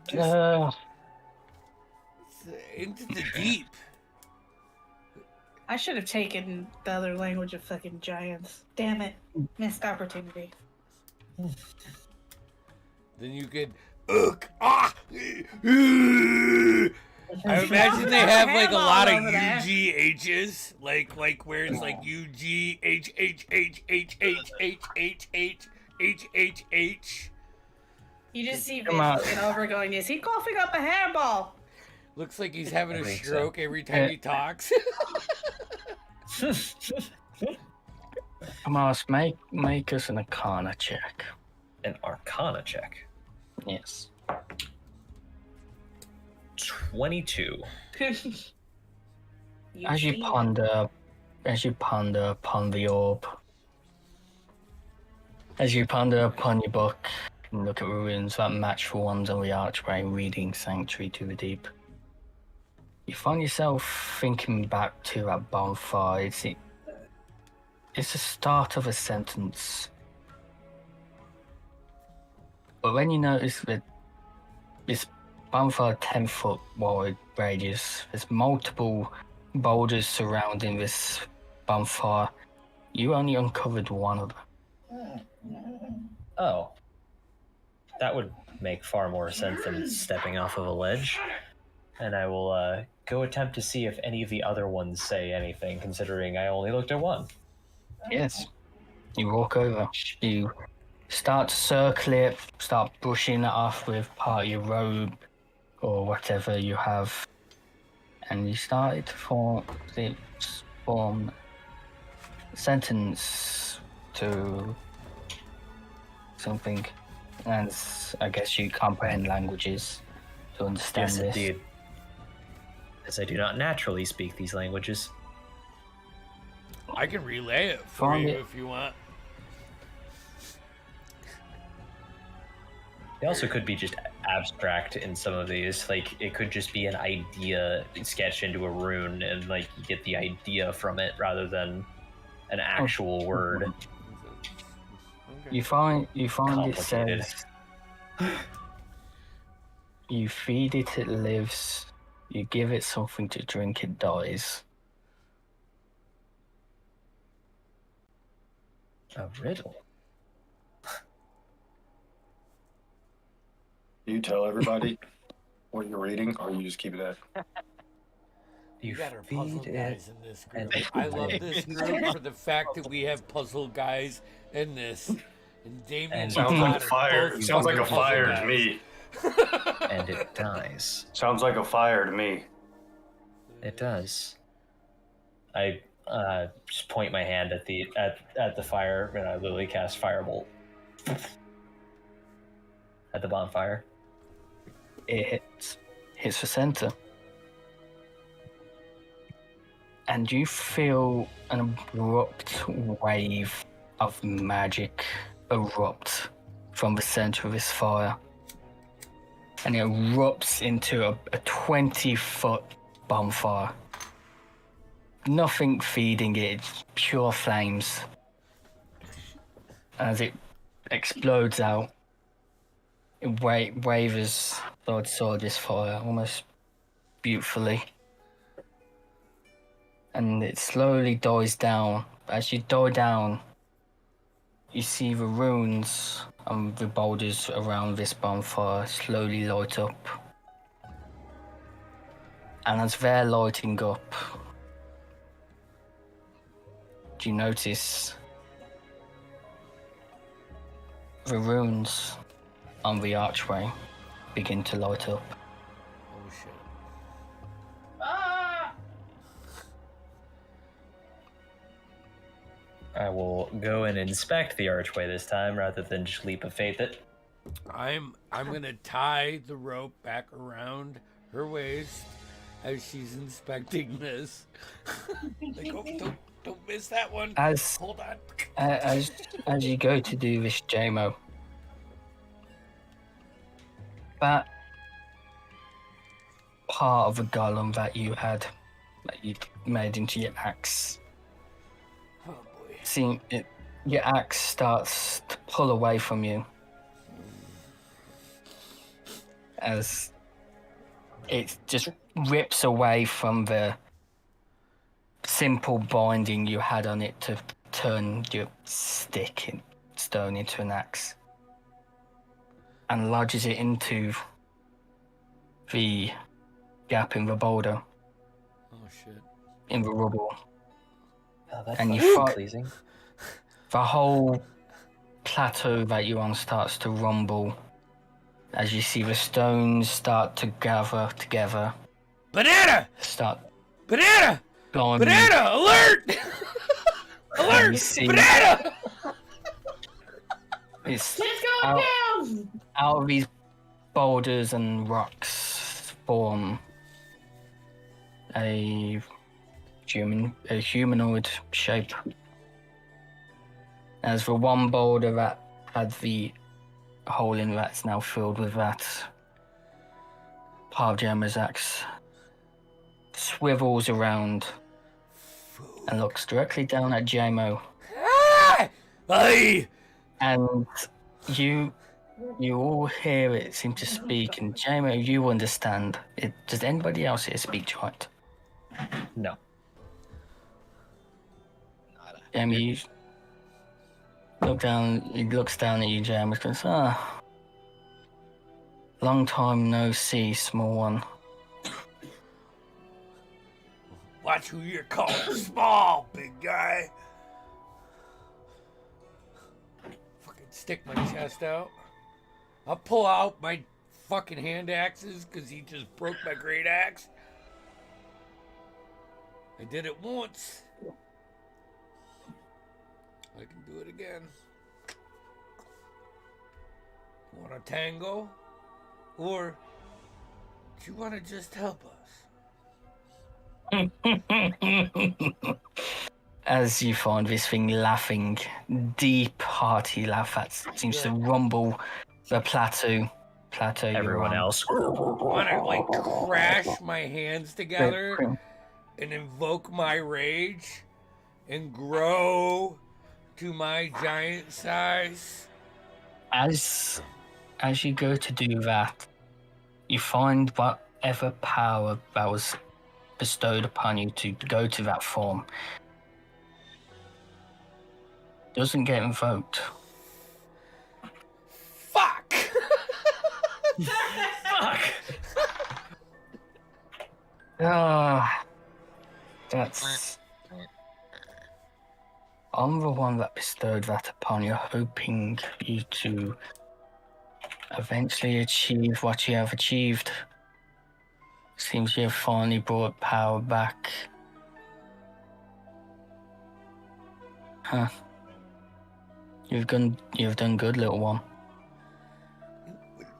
S1: Just into the deep.
S6: I should have taken the other language of fucking giants. Damn it. Missed opportunity.
S1: Then you could. I imagine they have like a lot of UGHs, like where it's like UGHHHHHHHHHHH.
S6: You just see
S4: Come on.
S6: Vince over going, is he coughing up a hairball?
S1: Looks like he's having
S3: I
S1: a
S3: think so.
S1: stroke every time he talks.
S4: Amos, make us an Arcana check.
S3: An Arcana check.
S4: Yes.
S3: 22.
S4: As you ponder upon the orb, as you ponder upon your book and look at runes that match the ones on the archway reading Sanctuary to the Deep, you find yourself thinking back to that bonfire. It's the start of a sentence. But when you notice that this bonfire 10-foot wide radius, there's multiple boulders surrounding this bonfire. You only uncovered one of them.
S3: Oh. That would make far more sense than stepping off of a ledge. And I will go attempt to see if any of the other ones say anything, considering I only looked at one.
S4: Yes. You walk over. You start to circle it, start brushing it off with part of your robe or whatever you have. And you started to form a sentence to something. And I guess you comprehend languages to understand
S3: Yes,
S4: this.
S3: indeed. As I do not naturally speak these languages.
S1: I can relay it for
S4: Find
S1: you
S4: it.
S1: if you want.
S3: They also could be just abstract in some of these. Like, it could just be an idea sketched into a rune, and like you get the idea from it rather than an actual word.
S1: Okay.
S4: You find it
S3: Complicated.
S4: says, you feed it, it lives. You give it something to drink, it dies.
S3: A riddle.
S5: You tell everybody what you're reading, or you just keep it at.
S1: You got our puzzle
S3: feed
S1: guys in this group.
S3: and
S1: I love this group for the fact that we have puzzle guys in this. And Damien
S3: And
S1: and
S5: Sounds
S1: Todd
S5: like a
S1: are
S5: fire.
S1: both
S5: Sounds like a
S1: fucking
S5: fire
S1: puzzle
S5: to me.
S3: and it dies.
S5: Sounds like a fire to me.
S3: It does. I just point my hand at the fire, and I literally cast Firebolt at the bonfire.
S4: It hits the center. And you feel an abrupt wave of magic erupt from the center of this fire. And it erupts into a 20-foot bonfire. Nothing feeding it, it's pure flames. As it explodes out, it wavers toward this fire almost beautifully. And it slowly dies down. As you die down, you see the runes and the boulders around this bonfire slowly light up. And as they're lighting up, do you notice the runes on the archway begin to light up?
S1: Oh shit.
S3: I will go and inspect the archway this time rather than just leap of faith it.
S1: I'm gonna tie the rope back around her waist as she's inspecting this. Like, oh, don't miss that one.
S4: As
S1: Hold on.
S4: as you go to do this, JMO, that part of the golem that you made into your axe,
S1: Oh boy.
S4: your axe starts to pull away from you as it just rips away from the simple binding you had on it to turn your stick in stone into an axe, and lodges it into the gap in the boulder,
S1: Oh shit.
S4: in the rubble.
S3: Oh, that's
S4: And
S3: not
S4: you
S3: so
S4: fight-
S3: pleasing.
S4: The whole plateau that you're on starts to rumble as you see the stones start to gather together,
S1: Banana!
S4: start
S1: Banana!
S4: going.
S1: Banana! Alert! Alert!
S4: You see-
S1: Banana!
S4: It's
S6: It's going down!
S4: out of these boulders and rocks form a humanoid shape. As the one boulder that had the hole in that's now filled with that part of Gemma's axe swivels around and looks directly down at JMO.
S1: Ah! Aye!
S4: And you You all hear it seem to speak, and Jamie, you understand. Does anybody else here speak giant?
S3: No.
S8: Nada.
S4: Jamie, you look down. He looks down at you, Jamie. Goes, long time no see, small one.
S1: Watch who you're calling small, big guy. Fucking stick my chest out. I'll pull out my fucking hand axes because he just broke my great axe. I did it once. I can do it again. Want a tango? Or do you want to just help us?
S4: As you find this thing laughing, deep, hearty laugh that seems to rumble the plateau. You're
S3: Everyone
S4: on.
S3: else.
S1: Want to like crash my hands together and invoke my rage and grow to my giant size?
S4: As you go to do that, you find whatever power that was bestowed upon you to go to that form doesn't get invoked.
S1: Fuck!
S3: Fuck!
S4: That's... I'm the one that bestowed that upon you, hoping you to eventually achieve what you have achieved. Seems you have finally brought power back. Huh. You've done good, little one.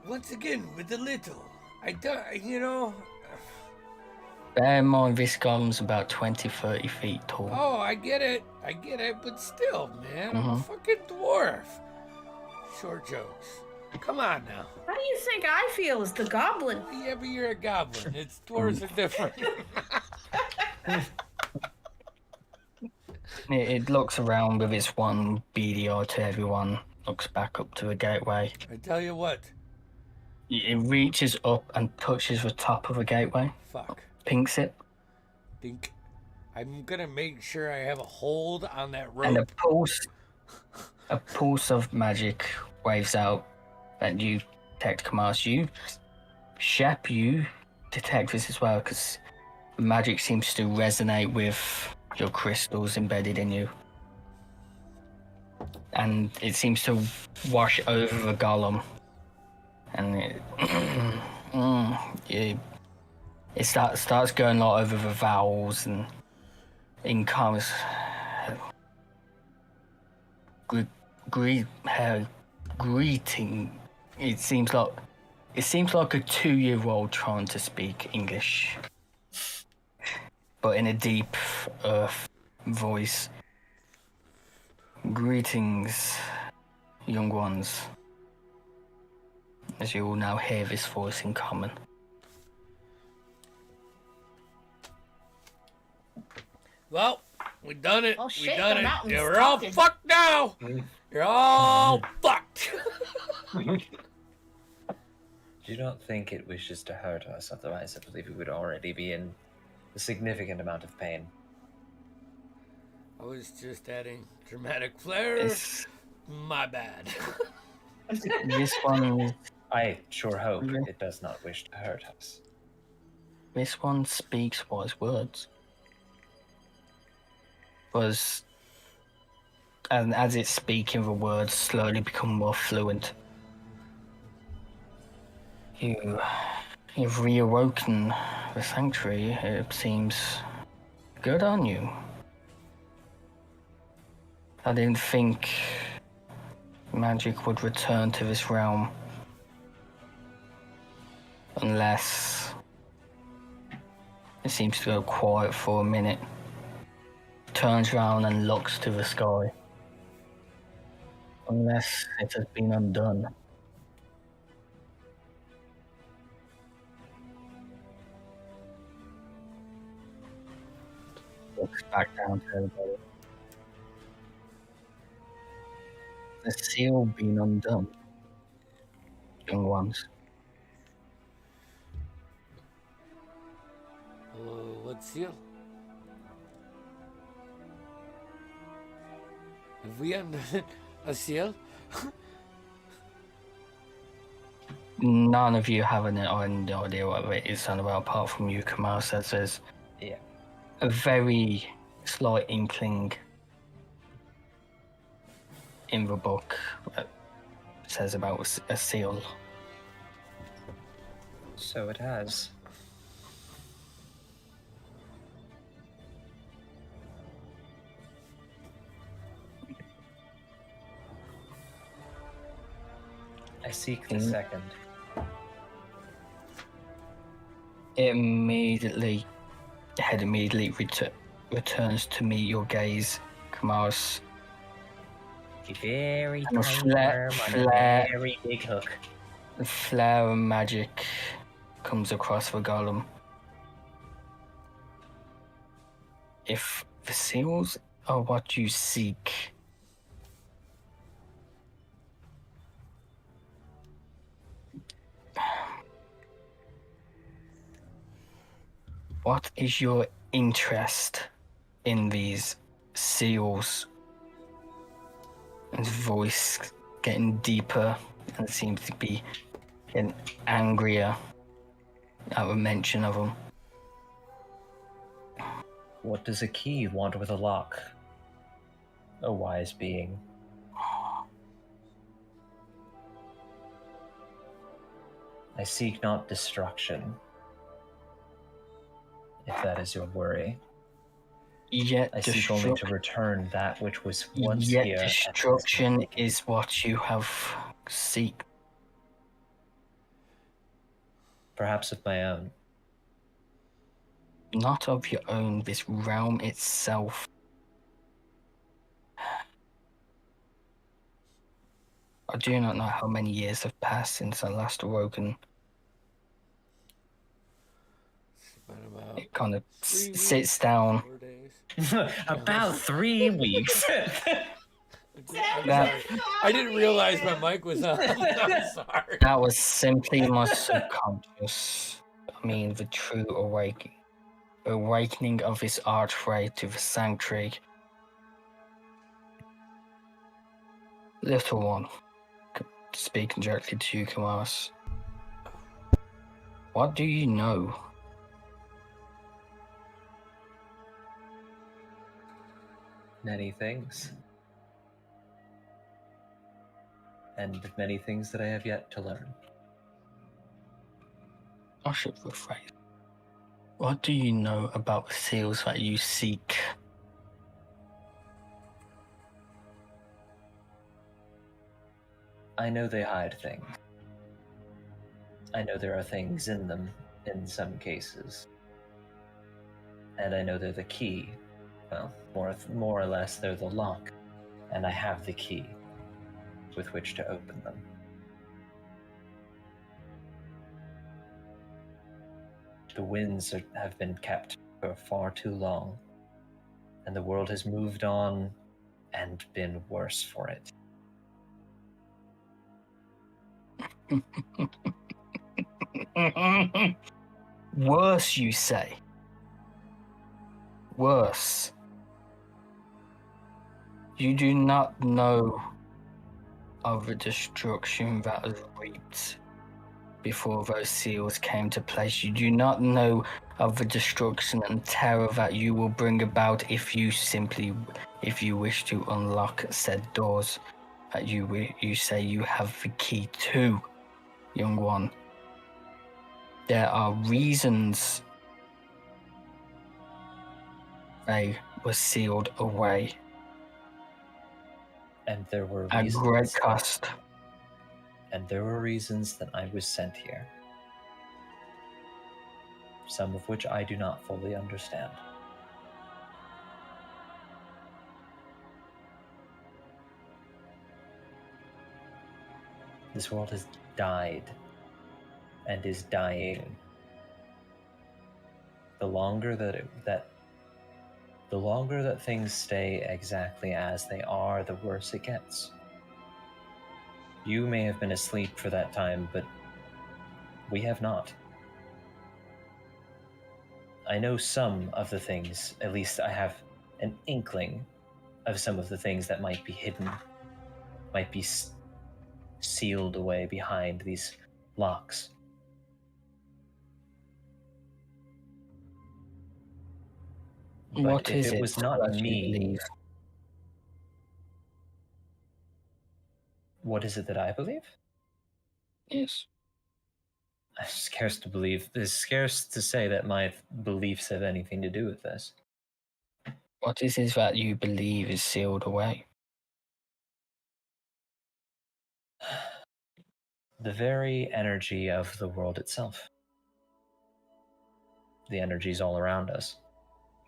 S1: Once again, with the little. I don't, you know...
S4: Bear in mind, this golem's about 20, 30 feet tall.
S1: Oh, I get it, but still, man, I'm a
S4: Mhm.
S1: fucking dwarf. Short jokes. Come on now.
S6: How do you think I feel as the goblin?
S1: Yeah, but you're a goblin. It's dwarves are different.
S4: It looks around with its one beady eye to everyone, looks back up to the gateway.
S1: I tell you what.
S4: It reaches up and touches the top of the gateway,
S1: Fuck.
S4: pinks it,
S1: Think I'm gonna make sure I have a hold on that
S4: and
S1: rope.
S4: a pulse of magic waves out that you detect, Kamas. Shep, you detect this as well, because the magic seems to resonate with your crystals embedded in you. And it seems to wash over the golem. And it starts going like over the vowels, and in comes greeting. It seems like a 2-year-old trying to speak English, but in a deep earth voice. Greetings, young ones. As you all now hear this voice in common.
S1: Well, we done it.
S6: Oh,
S1: We
S6: shit,
S1: done
S6: the
S1: it.
S6: mountain's
S1: Yeah, we're all
S6: talking.
S1: fucked now. You're all fucked.
S3: Do not think it wishes to hurt us, otherwise I believe we would already be in a significant amount of pain.
S1: I was just adding dramatic flair.
S4: This
S1: My bad.
S4: one
S3: I sure hope
S4: Mhm.
S3: it does not wish to hurt us.
S4: This one speaks wise words. And as it's speaking, the words slowly become more fluent. You've reawoken the sanctuary. It seems good on you. I didn't think magic would return to this realm unless it seems to go quiet for a minute, turns around and looks to the sky. Unless it has been undone. Looks back down to everybody. The seal been undone. young ones.
S1: What seal? Have we undone a seal?
S4: None of you have any idea what it is on about, apart from you, Kamal says there's a very slight inkling in the book that says about a seal.
S3: So it has. I seek the second.
S4: It immediately, the head immediately returns to meet your gaze, Kamaris.
S3: A very
S4: And a
S3: tiny worm on a very big hook.
S4: The flare of magic comes across the golem. If the seals are what you seek, what is your interest in these seals? His voice getting deeper and seems to be getting angrier at the mention of them.
S3: What does a key want with a lock? A wise being. I seek not destruction, if that is your worry.
S4: Yet
S3: I seek only to return that which was once
S4: Yet
S3: here.
S4: destruction is what you have seek.
S3: Perhaps of my own.
S4: Not of your own, this realm itself. I do not know how many years have passed since I last awoken. It kind of sits down.
S3: About 3 weeks.
S1: I didn't realize my mic was on. I'm sorry.
S4: That was simply my subconscious. I mean, the true awakening of this archway to the sanctuary. Little one, speaking directly to you, Kamaris. What do you know?
S3: Many things. And many things that I have yet to learn.
S4: I should rephrase. What do you know about the seals that you seek?
S3: I know they hide things. I know there are things in them in some cases. And I know they're the key. Well, more or less, they're the lock. And I have the key with which to open them. The winds have been kept for far too long, and the world has moved on and been worse for it.
S4: Worse, you say? Worse. You do not know of the destruction that was reaped before those seals came to place. You do not know of the destruction and terror that you will bring about if you wish to unlock said doors that you say you have the key to, young one. There are reasons they were sealed away.
S3: And there were
S4: at
S3: reasons.
S4: Great cost.
S3: And there were reasons that I was sent here. Some of which I do not fully understand. This world has died and is dying. The longer that things stay exactly as they are, the worse it gets. You may have been asleep for that time, but we have not. I know some of the things, at least I have an inkling of some of the things that might be hidden, might be sealed away behind these locks. But
S4: What
S3: if
S4: is
S3: it
S4: it
S3: was not
S4: that you
S3: me,
S4: believe?
S3: what is it that I believe?
S4: Yes.
S3: I'm scarce to believe. It's scarce to say that my beliefs have anything to do with this.
S4: What is it that you believe is sealed away?
S3: The very energy of the world itself. The energies all around us.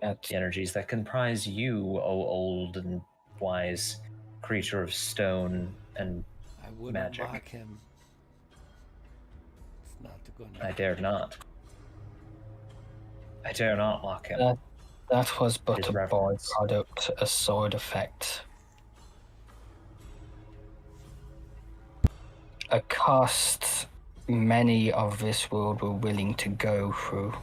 S3: The energies that comprise you, O old and wise creature of stone and
S1: I wouldn't
S3: magic.
S1: mock him. It's not the good.
S3: I dare not. I dare not mock him.
S4: That was but
S3: His
S4: a
S3: reverence.
S4: byproduct, a side effect. A cost many of this world were willing to go through.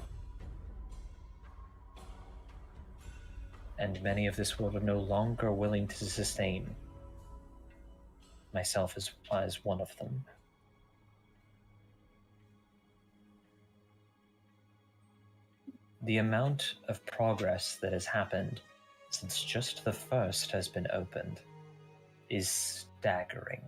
S3: And many of this world are no longer willing to sustain. Myself as one of them. The amount of progress that has happened since just the first has been opened is staggering.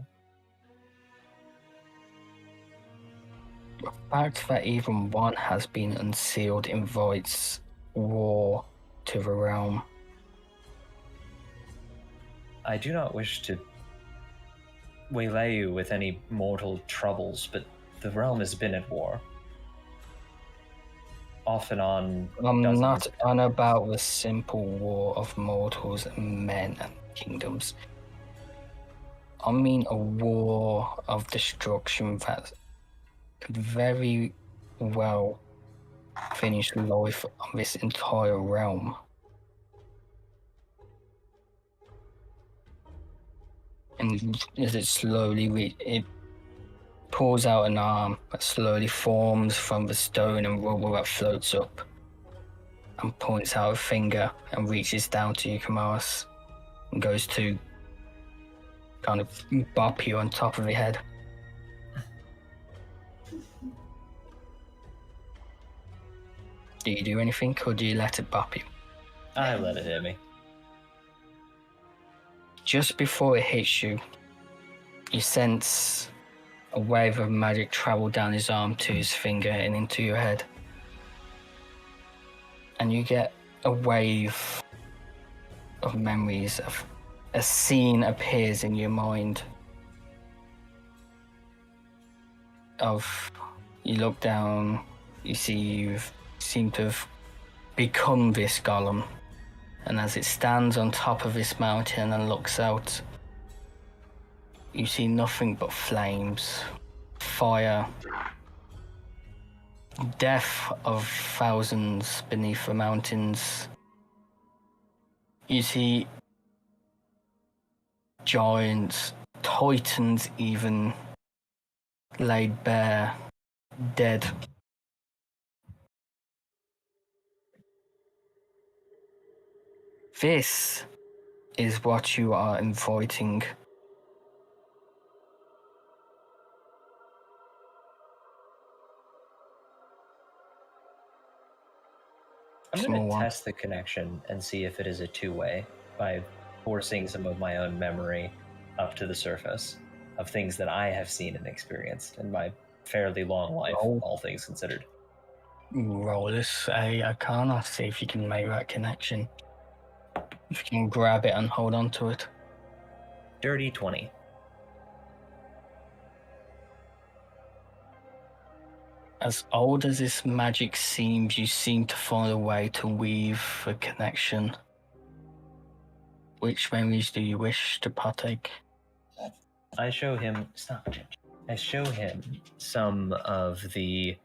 S4: The fact that even one has been unsealed invites war to the realm.
S3: I do not wish to waylay you with any mortal troubles, but the realm has been at war. Off and on.
S4: I'm
S3: dozens
S4: not
S3: of
S4: on
S3: times.
S4: about the simple war of mortals and men and kingdoms. I mean a war of destruction that could very well finish the life of this entire realm. And as it slowly it pulls out an arm that slowly forms from the stone and rubble that floats up, and points out a finger and reaches down to you, Kamaris, and goes to kind of bop you on top of your head. Do you do anything, or do you let it bop you?
S3: I let it hit me.
S4: Just before it hits you, you sense a wave of magic travel down his arm to his finger and into your head. And you get a wave of memories of a scene appears in your mind of you look down, you see you've seemed to have become this golem, and as it stands on top of this mountain and looks out, you see nothing but flames, fire, death of thousands beneath the mountains. You see giants, titans even, laid bare, dead. This is what you are inviting.
S3: I'm
S4: Small
S3: going to
S4: one.
S3: test the connection and see if it is a two-way by forcing some of my own memory up to the surface of things that I have seen and experienced in my fairly long life, all things considered.
S4: Roll this a Arcana, see if you can make that connection. If you can grab it and hold on to it.
S3: Dirty 20.
S4: As old as this magic seems, you seem to find a way to weave a connection. Which memories do you wish to partake?
S3: I show him... Stop, Ginger. I show him some of the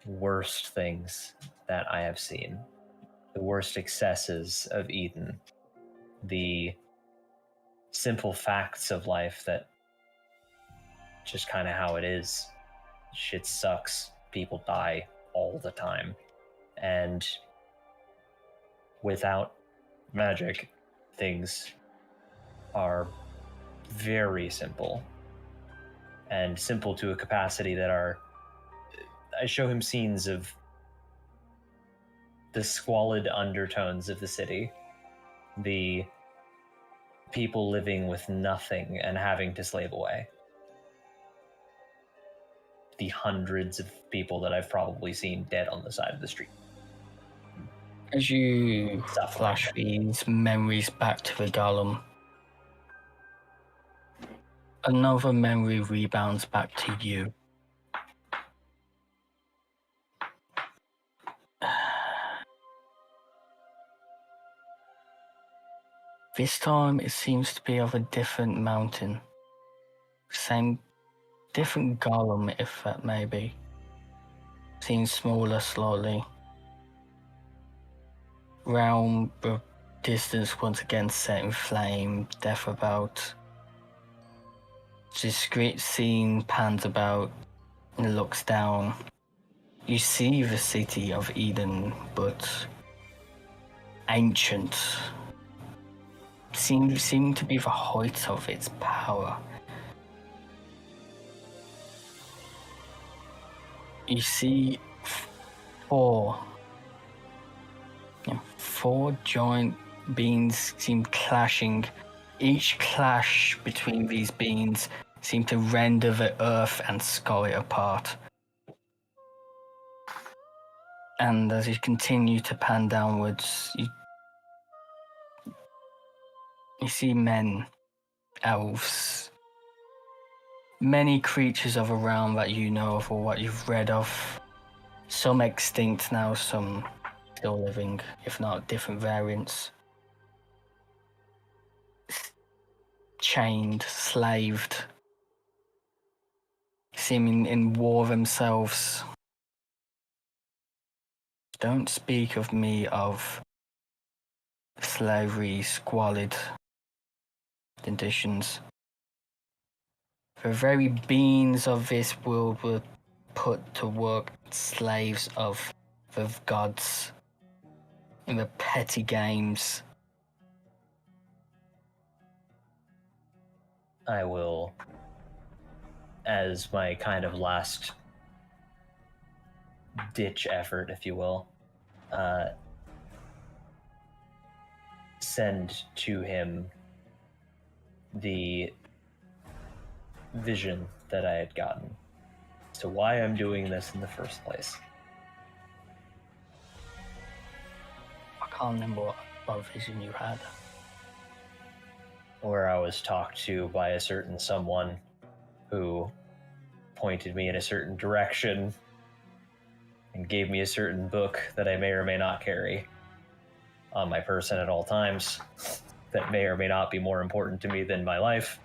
S3: worst things that I have seen. The worst excesses of Eden. The simple facts of life that just kind of how it is. Shit sucks. People die all the time. And without magic, things are very simple. And simple to a capacity that are... I show him scenes of the squalid undertones of the city. The people living with nothing and having to slave away. The hundreds of people that I've probably seen dead on the side of the street.
S4: As you
S3: Stuff
S4: flash
S3: like
S4: these memories back to the golem, another memory rebounds back to you. This time it seems to be of a different mountain. Same, different golem, if that may be. Seems smaller slightly. Realm, the distance once again set in flame, death about. Discreet scene pans about and looks down. You see the city of Eden, but ancient. Seem to be the height of its power. You see four giant beings seem clashing. Each clash between these beings seem to render the earth and sky apart. And as you continue to pan downwards, you see men, elves, many creatures of a realm that you know of or what you've read of. Some extinct now, some still living, if not different variants. Chained, slaved, seeming in war themselves. Don't speak of me of slavery, squalid conditions. The very beings of this world were put to work slaves of the gods in the petty games.
S3: I will, as my kind of last ditch effort, if you will, send to him the vision that I had gotten as to why I'm doing this in the first place.
S4: I can't remember what vision you had.
S3: Where I was talked to by a certain someone who pointed me in a certain direction and gave me a certain book that I may or may not carry on my person at all times that may or may not be more important to me than my life.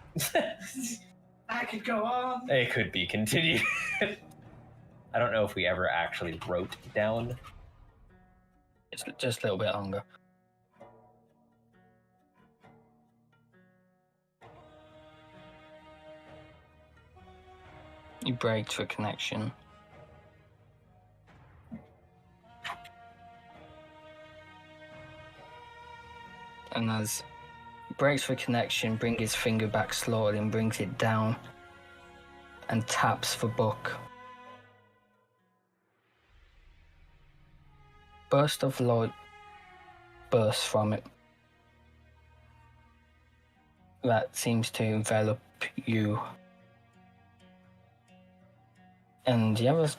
S6: I could go on.
S3: It could be continued. I don't know if we ever actually wrote down.
S4: It's just a little bit longer. You break to a connection. And as he breaks the connection, brings his finger back slowly and brings it down and taps the book. Burst of light bursts from it. That seems to envelop you. And the other...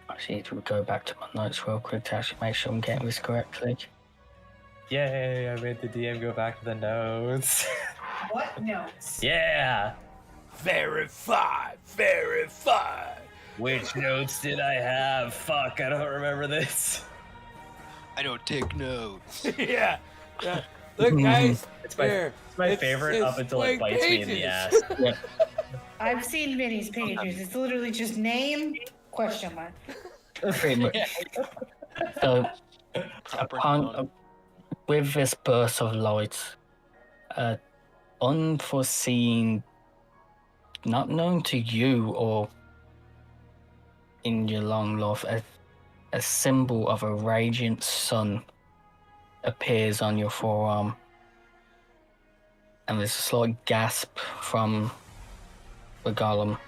S4: Actually, need to go back to my notes real quick to actually make sure I'm getting this correctly.
S3: Yay, I made the DM go back to the notes.
S6: What notes?
S3: Yeah!
S1: Verify, verify.
S3: Which notes did I have? Fuck, I don't remember this.
S8: I don't take notes.
S1: Yeah. Look, guys.
S3: It's
S1: here.
S3: my favorite up until it
S1: blank
S3: bites me in the
S1: pages.
S3: ass.
S6: I've seen Vinny's pages. It's literally just name, question mark.
S4: Pretty much. So, with this burst of light, a unforeseen, not known to you or in your long life, a symbol of a radiant sun appears on your forearm. And there's a slight gasp from the golem.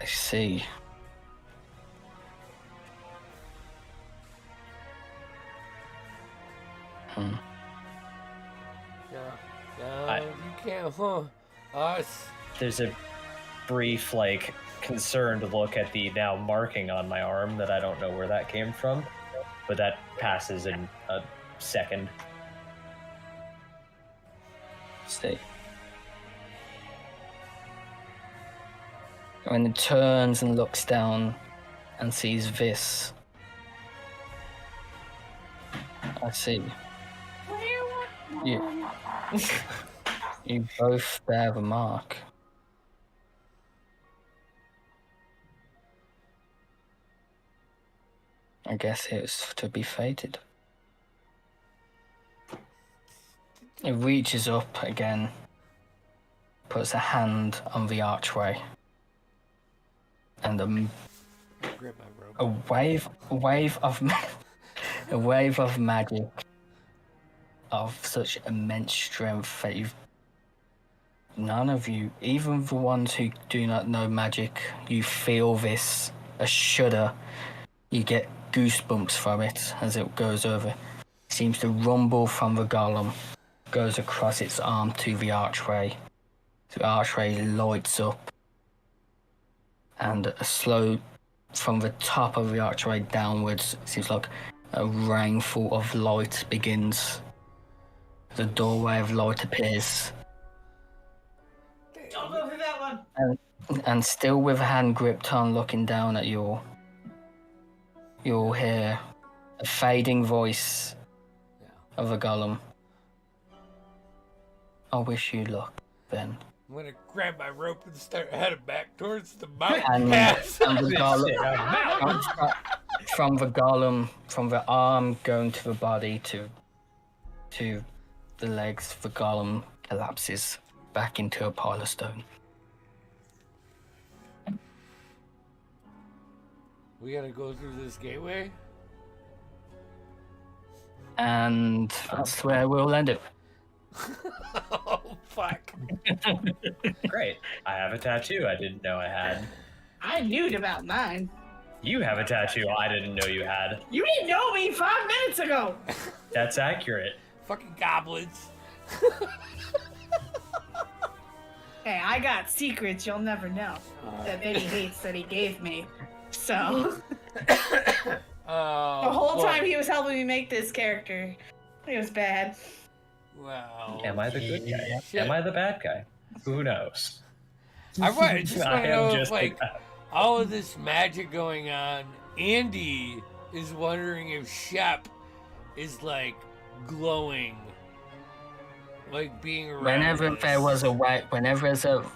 S4: I see.
S1: No, you can't, Us.
S3: There's a brief, like, concerned look at the now marking on my arm that I don't know where that came from, but that passes in a second.
S4: See. When it turns and looks down and sees this, I see. You, you both bear the mark. I guess it's to be fated. It reaches up again, puts a hand on the archway, and
S1: Grab my rope.
S4: a wave of a wave of magic of such immense strength that none of you, even the ones who do not know magic, you feel this, a shudder. You get goosebumps from it as it goes over. It seems to rumble from the golem, goes across its arm to the archway. The archway lights up, and a slow, from the top of the archway downwards, it seems like a rainfall of light begins. The doorway of light appears.
S6: Don't go for that one.
S4: And still with a hand gripped on, looking down at you'll hear a fading voice of a golem. I wish you luck, then.
S1: I'm gonna grab my rope and start heading back towards the mountain
S4: And
S1: pass.
S4: the golem, from the golem, from the arm going to the body to the legs, the golem collapses back into a pile of stone.
S1: We gotta go through this gateway.
S4: And that's where we'll end it.
S1: Oh fuck!
S3: Great. I have a tattoo I didn't know I had.
S6: I knew about mine.
S3: You have a tattoo I didn't know you had.
S6: You didn't know me 5 minutes ago.
S3: That's accurate.
S1: Fucking goblins.
S6: Hey, I got secrets you'll never know that Benny hates that he gave me. So the whole time he was helping me make this character, it was bad.
S1: Wow.
S3: Am I the good guy?
S1: Shit.
S3: Am I the bad guy? Who knows?
S1: I just want
S3: I
S1: to
S3: am
S1: know if,
S3: just
S1: like,
S3: the-
S1: all of this magic going on, Andy is wondering if Shep is, like, glowing. Like, being around
S4: Whenever
S1: us.
S4: there was a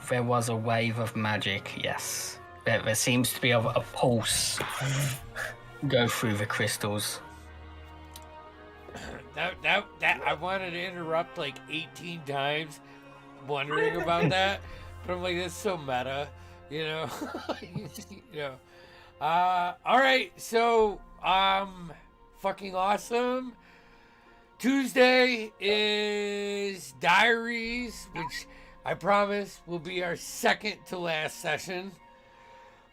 S4: there was a wave of magic, yes, there seems to be a pulse go through the crystals.
S1: That I wanted to interrupt like 18 times, wondering about that, but I'm like, that's so meta, you know. You know. All right, so fucking awesome. Tuesday is Diaries, which I promise will be our second to last session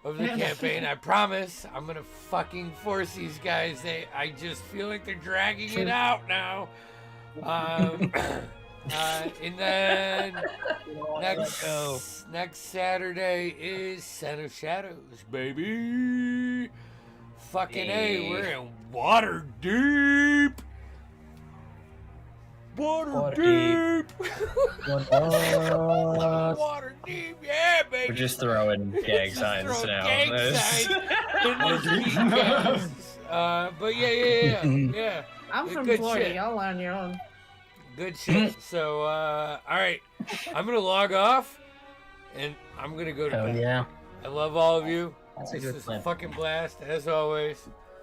S1: of the campaign. I promise. I'm gonna fucking force these guys. I just feel like they're dragging it out now. And then next Saturday is Son of Shadows, baby. Fucking A, we're in water deep. Water deep. Water deep, yeah, baby.
S3: We're just throwing gang
S1: Just
S3: signs
S1: throw
S3: now.
S1: gang signs in this weekend. But yeah.
S6: I'm from
S1: Good
S6: Florida.
S1: shit.
S6: Y'all on your own.
S1: Good shit. So, all right, I'm gonna log off, and I'm gonna go to
S4: Oh
S1: bed.
S4: yeah.
S1: I love all of you.
S3: That's a
S1: This
S3: good
S1: is
S3: plan.
S1: a fucking blast as always.